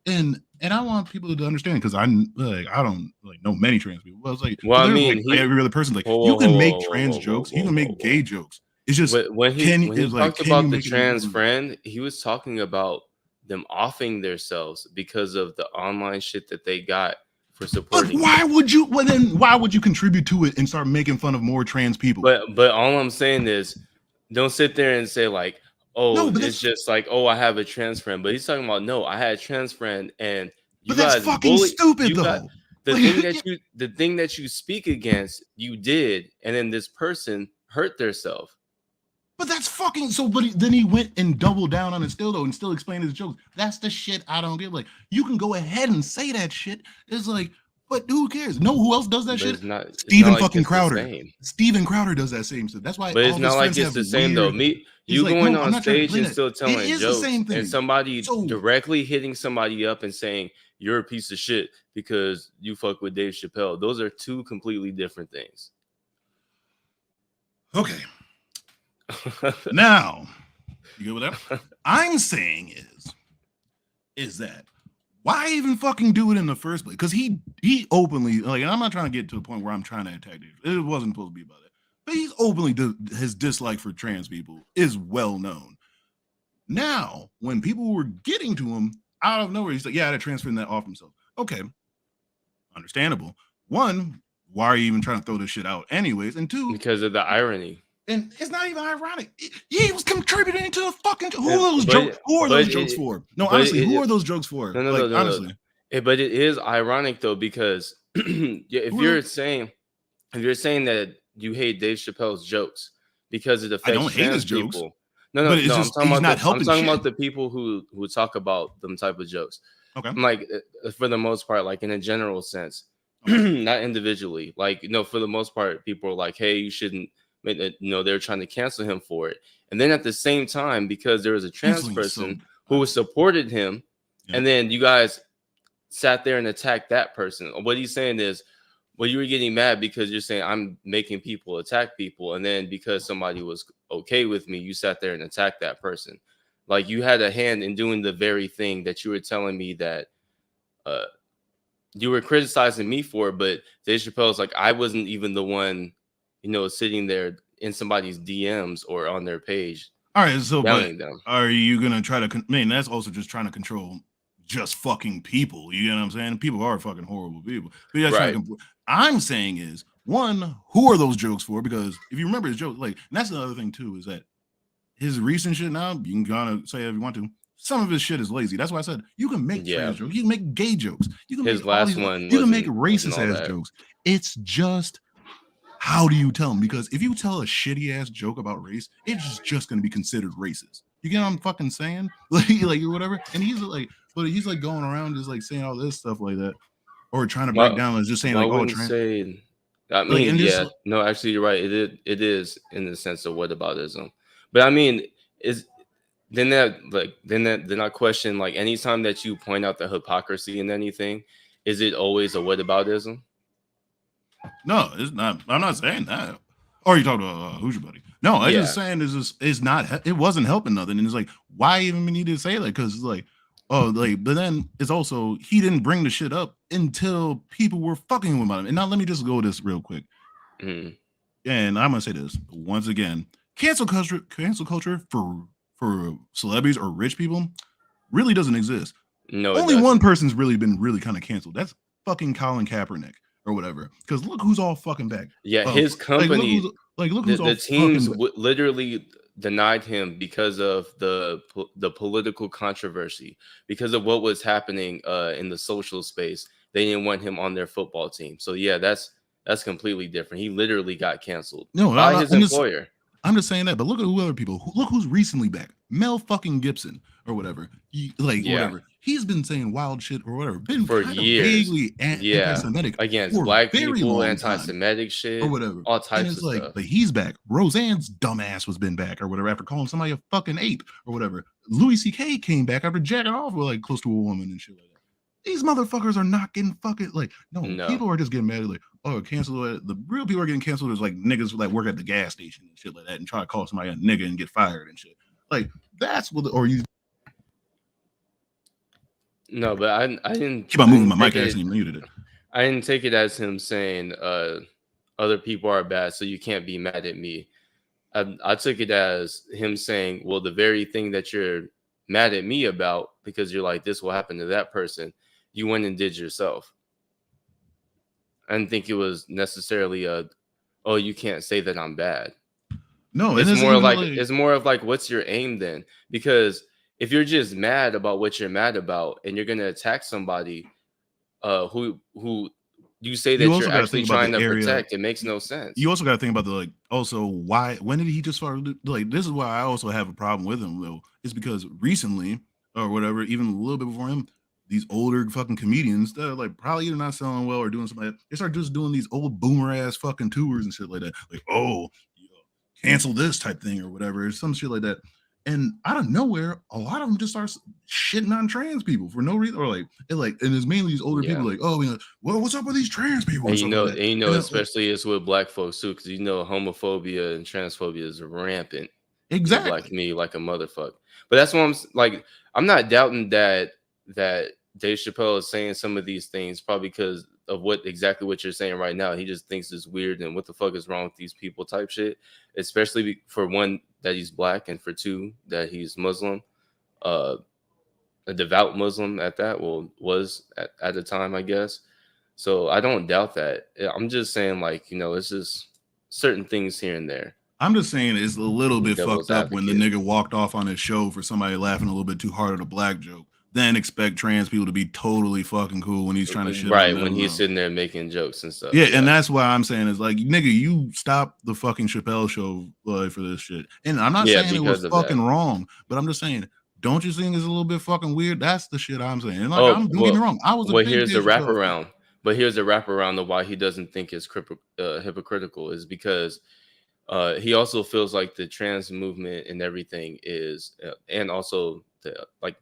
and I want people to understand, because I don't know many trans people. Well, it's well, I mean, every other person you can make trans jokes, you can make gay jokes. It's just when he talked about the trans friend, he was talking about them offing themselves because of the online shit that they got for supporting. But why would you? Well, then why would you contribute to it and start making fun of more trans people? But all I'm saying is, don't sit there and say it's just I have a trans friend. But he's talking about no, I had a trans friend, and you but that's fucking stupid though. The thing that you speak against, you did, and then this person hurt themselves. But that's fucking so. But then he went and doubled down on it still though, and still explained his jokes. That's the shit I don't get. You can go ahead and say that shit. It's but who cares? No, who else does that shit? Steven fucking Crowder. Steven Crowder does that same stuff. That's why. But it's not like it's the same though. You going on stage and still telling jokes, and somebody directly hitting somebody up and saying you're a piece of shit because you fuck with Dave Chappelle. Those are two completely different things. Okay. Now, you good with that? I'm saying is that why even fucking do it in the first place? Because he openly, and I'm not trying to get to the point where I'm trying to attack Dave. It wasn't supposed to be about it. But he's openly his dislike for trans people is well known. Now, when people were getting to him out of nowhere, he's like, yeah, I had to transfer that off himself. Okay. Understandable. One, why are you even trying to throw this shit out anyways? And two, because of the irony. And it's not even ironic. He was contributing to the fucking. Who are those jokes? Who are those jokes for? No, honestly, who are those jokes for? No, honestly. But it is ironic though, because if you're saying that you hate Dave Chappelle's jokes because it affects I don't hate his jokes. people. No, I'm talking about the people who talk about them type of jokes. Okay. I'm like, for the most part, like in a general sense, not individually. Like, for the most part, people are like, hey, you shouldn't. They're trying to cancel him for it. And then at the same time, because there was a trans person who supported him, and then you guys sat there and attacked that person. What he's saying is, well, you were getting mad because you're saying I'm making people attack people. And then because somebody was okay with me, you sat there and attacked that person. Like, you had a hand in doing the very thing that you were telling me that you were criticizing me for. But Dave Chappelle's like, I wasn't even the one, sitting there in somebody's DMs or on their page. All right, so but are you gonna try to? That's also just trying to control just fucking people. You know what I'm saying? People are fucking horrible people. But right. I'm saying is, one, who are those jokes for? Because if you remember his jokes, like, and that's the other thing too, is that his recent shit now, you can kind of say if you want to, some of his shit is lazy. That's why I said you can make trans jokes, you can make gay jokes, you can his make last one, you can make racist ass jokes. It's just, how do you tell them? Because if you tell a shitty ass joke about race, it's just going to be considered racist. You get what I'm fucking saying? Like or whatever. And he's like, but he's like going around just like saying all this stuff like that, or trying to break down and just saying like, I mean, no, actually, you're right. It is in the sense of whataboutism. But I mean, then I question, like, anytime that you point out the hypocrisy in anything, is it always a whataboutism? No, it's not. I'm not saying that. Or you talking about who's your buddy? No, I'm just saying it's not. It wasn't helping nothing. And it's like, why even need to say that? Because it's like, but then it's also, he didn't bring the shit up until people were fucking with him. And now let me just go this real quick. And I'm gonna say this once again: cancel culture for celebrities or rich people really doesn't exist. No, only one person's really been really kind of canceled. That's fucking Colin Kaepernick or whatever. Because look who's all fucking back. Yeah, his company, look who's the teams literally denied him because of the political controversy, because of what was happening in the social space. They didn't want him on their football team. So yeah, that's completely different. He literally got canceled by his employer. I'm just saying that, but look at who other people. Look who's recently back. Mel fucking Gibson or whatever. Whatever. He's been saying wild shit or whatever. Been for years. Vaguely anti-Semitic against black people, anti-Semitic shit or whatever. All types of stuff. But he's back. Roseanne's dumbass was been back or whatever after calling somebody a fucking ape or whatever. Louis C.K. came back after jacking off with like close to a woman and shit like that. These motherfuckers are not getting fucking no. People are just getting mad like, oh, cancel it. The real people are getting canceled is like niggas like work at the gas station and shit like that and try to call somebody a nigga and get fired and shit. Like, that's what No, but I didn't keep on moving my mic as he muted it. I didn't take it as him saying other people are bad, so you can't be mad at me. I took it as him saying, well, the very thing that you're mad at me about, because you're like, this will happen to that person, you went and did yourself. I didn't think it was necessarily oh, you can't say that I'm bad. No, it's more of like, what's your aim then? Because if you're just mad about what you're mad about and you're gonna attack somebody who you say that you're actually trying to protect, it makes no sense. You also got to think about also why, when did he just start, this is why I also have a problem with him though, is because recently or whatever, even a little bit before him, these older fucking comedians that are like probably either not selling well or doing something like that, they start just doing these old boomer ass fucking tours and shit like that. Like, oh, cancel this type thing or whatever, some shit like that. And out of nowhere, a lot of them just start shitting on trans people for no reason, or and it's mainly these older people like, oh, well, what's up with these trans people? And especially it's with black folks too, because homophobia and transphobia is rampant. Exactly, like me, like a motherfucker. But that's why I'm like, I'm not doubting that Dave Chappelle is saying some of these things probably because of exactly what you're saying right now. He just thinks it's weird and what the fuck is wrong with these people type shit, especially for one, that he's black, and for two, that he's Muslim. a devout Muslim at that. Well, was at the time, I guess. So I don't doubt that. I'm just saying, like, it's just certain things here and there. I'm just saying it's a little bit Devil's fucked up when the advocate. nigga walked off on his show for somebody laughing a little bit too hard at a black joke. Then expect trans people to be totally fucking cool when he's trying to shit Right, on them. when he's sitting there making jokes and stuff. Yeah, and that's why I'm saying is like, nigga, you stop the fucking Chappelle show for this shit. And I'm not saying it was fucking wrong, but I'm just saying, don't you think it's a little bit fucking weird? That's the shit I'm saying. And like, don't get me wrong, I was a big here's the Chappelle wraparound. But here's the wraparound of why he doesn't think it's hypocritical is because he also feels like the trans movement and everything is, and also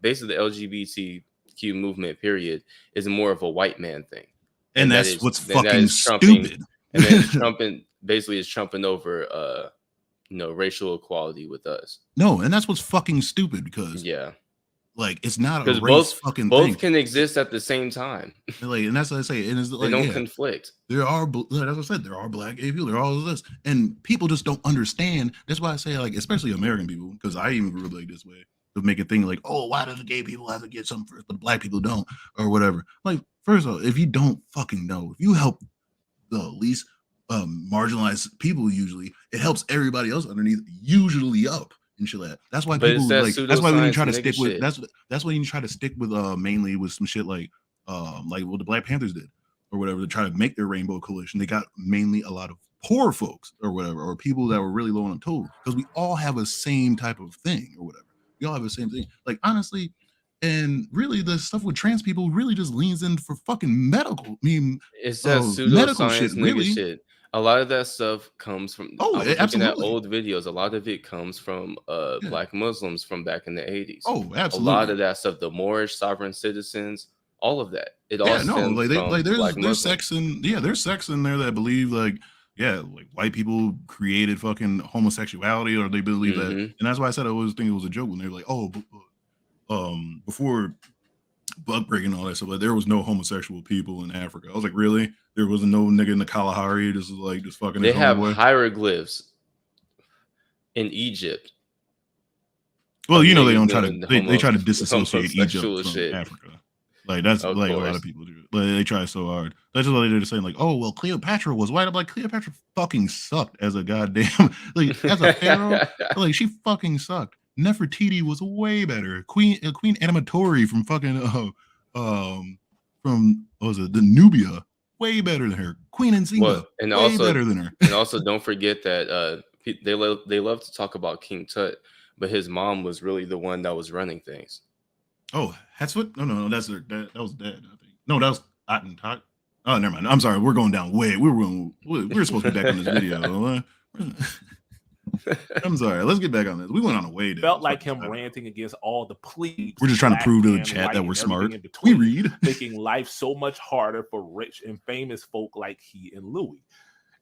basically the LGBTQ movement period is more of a white man thing, and that's what's fucking stupid. And then it's trumping over racial equality with us. No, and that's what's fucking stupid because like it's not a race fucking both thing. Can exist at the same time. Like, and that's what I say. And it's like, they don't conflict. There are, as I said, there are black gay people. There are all of this, and people just don't understand. That's why I say, like, especially American people, because I even grew up like this way, to make a thing like, oh, why do the gay people have to get something first, but the black people don't, or whatever. Like, first of all, if you don't fucking know, if you help the least marginalized people, usually it helps everybody else underneath usually up. And shit like that. That's why people like. That's why we need to try to stick with. That's why you try to stick with mainly with some shit like what the Black Panthers did or whatever to try to make their rainbow coalition. They got mainly a lot of poor folks or whatever, or people that were really low on the total because we all have a same type of thing or whatever. We all have the same thing. Like honestly, and really the stuff with trans people really just leans in for fucking medical. I mean, it's that medical shit, really. Shit. A lot of that stuff comes from looking at old videos. A lot of it comes from black Muslims from back in the 80s. Oh, absolutely. A lot of that stuff, the Moorish sovereign citizens, all of that. It all stems from there's sex in there's sex in there that believe like white people created fucking homosexuality or they believe that, and that's why I said I always think it was a joke when they were like, oh, before bug breaking and all that stuff, like there was no homosexual people in Africa. I was like, really? There wasn't no nigga in the Kalahari just fucking. They have hieroglyphs in Egypt. Well, they don't try to they try to disassociate Egypt from Africa. Like that's like a lot of people do. Like they try so hard. That's just what they're saying. Like, oh well, Cleopatra was white. I'm like, Cleopatra fucking sucked as a goddamn as a pharaoh. Like she fucking sucked. Nefertiti was way better. Queen Animatori from fucking from what was it, the Nubia, way better than her. Queen Nzinga, way better than her. And also don't forget that they love to talk about King Tut, but his mom was really the one that was running things. Oh, that's what? No, that was dead. I think. No, that was Attentat. Oh, never mind. I'm sorry. We're going down way. We're supposed to be back on this video. I'm sorry. Let's get back on this. We went on a way. Felt like him ranting against all the plebes. We're just trying to prove to the chat that we're smart. We read. Making life so much harder for rich and famous folk like he and Louis.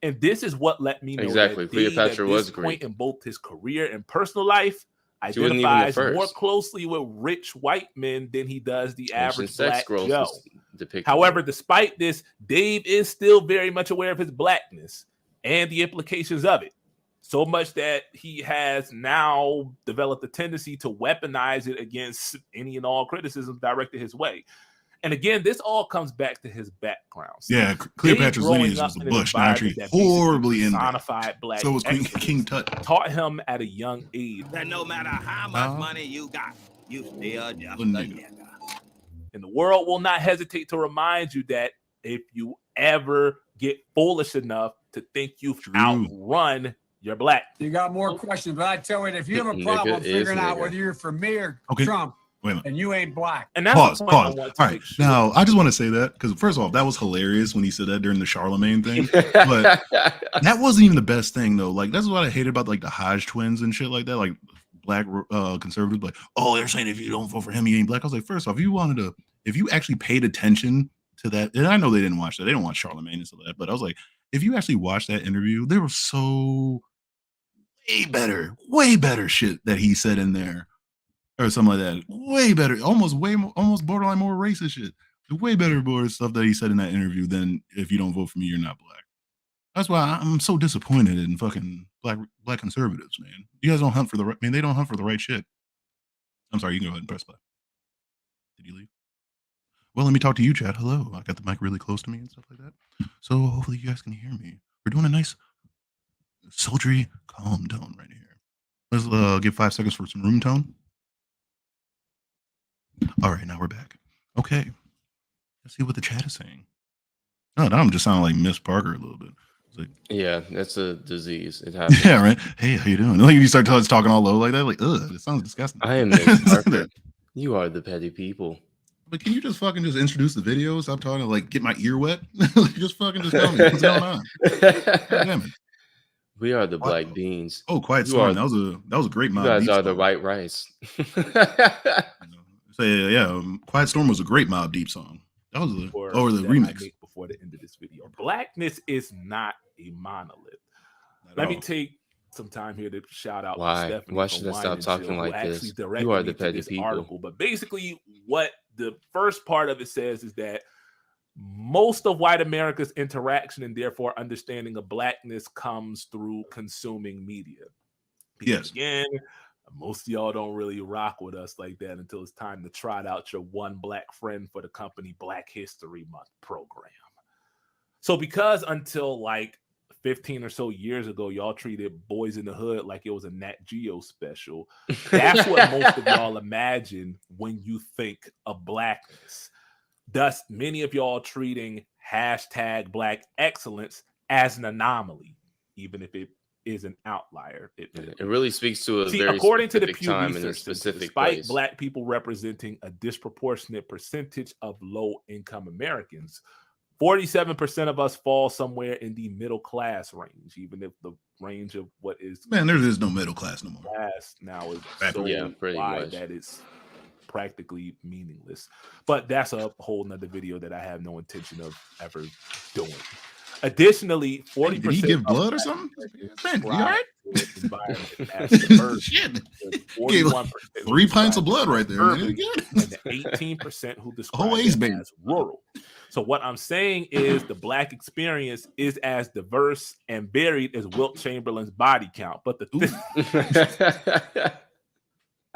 And this is what let me know exactly. Cleopatra was great. Point in both his career and personal life, identifies more closely with rich white men than he does the average black Joe. However, despite this, Dave is still very much aware of his blackness and the implications of it. So much that he has now developed a tendency to weaponize it against any and all criticism directed his way. And again, this all comes back to his background. Yeah, Cleopatra's lineage was a bush. Now she horribly personified black. So was King Tut. Taught him at a young age that no matter how much money you got, you still just a nigga. And the world will not hesitate to remind you that if you ever get foolish enough to think you've outrun, you're black. You got more questions, but I tell you, if you have a problem figuring out whether you're for me or Trump, and you ain't black. And that's pause. All right. Now, I just want to say that because first of all, that was hilarious when he said that during the Charlemagne thing. But that wasn't even the best thing though. Like that's what I hated about like the Hodge twins and shit like that. Like black conservatives, like, oh, they're saying if you don't vote for him, he ain't black. I was like, first off, if you actually paid attention to that, and I know they didn't watch that. They don't watch Charlemagne and stuff like that. But I was like, if you actually watched that interview, there was so way better shit that he said in there. Or something like that. Way better, almost borderline more racist shit. Way better stuff that he said in that interview than if you don't vote for me, you're not black. That's why I'm so disappointed in fucking black conservatives, man. You guys don't hunt for they don't hunt for the right shit. I'm sorry. You can go ahead and press play. Did you leave? Well, let me talk to you, Chad. Hello. I got the mic really close to me and stuff like that. So hopefully you guys can hear me. We're doing a nice, sultry, calm tone right here. Let's give 5 seconds for some room tone. All right, now we're back. Okay. Let's see what the chat is saying. Oh, now I'm just sounding like Miss Parker a little bit. Like, yeah, that's a disease. It happens. Yeah, right. Hey, how you doing? Like you start talking all low like that, like, ugh, it sounds disgusting. I am Miss Parker. You are the petty people. But can you just fucking just introduce the video? Stop talking, like get my ear wet. Just fucking just tell me what's going on. God damn it. We are the Black Beans. Oh, Quiet Storm. That was a great Mob You guys Deep are song. the right rice. So yeah, Quiet Storm was a great Mob Deep song. That was the remix. Before the end of this video, blackness is not a monolith. Let me take some time here to shout out Stephanie. Why should I stop talking like this? You are the petty people. Article. But basically, what the first part of it says is that most of white America's interaction and therefore understanding of blackness comes through consuming media. Because again, most of y'all don't really rock with us like that until it's time to trot out your one black friend for the company Black History Month program. So because until like 15 or so years ago, y'all treated Boys in the Hood like it was a Nat Geo special. That's what most of y'all imagine when you think of blackness. Thus, many of y'all treating hashtag Black excellence as an anomaly, even if it is an outlier. It really speaks to a very according to the specific Pew time Research, and a specific despite place. Black people representing a disproportionate percentage of low-income Americans, 47% of us fall somewhere in the middle class range, even if the range of what is there is no middle class no more. Class now is so pretty wide much. that it's practically meaningless. But that's a whole nother video that I have no intention of ever doing. Additionally, 40%. Did he give blood or something? Man, you all right? Shit. 41% 3 pints of blood right there. Man. And the 18% who describe it as rural. So what I'm saying is the Black experience is as diverse and varied as Wilt Chamberlain's body count. But the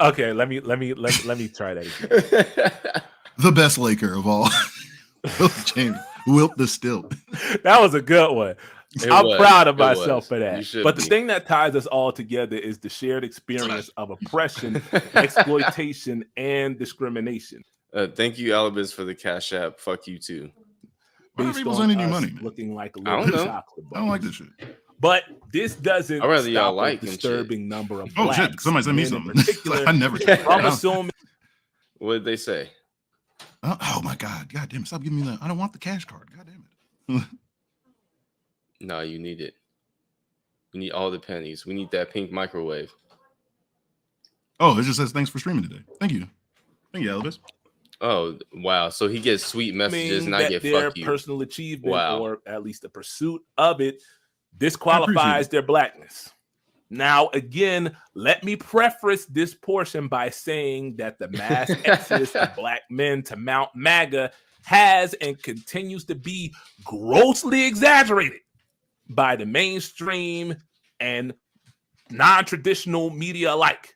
okay, let me try that again. The best Laker of all. Wilt the Stilt. That was a good one. I'm proud of myself for that. But the thing that ties us all together is the shared experience of oppression, exploitation, and discrimination. Thank you, Alibis, for the Cash App. Fuck you too. Why are people sending you money? Looking like a I little don't know. chocolate bar. I don't like this shit. But this doesn't I'd rather stop y'all a like disturbing number of Oh blacks. shit! Somebody sent me men in something. particular, I never. from assuming. What did they say? Oh my god! God damn it! Stop giving me that. I don't want the cash card. God damn it. No, you need it. You need all the pennies. We need that pink microwave. Oh, it just says thanks for streaming today. Thank you, Elvis. Oh wow! So he gets sweet messages, and I get their fuck you. personal achievement, Wow. or at least the pursuit of it, disqualifies their blackness. Now, again, let me preface this portion by saying that the mass exodus of black men to Mount MAGA has and continues to be grossly exaggerated by the mainstream and non-traditional media alike,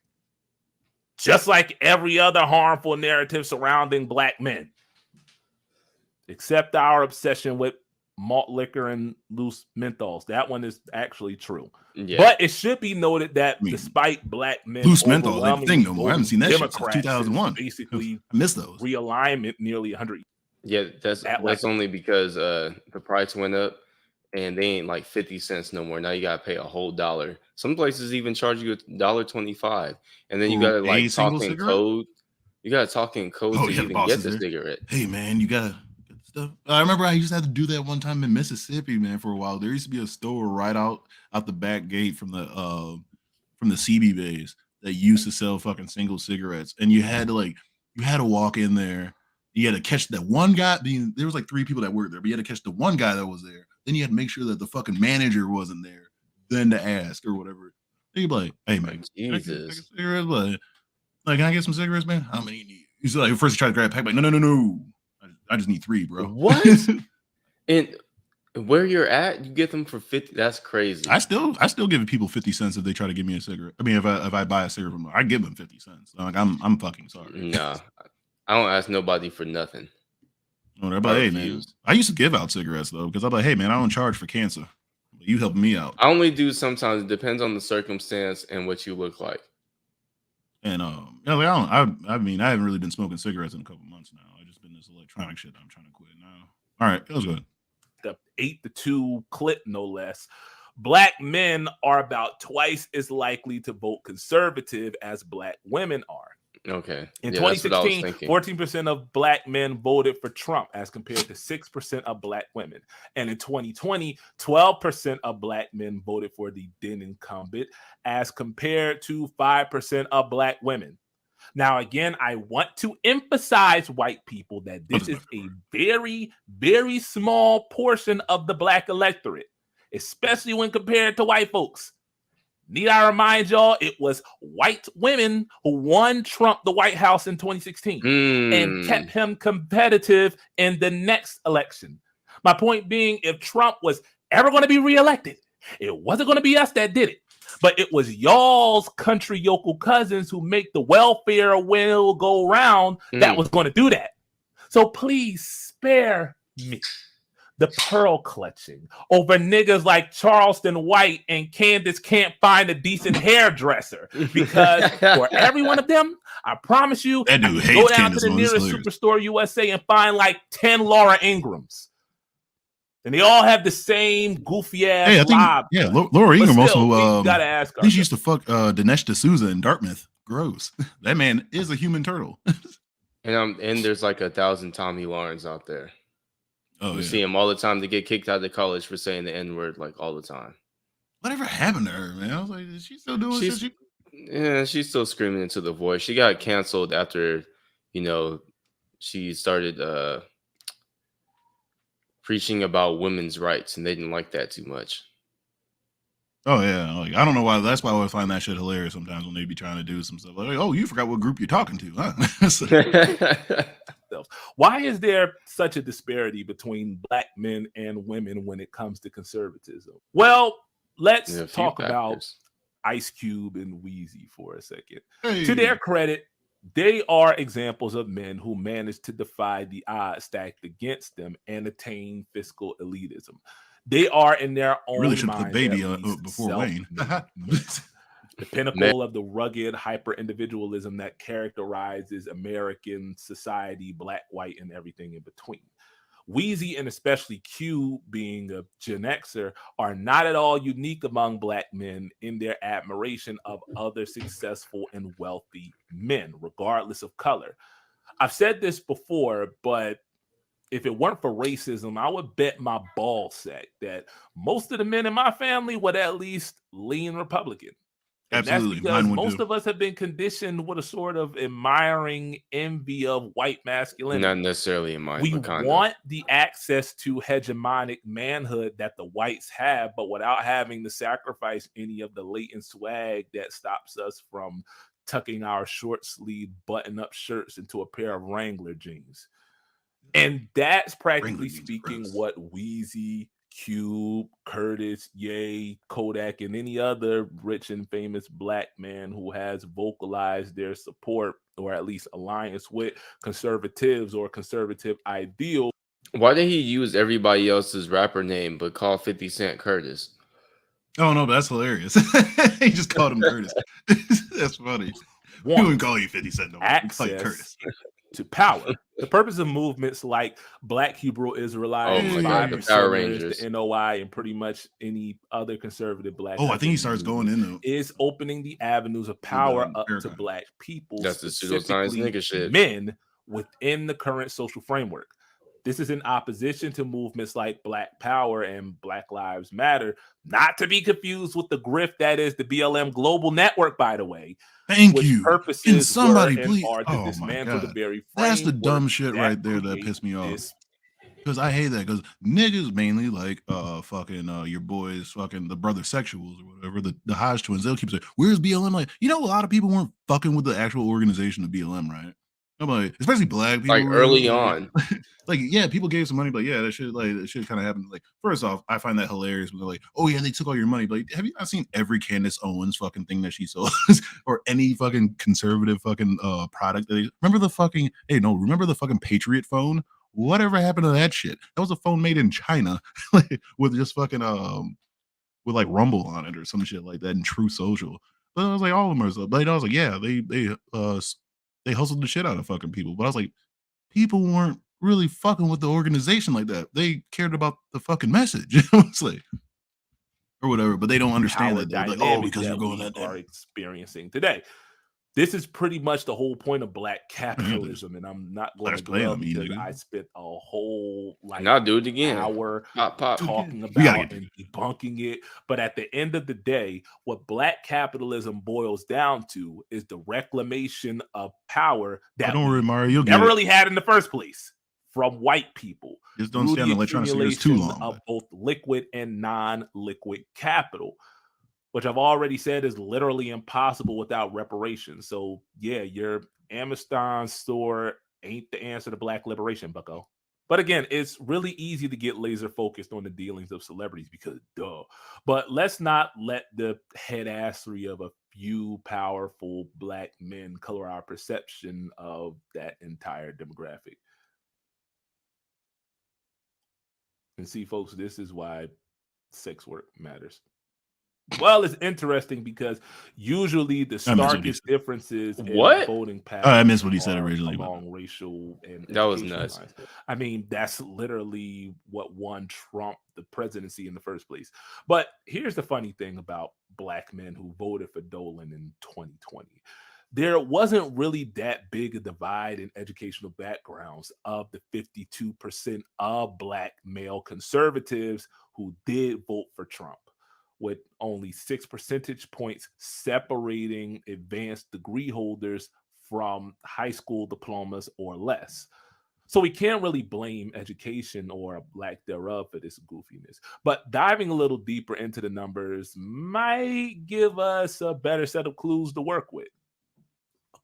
just like every other harmful narrative surrounding black men, except our obsession with malt liquor and loose menthols. That one is actually true. Yeah. But it should be noted that despite black men Loose menthol ain't the thing no more. I haven't seen that shit since Democrats 2001. basically I miss those. realignment nearly 100 years. Yeah, that's only because the price went up, and they ain't like 50 cents no more. Now you gotta pay a whole $1. Some places even charge you $1.25, and then you gotta like talk in code. You gotta talk in code to even get the cigarette. Hey man, you gotta get the stuff. I remember I used to have to do that one time in Mississippi, man. For a while, there used to be a store right out the back gate from the CB base that used to sell fucking single cigarettes, and you had to walk in there. You had to catch that one guy. There was like 3 people that worked there, but you had to catch the one guy that was there. Then you had to make sure that the fucking manager wasn't there. Then to ask or whatever. You'd be like, "Hey man, Jesus, like, can I get some cigarettes, man? How many you need?" He's like, first he tried to grab a pack, like, no. I just need 3, bro. What? And Where you're at, you get them for 50. That's crazy. I still give people 50 cents if they try to give me a cigarette. I mean, if I buy a cigarette from them, I give them 50 cents. Like I'm fucking sorry. Nah, I don't ask nobody for nothing. No, they're like, hey man, I used to give out cigarettes though because I'm like, hey man, I don't charge for cancer. You helping me out. I only do sometimes. It depends on the circumstance and what you look like. And yeah, like I mean, I haven't really been smoking cigarettes in a couple months now. I just been this electronic shit that I'm trying to quit now. All right, that was good. The 8-2 clip, no less. Black men are about twice as likely to vote conservative as black women are. Okay. In 2016, 14% of black men voted for Trump as compared to 6% of black women. And in 2020, 12% of black men voted for the then incumbent as compared to 5% of black women. Now, again, I want to emphasize, white people, that this is a very, very small portion of the black electorate, especially when compared to white folks. Need I remind y'all, it was white women who won Trump the White House in 2016 and kept him competitive in the next election. My point being, if Trump was ever going to be reelected, it wasn't going to be us that did it. But it was y'all's country yokel cousins who make the welfare wheel go round that was going to do that. So please spare me the pearl clutching over niggas like Charleston White and Candace can't find a decent hairdresser. Because for every one of them, I promise you, I can go down to the nearest Superstore USA and find like 10 Laura Ingrams. And they all have the same goofy ass lob. Yeah, Laura Ingraham also. Gotta ask. I think she used to fuck Dinesh D'Souza in Dartmouth. Gross. That man is a human turtle. And there's like 1,000 Tommy Lawrence out there. Oh, you see him all the time. They get kicked out of college for saying the N-word like all the time. Whatever happened to her, man? I was like, is she still doing shit? Yeah, she's still screaming into the void. She got canceled after, she started preaching about women's rights, and they didn't like that too much. Oh yeah, like I don't know why. That's why I find that shit hilarious sometimes when they be trying to do some stuff like, oh, you forgot what group you're talking to, huh? Why is there such a disparity between black men and women when it comes to conservatism? Well, let's talk about Ice Cube and Weezy for a second. Hey. To their credit, they are examples of men who managed to defy the odds stacked against them and attain fiscal elitism. They are in their own really should mind put Baby before Wayne. The pinnacle of the rugged hyper-individualism that characterizes American society, black, white, and everything in between. Weezy and especially Q, being a Gen Xer, are not at all unique among black men in their admiration of other successful and wealthy men, regardless of color. I've said this before, but if it weren't for racism, I would bet my ball sack that most of the men in my family would at least lean Republican. And absolutely. That's because most of us have been conditioned with a sort of admiring envy of white masculinity. Not necessarily in mine. We want the access to hegemonic manhood that the whites have, but without having to sacrifice any of the latent swag that stops us from tucking our short sleeve button-up shirts into a pair of Wrangler jeans. And that's practically speaking what Weezy, Cube, Curtis, Ye, Kodak, and any other rich and famous black man who has vocalized their support or at least alliance with conservatives or conservative ideals. Why did he use everybody else's rapper name but call 50 Cent Curtis? Oh no, but that's hilarious. He just called him Curtis. That's funny. We wouldn't call you 50 Cent. No, access you Curtis. To power. The purpose of movements like Black Hebrew Israelites, the Power Rangers, the NOI, and pretty much any other conservative black. I think he starts going in is opening the avenues of power up to black people. That's the pseudoscience nigga shit. Men within the current social framework. This is in opposition to movements like Black Power and Black Lives Matter, not to be confused with the grift that is the BLM Global Network, by the way. Thank you. Purposes Can somebody were please? are to Oh dismantle my the God. very That's the framework dumb shit that right there that pissed me off. Because I hate that. Because niggas mainly like fucking your boys, fucking the brother sexuals or whatever, the Hodge twins. They'll keep saying, "Where's BLM?" Like, a lot of people weren't fucking with the actual organization of BLM, right? I'm like, especially black people, like early on. Like, yeah, people gave some money, but yeah, that should kind of happen. Like, first off, I find that hilarious when they're like, "Oh yeah, they took all your money." But like, have you not seen every Candace Owens fucking thing that she sold, or any fucking conservative fucking product? Remember the fucking remember the fucking Patriot phone? Whatever happened to that shit? That was a phone made in China, like, with just fucking with like Rumble on it or some shit like that, and True Social. But I was like, all of them are stuff. But I was like, yeah, they hustled the shit out of fucking people. But I was like, people weren't really fucking with the organization like that. They cared about the fucking message. It's like, or whatever, but they don't understand that. They're like, oh, because you're going that are experiencing today. This is pretty much the whole point of black capitalism, and I'm not going to dwell because I spent a whole I'll do it again. Hour talking about and debunking it. But at the end of the day, what black capitalism boils down to is the reclamation of power that don't worry, Mario, never really had in the first place from white people. Just don't stay on the electronic cigarettes too long. Of both liquid and non-liquid capital, which I've already said is literally impossible without reparations. So yeah, your Amazon store ain't the answer to black liberation, bucko. But again, it's really easy to get laser focused on the dealings of celebrities because duh. But let's not let the headassery of a few powerful black men color our perception of that entire demographic. And see, folks, this is why sex work matters. Well, it's interesting because usually the starkest differences in voting patterns. I missed what he said originally. Along racial and that was nuts. Lines. I mean, that's literally what won Trump the presidency in the first place. But here's the funny thing about black men who voted for Dolan in 2020. There wasn't really that big a divide in educational backgrounds of the 52% of black male conservatives who did vote for Trump, with only 6 percentage points separating advanced degree holders from high school diplomas or less. So we can't really blame education or a lack thereof for this goofiness. But diving a little deeper into the numbers might give us a better set of clues to work with.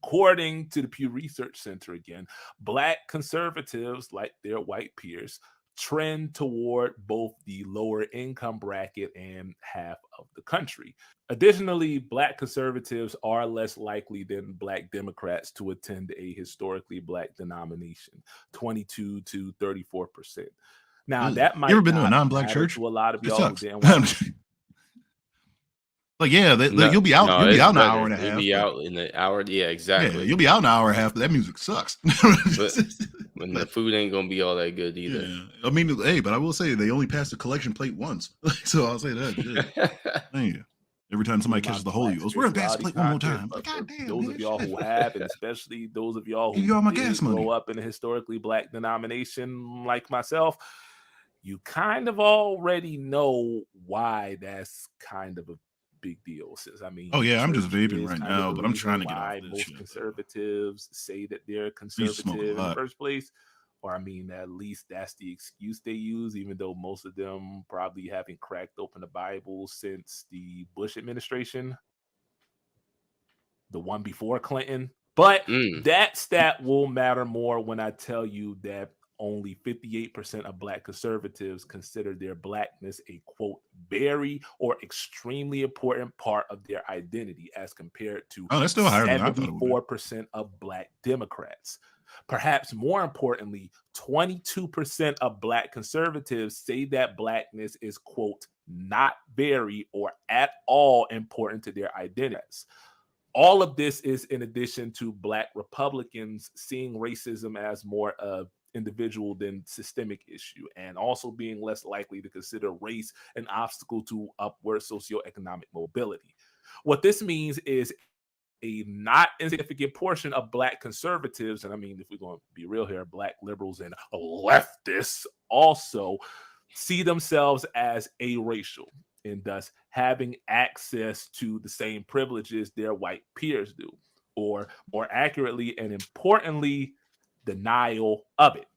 According to the Pew Research Center again, black conservatives, like their white peers, trend toward both the lower income bracket and half of the country. Additionally, black conservatives are less likely than black Democrats to attend a historically black denomination, 22 to 34%. Now, that might you ever been to a non-black church? To a lot of y'all who didn't want like, yeah, you'll be out. You'll be out in an hour and a half. You'll be out in the hour. Yeah, exactly. Yeah, you'll be out in an hour and a half, but that music sucks. But when the food ain't gonna be all that good either. Yeah. I mean, hey, but I will say they only passed the collection plate once, so I'll say that. Thank you. Every time somebody catches the hole, you goes, "We're gonna pass the plate one more time." Like, God damn, those of y'all who have, and especially those of y'all who grow up in a historically black denomination like myself, you kind of already know why that's kind of a big deal. Since I mean, oh yeah, I'm just vaping right now, but I'm trying to get off this most shit. Conservatives say that they're conservative in the first place, or I mean, at least that's the excuse they use, even though most of them probably haven't cracked open the Bible since the Bush administration, the one before Clinton. But that stat will matter more when I tell you that only 58% of black conservatives consider their blackness a, quote, very or extremely important part of their identity as compared to that's still higher than I thought it would be. 74% of black Democrats. Perhaps more importantly, 22% of black conservatives say that blackness is, quote, not very or at all important to their identities. All of this is in addition to black Republicans seeing racism as more of individual than systemic issue, and also being less likely to consider race an obstacle to upward socioeconomic mobility. What this means is a not insignificant portion of black conservatives, and I mean, if we're going to be real here, black liberals and leftists also see themselves as aracial, and thus having access to the same privileges their white peers do, or more accurately and importantly, denial of it.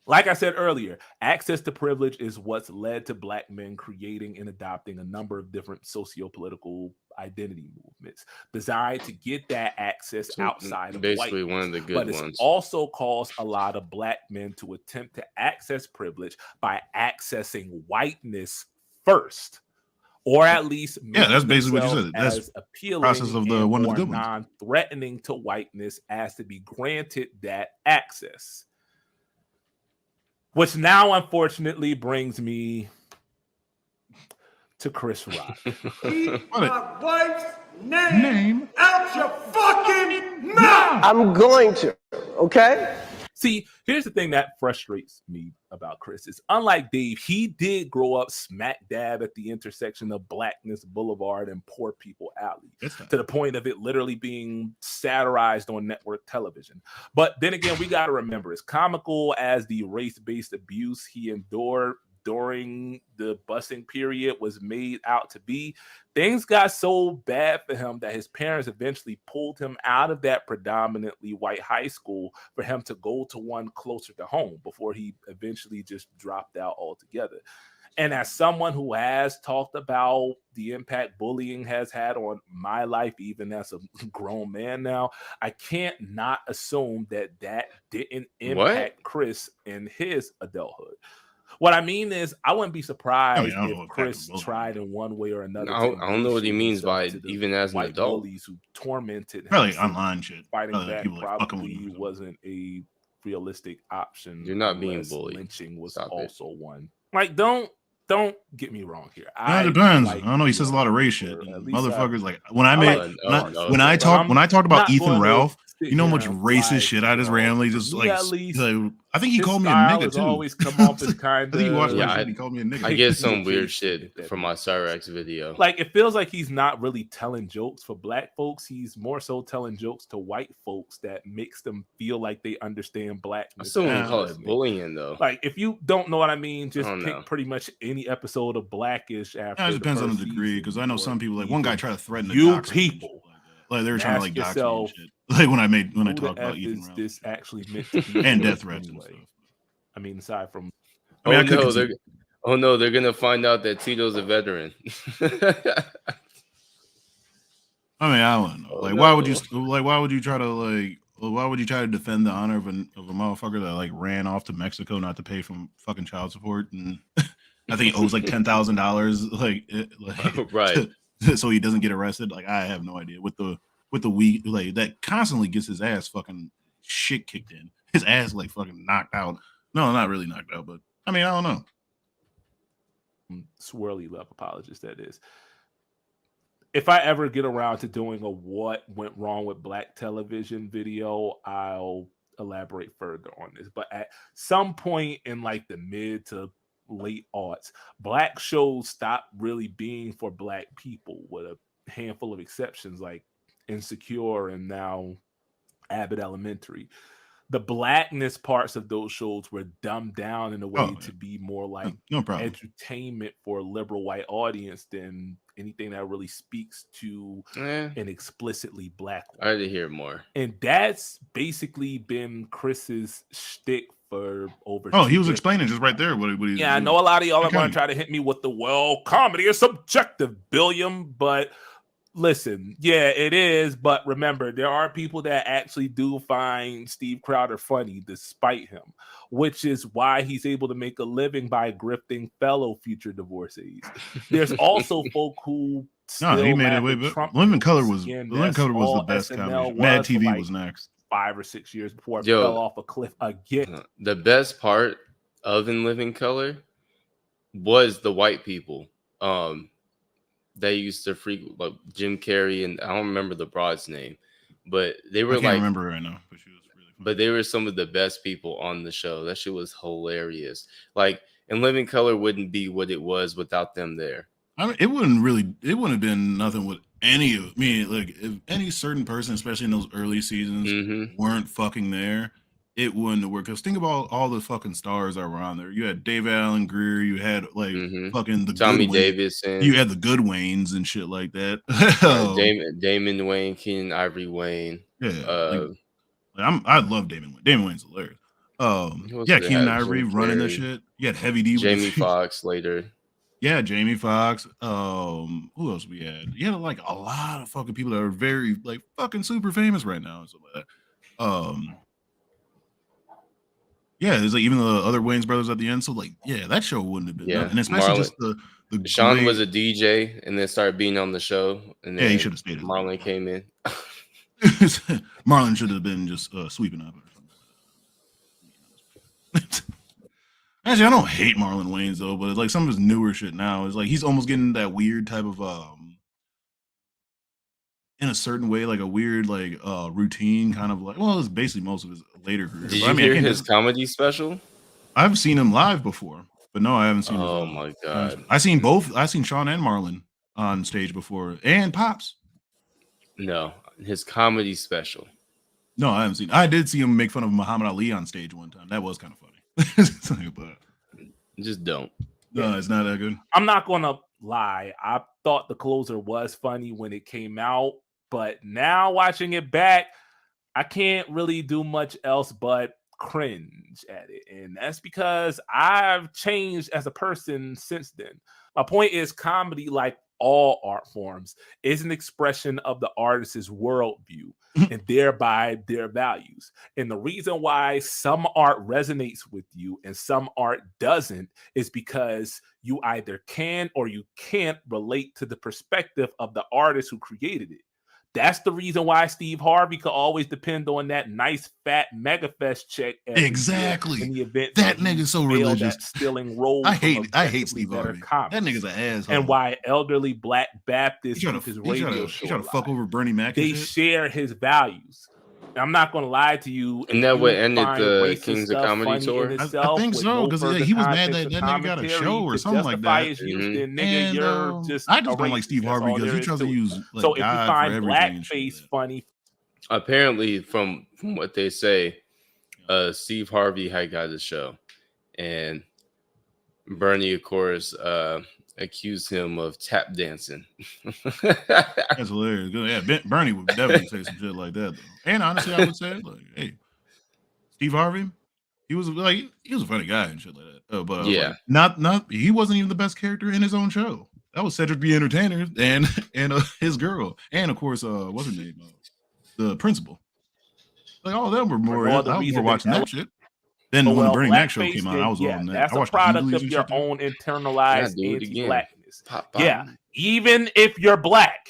Like I said earlier, access to privilege is what's led to black men creating and adopting a number of different socio-political identity movements designed to get that access outside of basically whiteness. one of the good But it's ones. also caused a lot of black men to attempt to access privilege by accessing whiteness first, or at least making that's basically what you themselves said. That's as appealing process of the and one of the or good ones. non-threatening to whiteness as to be granted that access. Which now, unfortunately, brings me to Chris Rock. Keep my wife's name out your fucking mouth. I'm going to, okay? See, here's the thing that frustrates me about Chris is, unlike Dave, he did grow up smack dab at the intersection of Blackness Boulevard and Poor People Alley, to the point of it literally being satirized on network television. But then again, we got to remember, as comical as the race-based abuse he endured during the busing period was made out to be, things got so bad for him that his parents eventually pulled him out of that predominantly white high school for him to go to one closer to home before he eventually just dropped out altogether. And as someone who has talked about the impact bullying has had on my life, even as a grown man now, I can't not assume that that didn't impact Chris in his adulthood. What I mean is, I wouldn't be surprised if Chris tried in one way or another. I don't know what he means by even as an adult. Bullies who tormented him. Probably online shit. Fighting Probably back people like fucking probably with him. wasn't a realistic option. You're not being unless bullied. Lynching was Stop it. also one. Like, don't get me wrong here. It depends. I don't know. He says a lot of race shit. Motherfuckers like when I talked about Ethan Ralph. You know how much racist shit I just randomly just like. I think he called me a nigga too. Always come off as kind I think he watched Yeah, my shit. He called me a nigga. I get some weird shit from my Cyrex video. Like, it feels like he's not really telling jokes for black folks. He's more so telling jokes to white folks that makes them feel like they understand blackness. I still wouldn't call it bullying though. Like, if you don't know what I mean, just don't pick know. pretty much any episode of Blackish after. It depends on the degree, because I know some people, like one guy tried to threaten to dox him. People. Like they were trying to like dox me and yourself, shit. Like when I who talked the about F Ethan is Ralph. this actually meant to be And death threats and stuff. I mean, aside from Oh no, they're gonna find out that Tito's a veteran. I mean, I don't know. Like, why would you try to defend the honor of a motherfucker that like ran off to Mexico not to pay from fucking child support, and I think he owes like $10,000, right? So he doesn't get arrested. Like, I have no idea with the weed like that constantly gets his ass fucking shit kicked in. His ass like fucking knocked out. No, not really knocked out, but I mean, I don't know. Swirly love apologist, that is. If I ever get around to doing a what went wrong with black television video, I'll elaborate further on this. But at some point in like the mid to late aughts, black shows stopped really being for black people, with a handful of exceptions like Insecure and now Abbott Elementary. The blackness parts of those shows were dumbed down in a way to be more like no problem. Entertainment for a liberal white audience than anything that really speaks to an explicitly black one. I had to hear more. And that's basically been Chris's shtick for over. Oh, he was explaining just right there what he. Yeah, I know a lot of y'all are going to try to hit me with the comedy is subjective, Billiam, but. Listen, yeah, it is, but remember, there are people that actually do find Steve Crowder funny despite him, which is why he's able to make a living by grifting fellow future divorcees. There's also folk who he made it way better. Living Color was the best comedy. Mad TV was next. 5 or 6 years before it fell off a cliff again. The best part of In Living Color was the white people. They used to freak like Jim Carrey, and I don't remember the broad's name, but they were I can't remember right now. But she was really funny. But they were some of the best people on the show. That shit was hilarious. Like, In Living Color wouldn't be what it was without them there. I mean, it wouldn't have been nothing with any of me. Like, if any certain person, especially in those early seasons, weren't fucking there, it wouldn't have worked. Because think about all the fucking stars that were on there. You had Dave Allen Greer. You had like fucking the Tommy Good Davidson. You had the Good Waynes and shit like that. Damon Wayne, Keenan Ivory Wayne. Yeah, I love Damon Wayne. Damon Wayne's hilarious. Keenan Ivory running the shit. You had Heavy D. Jamie Foxx later. Yeah, Jamie Foxx. Who else we had? You had like a lot of fucking people that are very like fucking super famous right now and stuff like that. Yeah, there's like even the other Wayans brothers at the end. So like, yeah, that show wouldn't have been done. And especially just the Sean was a DJ and then started being on the show. And then yeah, he should have stayed. Marlon came in. Marlon should have been just sweeping up or something. Actually, I don't hate Marlon Wayans though, but it's like some of his newer shit now is like he's almost getting that weird type of in a certain way, like a weird like routine kind of like. Well, it's basically most of his later career. Did you hear his comedy special? I've seen him live before, but no, I haven't seen. Oh my god! I seen both. I seen Sean and Marlon on stage before, and Pops. No, his comedy special. No, I haven't seen. I did see him make fun of Muhammad Ali on stage one time. That was kind of funny. But just don't. No, it's not that good. I'm not gonna lie. I thought The Closer was funny when it came out, but now watching it back, I can't really do much else but cringe at it. And that's because I've changed as a person since then. My point is, comedy, like all art forms, is an expression of the artist's worldview and thereby their values. And the reason why some art resonates with you and some art doesn't is because you either can or you can't relate to the perspective of the artist who created it. That's the reason why Steve Harvey could always depend on that nice fat megafest check. Exactly. In the event that nigga's so religious. Stealing roles. I hate Steve Harvey. That nigga's an asshole. And why elderly Black Baptists keep his radio show. He trying to fuck over Bernie Mac. They share his values. I'm not going to lie to you. And that what ended the Kings of Comedy tour? I think so, because he was mad that nigga got a show or something like that. I just don't like Steve Harvey because he tries to use like, so if God you find blackface funny, apparently from what they say, Steve Harvey had got a show, and Bernie, of course, accused him of tap dancing. That's hilarious. Yeah, Bernie would definitely say some shit like that, though. And honestly, I would say, like, hey, Steve Harvey, he was a funny guy and shit like that. But yeah, not he wasn't even the best character in his own show. That was Cedric the Entertainer and his girl, and of course, what's her name? The principal. Like all of them were more. I was more watching that shit. Then when the Bernie Mac show came out, I was on that. That's a product of your own internalized anti-blackness. Yeah, even if you're black.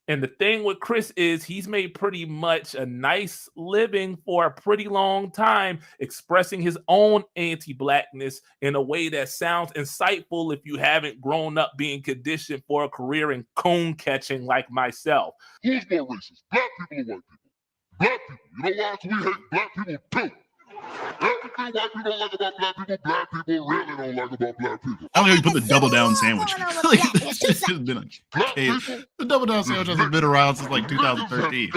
And the thing with Chris is he's made pretty much a nice living for a pretty long time expressing his own anti-blackness in a way that sounds insightful if you haven't grown up being conditioned for a career in coon catching like myself. Who's more racist? Black people or white people? Black people. You know why? We hate black people too. Everything white people don't like about black people, black people really don't like about black people. I don't know, you put the double down sandwich. The double down sandwich hasn't been around since like 2013.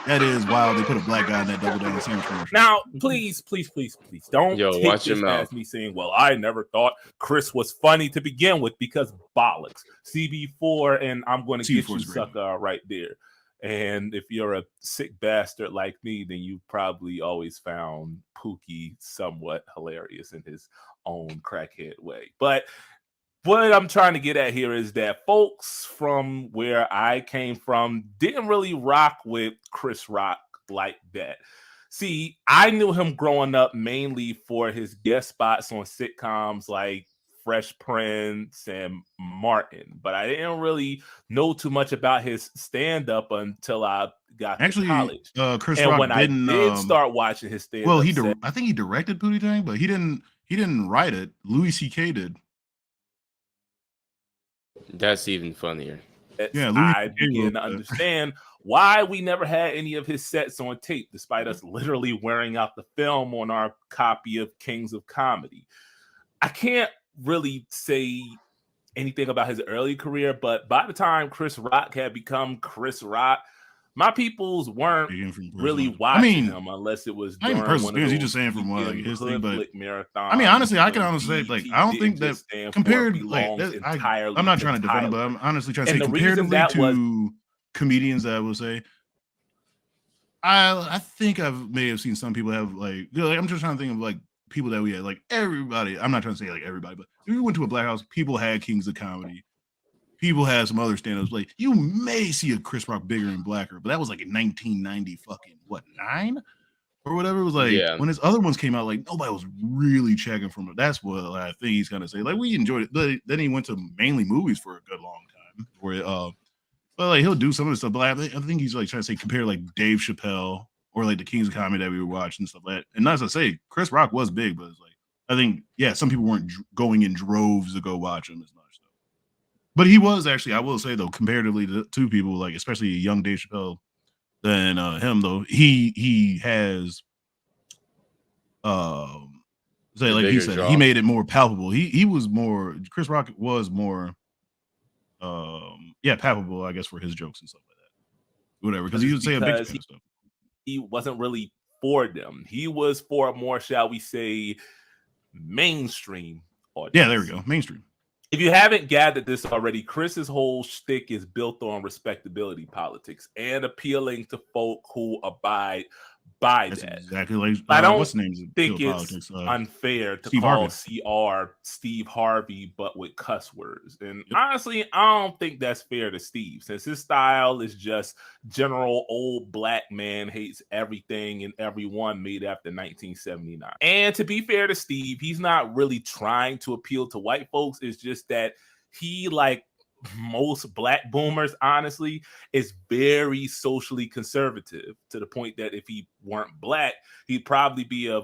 That is wild. They put a black guy in that double down sandwich commercial. Now, please don't take watch this your mouth. as me saying, well, I never thought Chris was funny to begin with because bollocks. CB4 and I'm going to get you, sucker, right there. And if you're a sick bastard like me, then you probably always found Pookie somewhat hilarious in his own crackhead way. But what I'm trying to get at here is that folks from where I came from didn't really rock with Chris Rock like that. See, I knew him growing up mainly for his guest spots on sitcoms like Fresh Prince and Martin, but I didn't really know too much about his stand-up until I got to college. Chris and Rock when didn't, I did start watching his stand-up, well, I think he directed Pootie Tang, but he didn't write it. Louis C.K. did. That's even funnier. Yeah, I begin to understand why we never had any of his sets on tape, despite us literally wearing out the film on our copy of Kings of Comedy. I can't really say anything about his early career, but by the time Chris Rock had become Chris Rock, my peoples weren't really watching him unless it was during one of those you just saying from what like his thing, but marathon. I mean, honestly, I can honestly say like I don't think that compared like I'm not trying to defend him, but I'm honestly trying to say comparatively to comedians that I will say. I think I may have seen some people have like I'm just trying to think of like people that we had, like everybody. I'm not trying to say like everybody, but if we went to a black house, people had kings of comedy. People had some other stand-ups. Like you may see a Chris Rock bigger and blacker, but that was like in 1990 fucking what 9 or whatever. It was like when his other ones came out, like nobody was really checking from it. That's what I think he's gonna say. Like we enjoyed it, but then he went to mainly movies for a good long time. Where but like he'll do some of the stuff. But I think he's like trying to say compare like Dave Chappelle or like the Kings of Comedy that we were watching and stuff like that. And as I say, Chris Rock was big, but it's like I think some people weren't going in droves to go watch him as much. But he was actually, I will say though, comparatively to people like, especially a young Dave Chappelle than him though, he has, like he said, he made it more palpable. He was more, Chris Rock was more, palpable, I guess, for his jokes and stuff like that. Whatever, because he would say a big stuff. He wasn't really for them. He was for a more, shall we say, mainstream audience. Yeah, there we go, mainstream. If you haven't gathered this already, Chris's whole shtick is built on respectability politics and appealing to folk who abide by that. Exactly like I don't what's the name? think it's unfair to call CR Steve Harvey, but with cuss words. And honestly, I don't think that's fair to Steve, since his style is just general old black man hates everything and everyone made after 1979. And to be fair to Steve, he's not really trying to appeal to white folks. It's just that he, like most black boomers, honestly, is very socially conservative, to the point that if he weren't black, he'd probably be a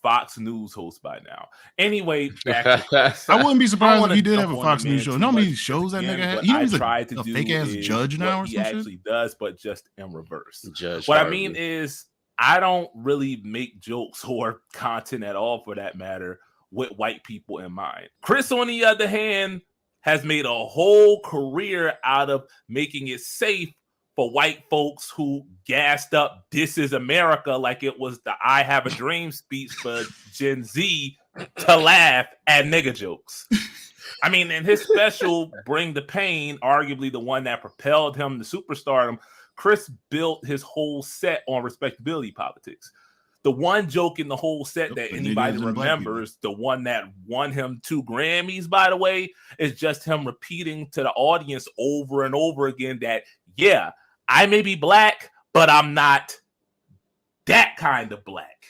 Fox News host by now. Anyway, back to Chris. I wouldn't be surprised if he did have a Fox News show. You know how many shows that nigga had? He's a fake ass judge now or he something. Actually does, but just in reverse. Judge what Harvey. I mean is, I don't really make jokes or content at all, for that matter, with white people in mind. Chris, on the other hand, has made a whole career out of making it safe for white folks who gassed up "This is America" like it was the "I Have a Dream" speech for Gen Z to laugh at nigga jokes. I mean, in his special Bring the Pain, arguably the one that propelled him to superstardom, Chris built his whole set on respectability politics. The one joke in the whole set that anybody remembers, the one that won him 2 Grammys, by the way, is just him repeating to the audience over and over again that, yeah, I may be black, but I'm not that kind of black.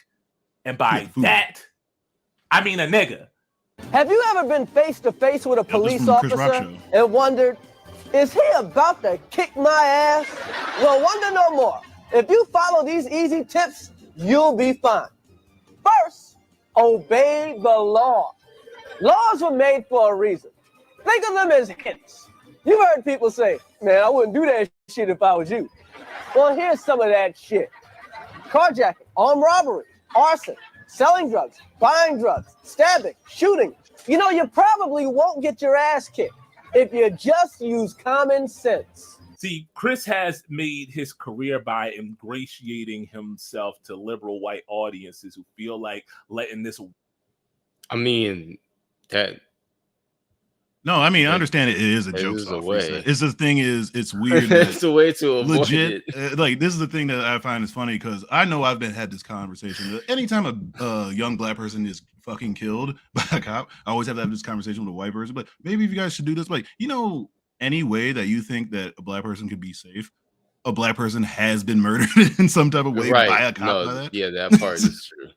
And by that, I mean a nigga. Have you ever been face to face with a police officer and wondered, is he about to kick my ass? Well, wonder no more. If you follow these easy tips, you'll be fine. First, obey the law. Laws were made for a reason. Think of them as hints. You've heard people say, man, I wouldn't do that shit if I was you. Well, here's some of that shit. Carjacking, armed robbery, arson, selling drugs, buying drugs, stabbing, shooting. You know, you probably won't get your ass kicked if you just use common sense. See, Chris has made his career by ingratiating himself to liberal white audiences who feel like letting this. I mean, that. No, I mean, I understand it is a joke. It's the thing is, it's weird. It's a way to avoid legit. it. Like, this is the thing that I find is funny, because I know I've had this conversation. Anytime a young black person is fucking killed by a cop, I always have to have this conversation with a white person. But maybe if you guys should do this, like, you know, any way that you think that a black person could be safe, a black person has been murdered in some type of way by a cop. No, like that. Yeah, that part is true.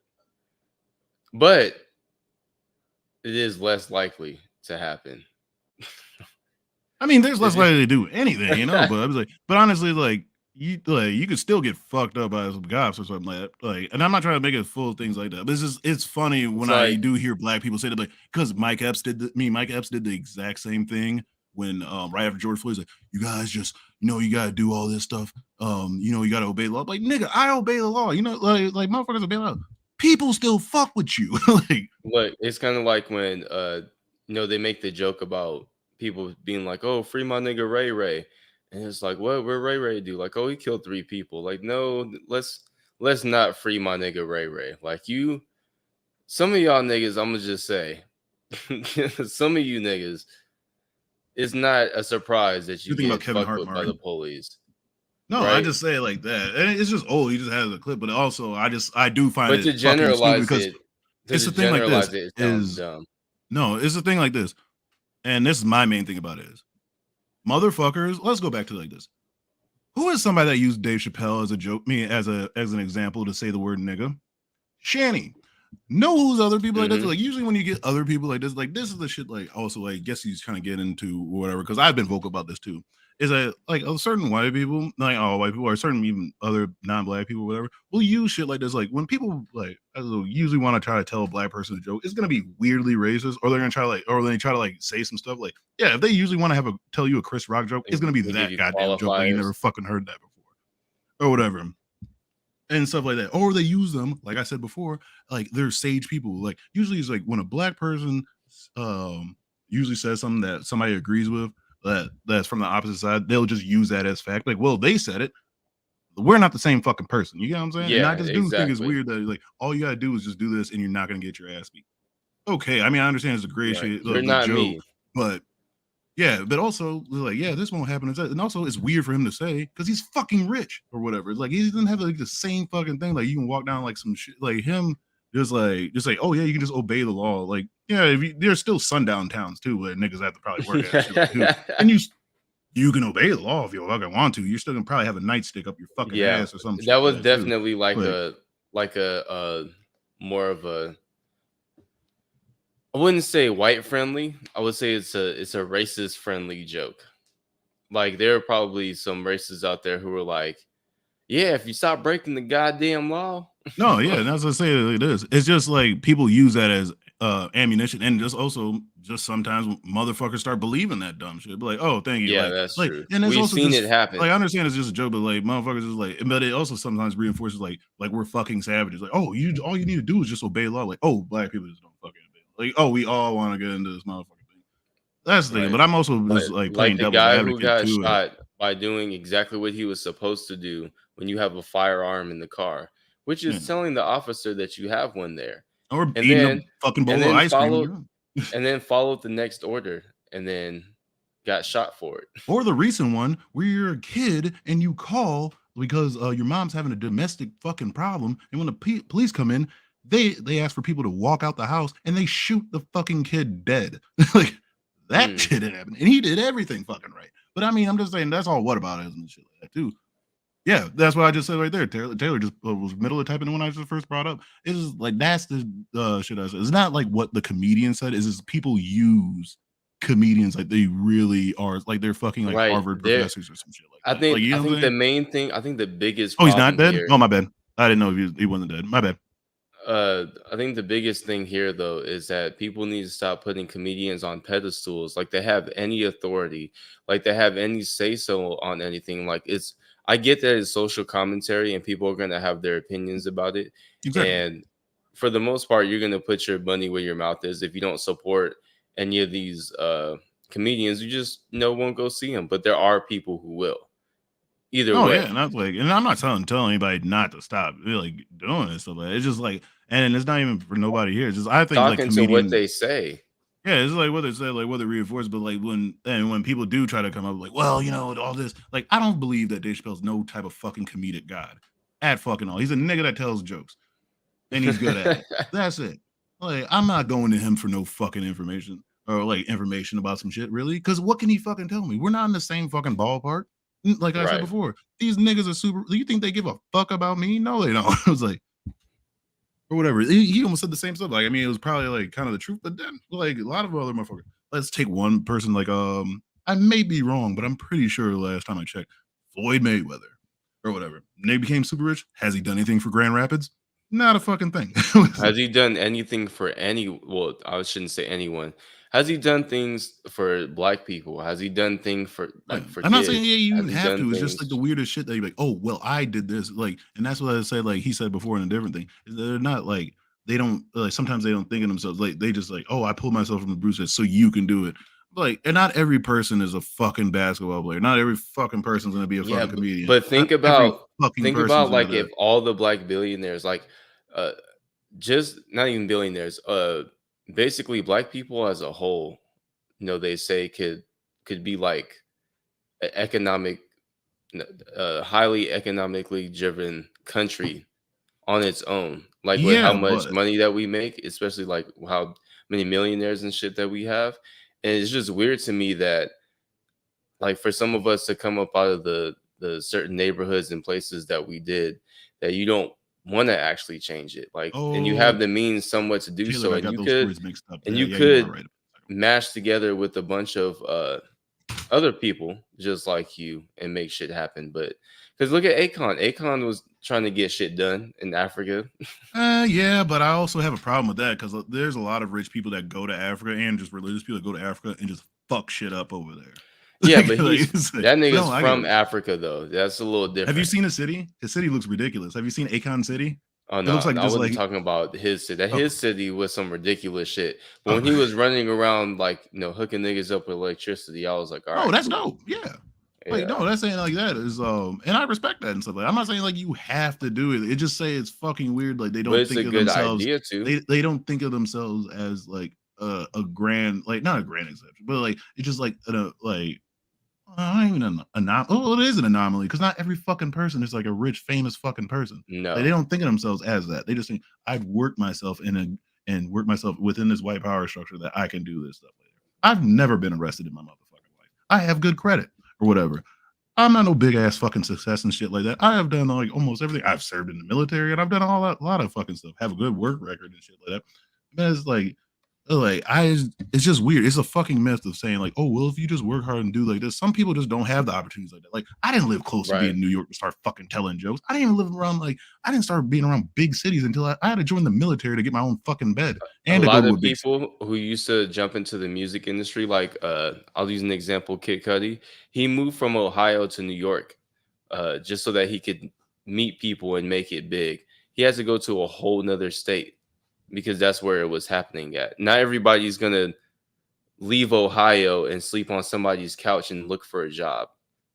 But it is less likely to happen. I mean, there's less likely to do anything, you know. But I was like, but honestly, like you could still get fucked up by some cops or something like that. Like, and I'm not trying to make it full of things like that. But it's funny when I do hear black people say that, like, because Mike Epps did the exact same thing when right after George Floyd's like, you guys just, you know, you gotta do all this stuff. You know, you gotta obey the law. Like, nigga, I obey the law. You know, like motherfuckers obey the law. People still fuck with you. Like, look, it's kind of like when you know, they make the joke about people being like, oh, free my nigga Ray Ray. And it's like, what Ray Ray do? Like, oh, he killed 3 people. Like, no, let's not free my nigga Ray Ray. Like, some of y'all niggas, I'm gonna just say, some of you niggas, it's not a surprise that you get fucked with by the police. No, right? I just say it like that. And it's just old. He just has a clip, but also I do find but it to generalize because it, it's the thing like this. It sounds dumb. No, it's the thing like this. And this is my main thing about it is motherfuckers. Let's go back to like this. Who is somebody that used Dave Chappelle as a joke, me as an example to say the word nigga? Shanny. Know who's other people like this? Like usually when you get other people like this is the shit like also like guess he's trying to get into whatever because I've been vocal about this too. Is that like a certain white people, like all white people, or certain even other non-black people, whatever, will use shit like this. Like when people like usually want to try to tell a black person a joke, it's gonna be weirdly racist, or they're gonna try to like say some stuff like, yeah, if they usually want to tell you a Chris Rock joke, it's gonna be that goddamn joke like you never fucking heard that before, or whatever. And stuff like that, or they use them, like I said before, like they're sage people. Like usually, it's like when a black person usually says something that somebody agrees with, that's from the opposite side, they'll just use that as fact. Like, well, they said it. We're not the same fucking person. You get what I'm saying? Yeah, and I just do think it's weird that like all you gotta do is just do this, and you're not gonna get your ass beat. Okay, I mean I understand it's a great shit, You're not joke, me. but. Yeah, but also like, yeah, this won't happen. And also, it's weird for him to say because he's fucking rich or whatever. It's like he doesn't have like the same fucking thing. Like you can walk down like some shit, like him, just like, oh yeah, you can just obey the law. Like yeah, there's still sundown towns too, where niggas have to probably work at shit too. And you can obey the law if you fucking want to. You're still gonna probably have a nightstick up your fucking ass or something. That was definitely like a more of a. I wouldn't say white friendly. I would say it's a racist friendly joke. Like there are probably some racists out there who are like, yeah, if you stop breaking the goddamn law. No, yeah, that's what I say it is. It's just like people use that as ammunition, and just sometimes motherfuckers start believing that dumb shit. Be like, oh, thank you. Yeah, like, that's like, true. And it's We've also seen just, it happen. Like I understand it's just a joke, but like motherfuckers is like, but it also sometimes reinforces like we're fucking savages. Like, oh, all you need to do is just obey law. Like, oh, black people just don't fucking obey. Like, oh, we all want to get into this motherfucking thing. That's the thing. But I'm also just like playing the devil's guy advocate who got too. shot by doing exactly what he was supposed to do when you have a firearm in the car, which is telling the officer that you have one there, or eating a fucking bowl of ice cream, and then followed the next order, and then got shot for it. Or the recent one where you're a kid and you call because your mom's having a domestic fucking problem, and when the police come in, they ask for people to walk out the house and they shoot the fucking kid dead. Like that shit didn't happen, and he did everything fucking right. But I mean, I'm just saying that's all whataboutism and shit like that too. Yeah, that's what I just said right there. Taylor just was middle of typing in when I just first brought up. It's like that's the shit I said. It's not like what the comedian said. It's just people use comedians like they really are, like they're fucking like Harvard professors or some shit like that. I think like, I think the main thing, I think the biggest. Oh, he's not dead. Here, oh, my bad. I didn't know if he wasn't dead. My bad. I think the biggest thing here though is that people need to stop putting comedians on pedestals like they have any authority, like they have any say so on anything. Like I get that it's social commentary and people are going to have their opinions about it. Exactly. And for the most part, you're going to put your money where your mouth is. If you don't support any of these comedians, you just won't go see them. But there are people who will. Either way. Yeah, and I'm not telling anybody not to stop like doing this stuff. It's just like, and it's not even for nobody here. It's just I think talking like comedians, to what they say. Yeah, it's like what they say, like what they reinforce. But like when people do try to come up like, well, all this, like I don't believe that Dave Chappelle's no type of fucking comedic god at fucking all. He's a nigga that tells jokes, and he's good at it. That's it. Like I'm not going to him for no fucking information or like information about some shit, really. Because what can he fucking tell me? We're not in the same fucking ballpark. Like I said before, these niggas are super. You think they give a fuck about me? No, they don't. I was like, or whatever. He almost said the same stuff. Like, I mean, it was probably like kind of the truth, but then like a lot of other motherfuckers. Let's take one person. Like, I may be wrong, but I'm pretty sure last time I checked, Floyd Mayweather or whatever. When they became super rich, has he done anything for Grand Rapids? Not a fucking thing. Has he done anything for well, I shouldn't say anyone. Has he done things for black people? Has he done things for for I'm kids? not saying you even have to. It's just like the weirdest shit that you're like, oh, well, I did this. Like, and that's what I said, like he said before in a different thing. They're not like, they don't like sometimes they don't think of themselves like they just like, oh, I pulled myself from the bruises so you can do it. Like, and not every person is a fucking basketball player. Not every fucking person's gonna be a fucking comedian. But think not about like gonna if all the black billionaires, like just not even billionaires, basically black people as a whole, they say could be like an economic, highly economically driven country on its own. like with how much money that we make, especially like how many millionaires and shit that we have. And it's just weird to me that like for some of us to come up out of the certain neighborhoods and places that we did, that you don't want to actually change it, like, and you have the means somewhat to do so, and you could mash together with a bunch of other people just like you and make shit happen. But because look at Akon was trying to get shit done in Africa. Yeah, but I also have a problem with that because there's a lot of rich people that go to Africa and just religious people that go to Africa and just fuck shit up over there. Yeah, but that nigga's from Africa though. That's a little different. Have you seen his city? His city looks ridiculous. Have you seen Akon City? Oh no, it looks like I wasn't talking about his city. His city was some ridiculous shit. But when he was running around like hooking niggas up with electricity, I was like, all right. Oh, that's dope. Yeah. Like, no, that's saying like that is and I respect that and stuff. Like I'm not saying like you have to do it. It just say it's fucking weird. Like they don't think of themselves. Idea too. They don't think of themselves as like a grand, like not a grand exception, but like it's just like like. Not even an anomaly. Oh, it is an anomaly because not every fucking person is like a rich, famous fucking person. No, like, they don't think of themselves as that. They just think I've worked myself and worked myself within this white power structure that I can do this stuff later. I've never been arrested in my motherfucking life. I have good credit or whatever. I'm not no big ass fucking success and shit like that. I have done like almost everything. I've served in the military and I've done a lot of fucking stuff. Have a good work record and shit like that. But it's like it's just weird. It's a fucking myth of saying like, oh well, if you just work hard and do like this, some people just don't have the opportunities like that. Like I didn't live close to being in New York to start fucking telling jokes. I didn't even live around I didn't start being around big cities until I had to join the military to get my own fucking bed. And a lot of people who used to jump into the music industry, like I'll use an example, Kid Cudi. He moved from Ohio to New York just so that he could meet people and make it big. He has to go to a whole nother state, because that's where it was happening at. Not everybody's gonna leave Ohio and sleep on somebody's couch and look for a job.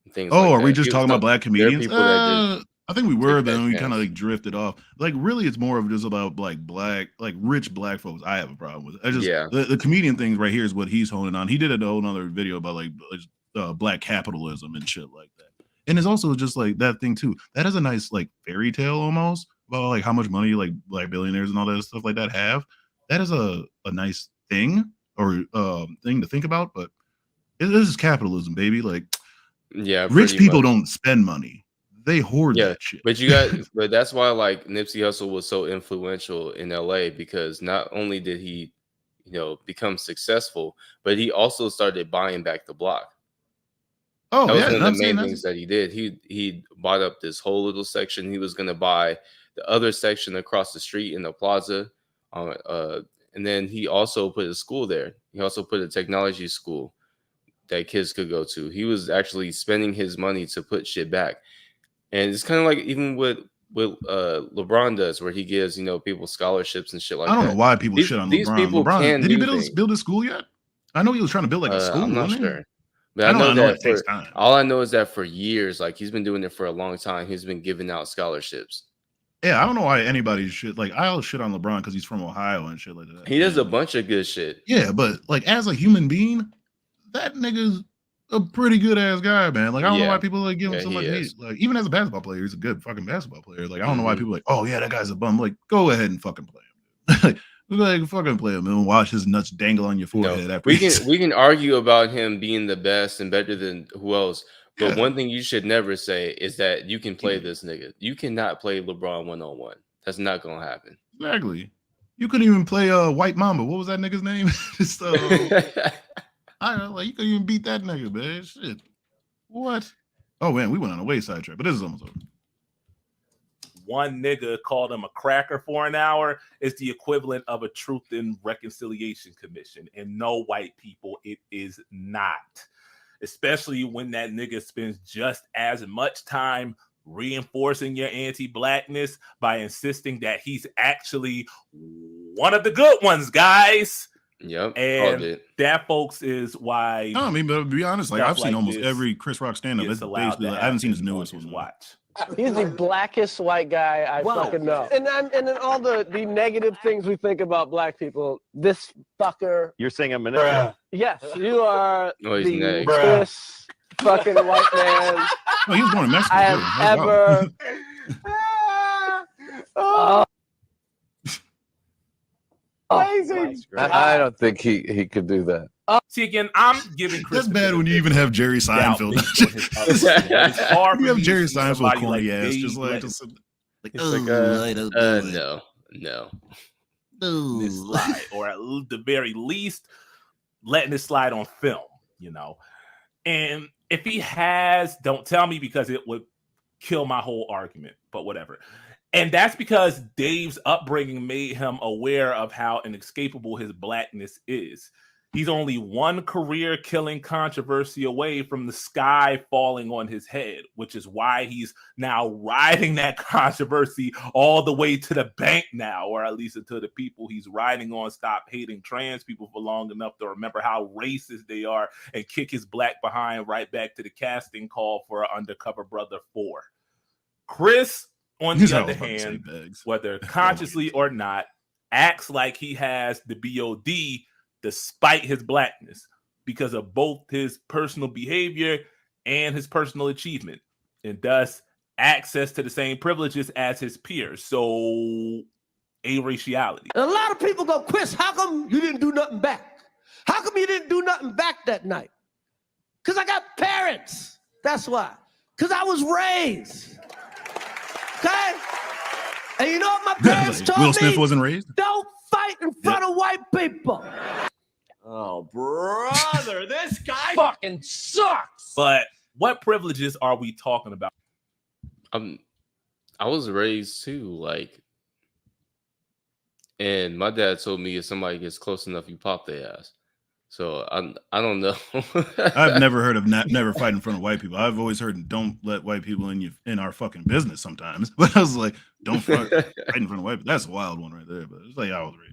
And things like are that. we just talking about black comedians? I think we were, then we kind of like drifted off. Like really, it's more of just about like rich black folks. I have a problem with it. The comedian thing right here is what he's honing on. He did a whole other video about like black capitalism and shit like that. And it's also just like that thing too. That is a nice like fairy tale almost. About like how much money like black billionaires and all that stuff like that have. That is a nice thing or thing to think about, but this is capitalism, baby. Like rich people don't spend money, they hoard that shit. But that's why like Nipsey Hussle was so influential in LA, because not only did he become successful, but he also started buying back the block. That was one of the main things that he did. He bought up this whole little section. He was going to buy the other section across the street in the plaza. And then he also put a school there. He also put a technology school that kids could go to. He was actually spending his money to put shit back. And it's kind of like even what LeBron does, where he gives, people scholarships and shit like that. I don't know why people shit on LeBron. These people LeBron, did he build a school yet? I know he was trying to build like a school. I'm not sure. But I know that all I know is that for years, like he's been doing it for a long time. He's been giving out scholarships. Yeah, I don't know why anybody should like. I'll shit on LeBron because he's from Ohio and shit like that. He does a bunch of good shit. Yeah, but like as a human being, that nigga's a pretty good ass guy, man. Like I don't know why people like give him so much hate. Like even as a basketball player, he's a good fucking basketball player. Like I don't know why people are like, oh yeah, that guy's a bum. Like go ahead and fucking play him. Like fucking play him and watch his nuts dangle on your forehead. After we can argue about him being the best and better than who else. But one thing you should never say is that you can play this nigga. You cannot play LeBron 1-on-1. That's not gonna happen. Exactly. You couldn't even play White Mamba. What was that nigga's name? I don't know, like you couldn't even beat that nigga, man. Shit. What? Oh man, we went on a wayside trip, but this is almost over. One nigga called him a cracker for an hour is the equivalent of a Truth and Reconciliation Commission. And no, white people, it is not. Especially when that nigga spends just as much time reinforcing your anti-blackness by insisting that he's actually one of the good ones, guys. Yep. And that, folks, is why. No, I mean, but to be honest, like I've seen almost every Chris Rock stand-up. It's basically like, I haven't seen his newest one. Watch. He's the blackest white guy I fucking know. And then all the negative things we think about black people, this fucker. You're saying I'm an Yes, you are the biggest fucking white man Oh, he was born in Mexico. I have ever. amazing. I don't think he could do that. See, again, I'm giving Chris. That's bad when you even have Jerry Seinfeld. It's hard you for have me Jerry to see Seinfeld somebody corny like ass, Dave just like, no. This slide, or at the very least, letting it slide on film, you know. And if he has, don't tell me because it would kill my whole argument, but whatever. And that's because Dave's upbringing made him aware of how inescapable his blackness is. He's only one career-killing controversy away from the sky falling on his head, which is why he's now riding that controversy all the way to the bank now, or at least until the people he's riding on stop hating trans people for long enough to remember how racist they are and kick his black behind right back to the casting call for Undercover Brother 4. Chris, on the other hand, whether consciously or not, acts like he has the BOD despite his blackness because of both his personal behavior and his personal achievement, and thus access to the same privileges as his peers. So, a-raciality. And a lot of people go, Chris, how come you didn't do nothing back? How come you didn't do nothing back that night? Because I got parents. That's why. Because I was raised. Okay? And you know what my parents told me? Will Smith wasn't raised? Don't fight in front of white people. Oh, brother, this guy fucking sucks. But what privileges are we talking about? I was raised too, like, and my dad told me if somebody gets close enough, you pop their ass. So I don't know. I've never heard of never fight in front of white people. I've always heard don't let white people in our fucking business sometimes. But I was like, don't fight in front of white people. That's a wild one right there. But it's like I was raised.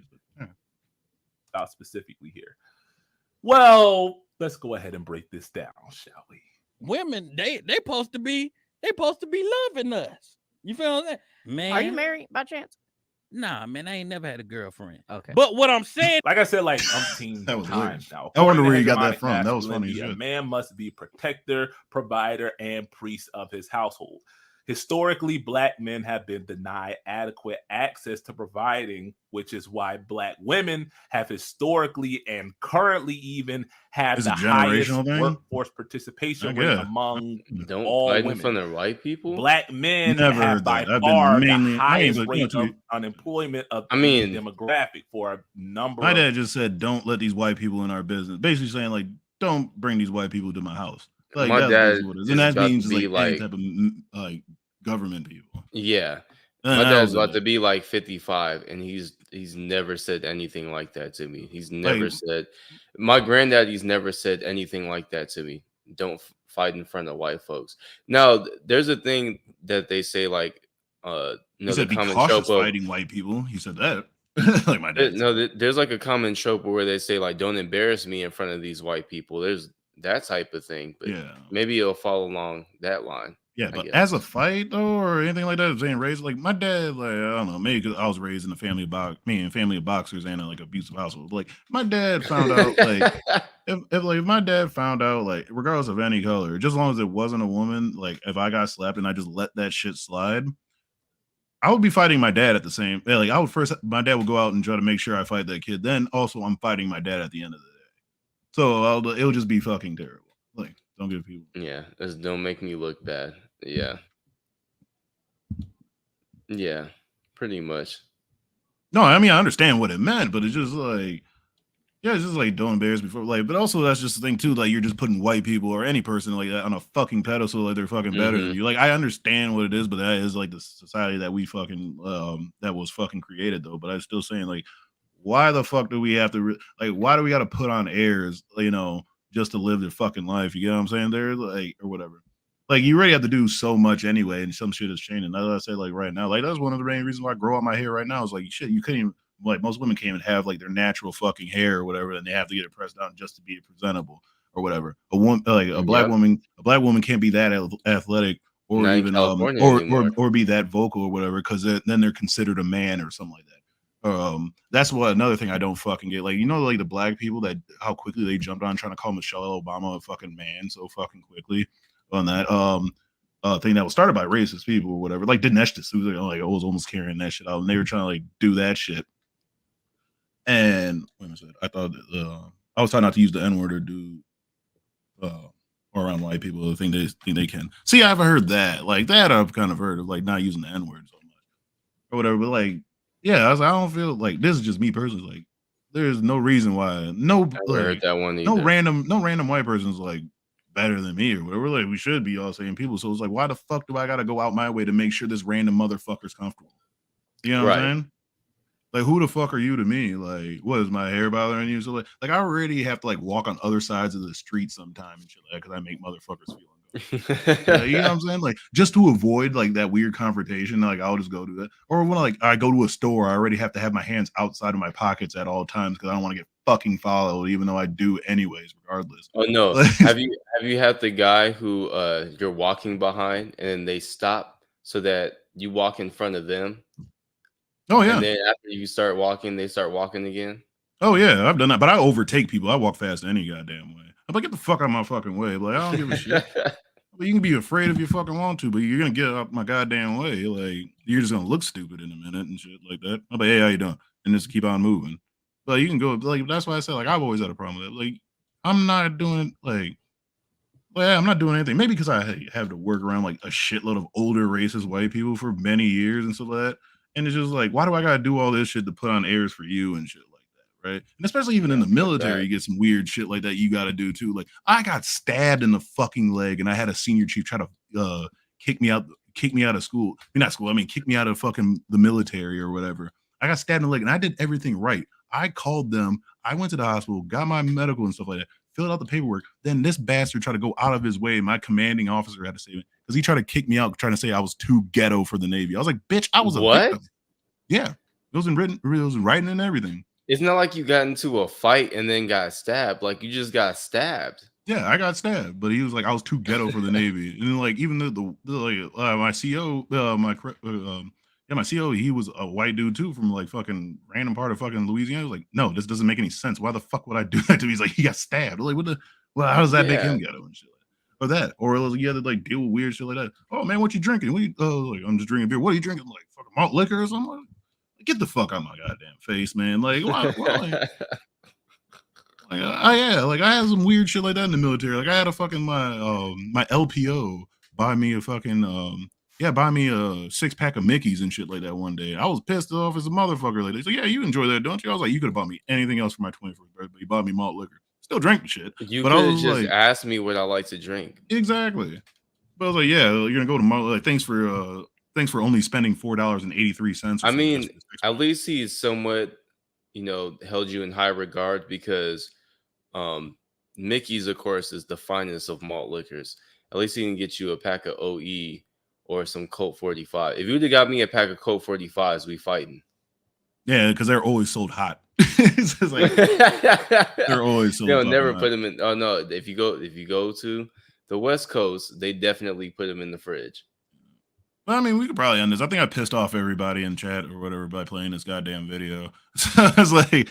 About specifically here. Well, let's go ahead and break this down, shall we? Women, they supposed to be loving us. You feel that? Man, Are you married by chance? Nah, man, I ain't never had a girlfriend. Okay. But what I'm saying, like I said, like umpteen times now. I wonder where you got that from. That was funny. A man must be protector, provider, and priest of his household. Historically, black men have been denied adequate access to providing, which is why black women have historically and currently even have the highest workforce participation rate among all fight women. In front of white people. Black men have by far the highest rate of unemployment of any demographic for a number. My dad just said, "Don't let these white people in our business." Basically saying, like, don't bring these white people to my house. Like, my dad, and that means like any type of like government people. Yeah, my dad's about to be like 55, and he's never said anything like that to me. He's never said. My granddaddy's never said anything like that to me. Don't fight in front of white folks. Now, there's a thing that they say like, he said, be cautious fighting white people. He said that. Like my dad. No, there's like a common trope where they say like, don't embarrass me in front of these white people. There's that type of thing, but maybe it'll follow along that line. Yeah, but as a fight though, or anything like that, saying raised like my dad, like I don't know, maybe because I was raised in a family of boxers and a like abusive household. Like my dad found out, like if my dad found out, like regardless of any color, just as long as it wasn't a woman, like if I got slapped and I just let that shit slide, I would be fighting my dad at the same. Like I would first, my dad would go out and try to make sure I fight that kid. Then also I'm fighting my dad at the end of the day. So it'll just be fucking terrible. Like, don't give people. Yeah, don't make me look bad. Yeah. Yeah, pretty much. No, I mean I understand what it meant, but it's just like, yeah, it's just like don't embarrass me for like. But also that's just the thing too. Like you're just putting white people or any person like that on a fucking pedestal, like they're fucking better than you. Like I understand what it is, but that is like the society that we fucking that was fucking created though. But I'm still saying like, why the fuck do we have to like? Why do we got to put on airs, you know, just to live their fucking life? You get what I'm saying? They're like, or whatever. Like you already have to do so much anyway, and some shit is changing. That's what I say. Like right now, like that's one of the main reasons why I grow out my hair right now. Is like shit, you couldn't even like most women can't even have like their natural fucking hair or whatever, and they have to get it pressed down just to be presentable or whatever. A woman, like a black woman can't be that athletic or not even or be that vocal or whatever, because then they're considered a man or something like that. That's what another thing I don't fucking get. Like, you know, like the black people that how quickly they jumped on trying to call Michelle Obama a fucking man so fucking quickly on that thing that was started by racist people or whatever. Like Dinesh D'Souza, like I was almost carrying that shit out, and they were trying to like do that shit. And wait a minute, I thought I was trying not to use the N-word or do or around white people who think they can. See, I haven't heard that. Like that I've kind of heard of like not using the N-word so much or whatever. But like, yeah, I don't feel like this is just me personally. Like, there's no reason why no heard that one no random white person's like better than me or whatever. Like we should be all same people. So it's like, why the fuck do I gotta go out my way to make sure this random motherfucker's comfortable? You know what I'm saying? Like, who the fuck are you to me? Like, what is my hair bothering you? So like I already have to like walk on other sides of the street sometime and shit like that because I make motherfuckers feel uncomfortable. You know what I'm saying? Like, just to avoid like that weird confrontation, like I'll just go do that. Or when like I go to a store, I already have to have my hands outside of my pockets at all times because I don't want to get fucking followed, even though I do anyways, regardless. Oh no. Have you had the guy who you're walking behind and they stop so that you walk in front of them? Oh yeah. And then after you start walking, they start walking again. Oh yeah, I've done that, but I overtake people. I walk fast any goddamn way. I'm like, get the fuck out of my fucking way. Like, I don't give a shit. But you can be afraid if you fucking want to, but you're gonna get out my goddamn way. Like, you're just gonna look stupid in a minute and shit like that. I'm like, hey, how you doing? And just keep on moving. But you can go like that's why I said like I've always had a problem with it. Like, I'm not doing like. Well, yeah, I'm not doing anything. Maybe because I have to work around like a shitload of older racist white people for many years and stuff like that. And it's just like, why do I gotta do all this shit to put on airs for you and shit like that, right? And especially even in the military, you get some weird shit like that you gotta do too. Like, I got stabbed in the fucking leg, and I had a senior chief try to kick me out of school. I mean, not school. I mean, kick me out of fucking the military or whatever. I got stabbed in the leg, and I did everything right. I called them. I went to the hospital, got my medical and stuff like that, filled out the paperwork. Then this bastard tried to go out of his way. My commanding officer had to say it because he tried to kick me out, trying to say I was too ghetto for the Navy. I was like, bitch, I was a victim. Yeah, it was in writing and everything. It's not like you got into a fight and then got stabbed. Like you just got stabbed. Yeah, I got stabbed, but he was like, I was too ghetto for the Navy. And then like even my CO, my CO, he was a white dude too from like fucking random part of fucking Louisiana. I was like, no, this doesn't make any sense. Why the fuck would I do that to him? He's like, he got stabbed. Like, how does that make him ghetto and shit? Or that, or you had to like deal with weird shit like that. Oh man, what you drinking? Like I'm just drinking beer. What are you drinking? Like fucking malt liquor or something? Like, get the fuck out of my goddamn face, man. Like, why like I had some weird shit like that in the military. Like I had a fucking my LPO buy me a 6-pack of Mickeys and shit like that one day. I was pissed off as a motherfucker. Like, they said, yeah, you enjoy that, don't you? I was like, you could have bought me anything else for my 21st birthday. You bought me malt liquor. Still drank the shit. You could have just asked me what I like to drink. Exactly. But I was like, yeah, you're gonna go to malt. Like, thanks for only spending $4.83. I mean, at least he's somewhat, held you in high regard because Mickey's, of course, is the finest of malt liquors. At least he can get you a pack of OE or some Colt 45. If you would have got me a pack of Colt 45s, we fighting. Yeah, because they're always sold hot. It's just like, they're always sold. They'll never put them in. Oh no! If you go to the West Coast, they definitely put them in the fridge. Well, I mean, we could probably end this. I think I pissed off everybody in chat or whatever by playing this goddamn video. So I was like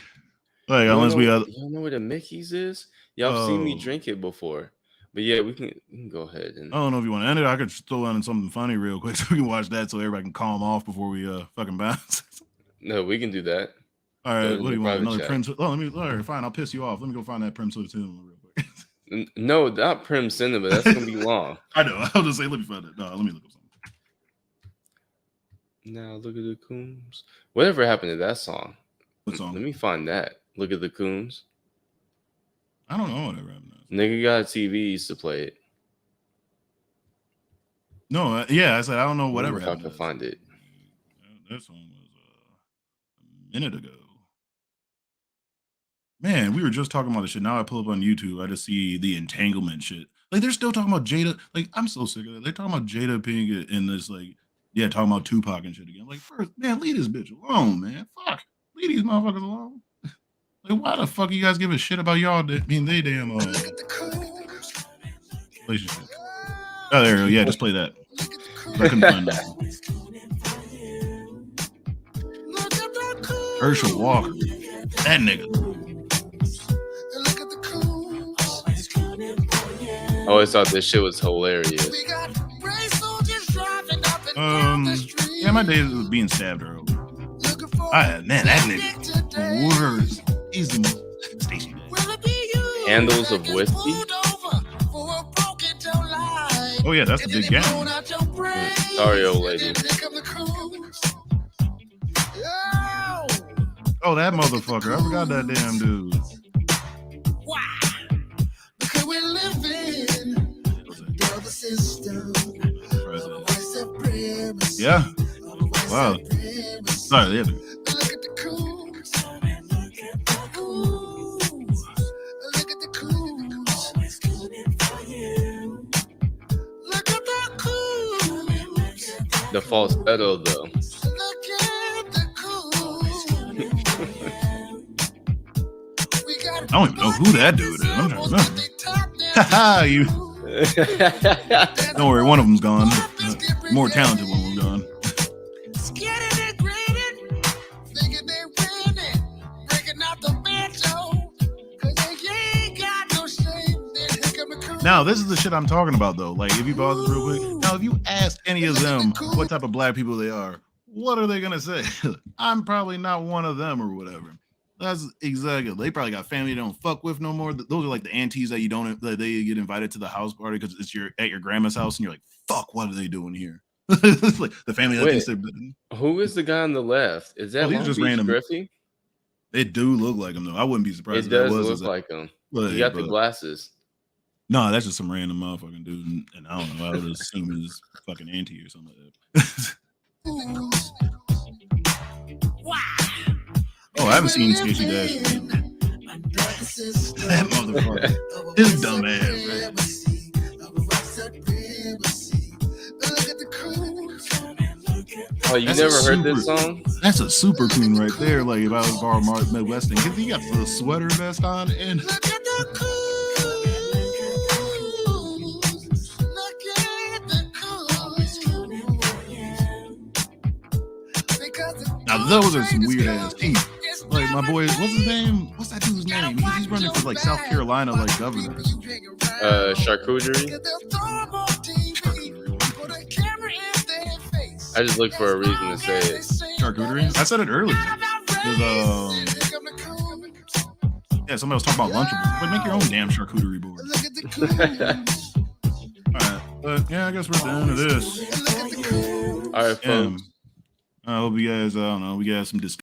unless we you don't know what a Mickey's is? Y'all have seen me drink it before. But yeah, we can go ahead and I don't know if you want to end it. I could throw in something funny real quick so we can watch that so everybody can calm off before we fucking bounce. No, we can do that. All right, what do you want? Another Prim? Oh, all right, fine. I'll piss you off. Let me go find that Prim Cinema real quick. No, not Prim Cinema. That's gonna be long. I know. I'll just say, let me find it. No, let me look up something. Now look at the Coombs. Whatever happened to that song? What song? Let me find that. Look at the Coombs. I don't know whatever happened. Nigga Got a TV used to play it. No, yeah, I said I don't know whatever happened. I can find it. That song was a minute ago. Man, we were just talking about this shit. Now I pull up on YouTube, I just see the entanglement shit. Like they're still talking about Jada. Like I'm so sick of it. They're talking about Jada Pinkett in this talking about Tupac and shit again. Like first, man, leave this bitch alone, man. Fuck, leave these motherfuckers alone. Like, why the fuck you guys give a shit about y'all? They damn relationship. Oh, there you go. Yeah, just play that. I couldn't find that. Herschel Walker. That nigga. I always thought this shit was hilarious. Yeah, my days was being stabbed early. Man, that nigga worse. He's the most station. Handles of whiskey. Oh yeah, that's the big gang. Sorry, old lady. Oh, that motherfucker. I forgot that damn dude. Yeah. Wow. Sorry, yeah. The falsetto, though. I don't even know who that dude is. I'm trying to remember. Haha, you. Don't worry, one of them's gone. More talented one was gone. Now, this is the shit I'm talking about, though. Like, if you pause this real quick. Now, if you ask any of them what type of black people they are, what are they going to say? I'm probably not one of them or whatever. That's exactly. They probably got family they don't fuck with no more. Those are like the aunties that you don't, that they get invited to the house party because it's at your grandma's house and you're like, fuck, what are they doing here? It's like the family that thinks they're. Who is the guy on the left? Is that just Beach random Griffey? They do look like him, though. I wouldn't be surprised. It does look like him. He got the glasses. No, that's just some random motherfucking dude, and I don't know. I would assume he's fucking auntie or something like that. Oh, I haven't seen Sketchy Dash. That motherfucker, his dumb ass, man. Oh, you never heard this song? That's a super tune right there. Like if I was borrowing Midwestern, because he got the sweater vest on and. Now those are some weird ass teeth. Like my boy, what's his name? What's that dude's name? He's running for like South Carolina, like governor. Charcuterie. I just look for a reason to say it. Charcuterie. I said it earlier. Yeah, somebody was talking about Lunchables. Like, make your own damn charcuterie board. All right, but yeah, I guess we're at the end of this. All right, folks. I hope you guys, I don't know, we got some discussion.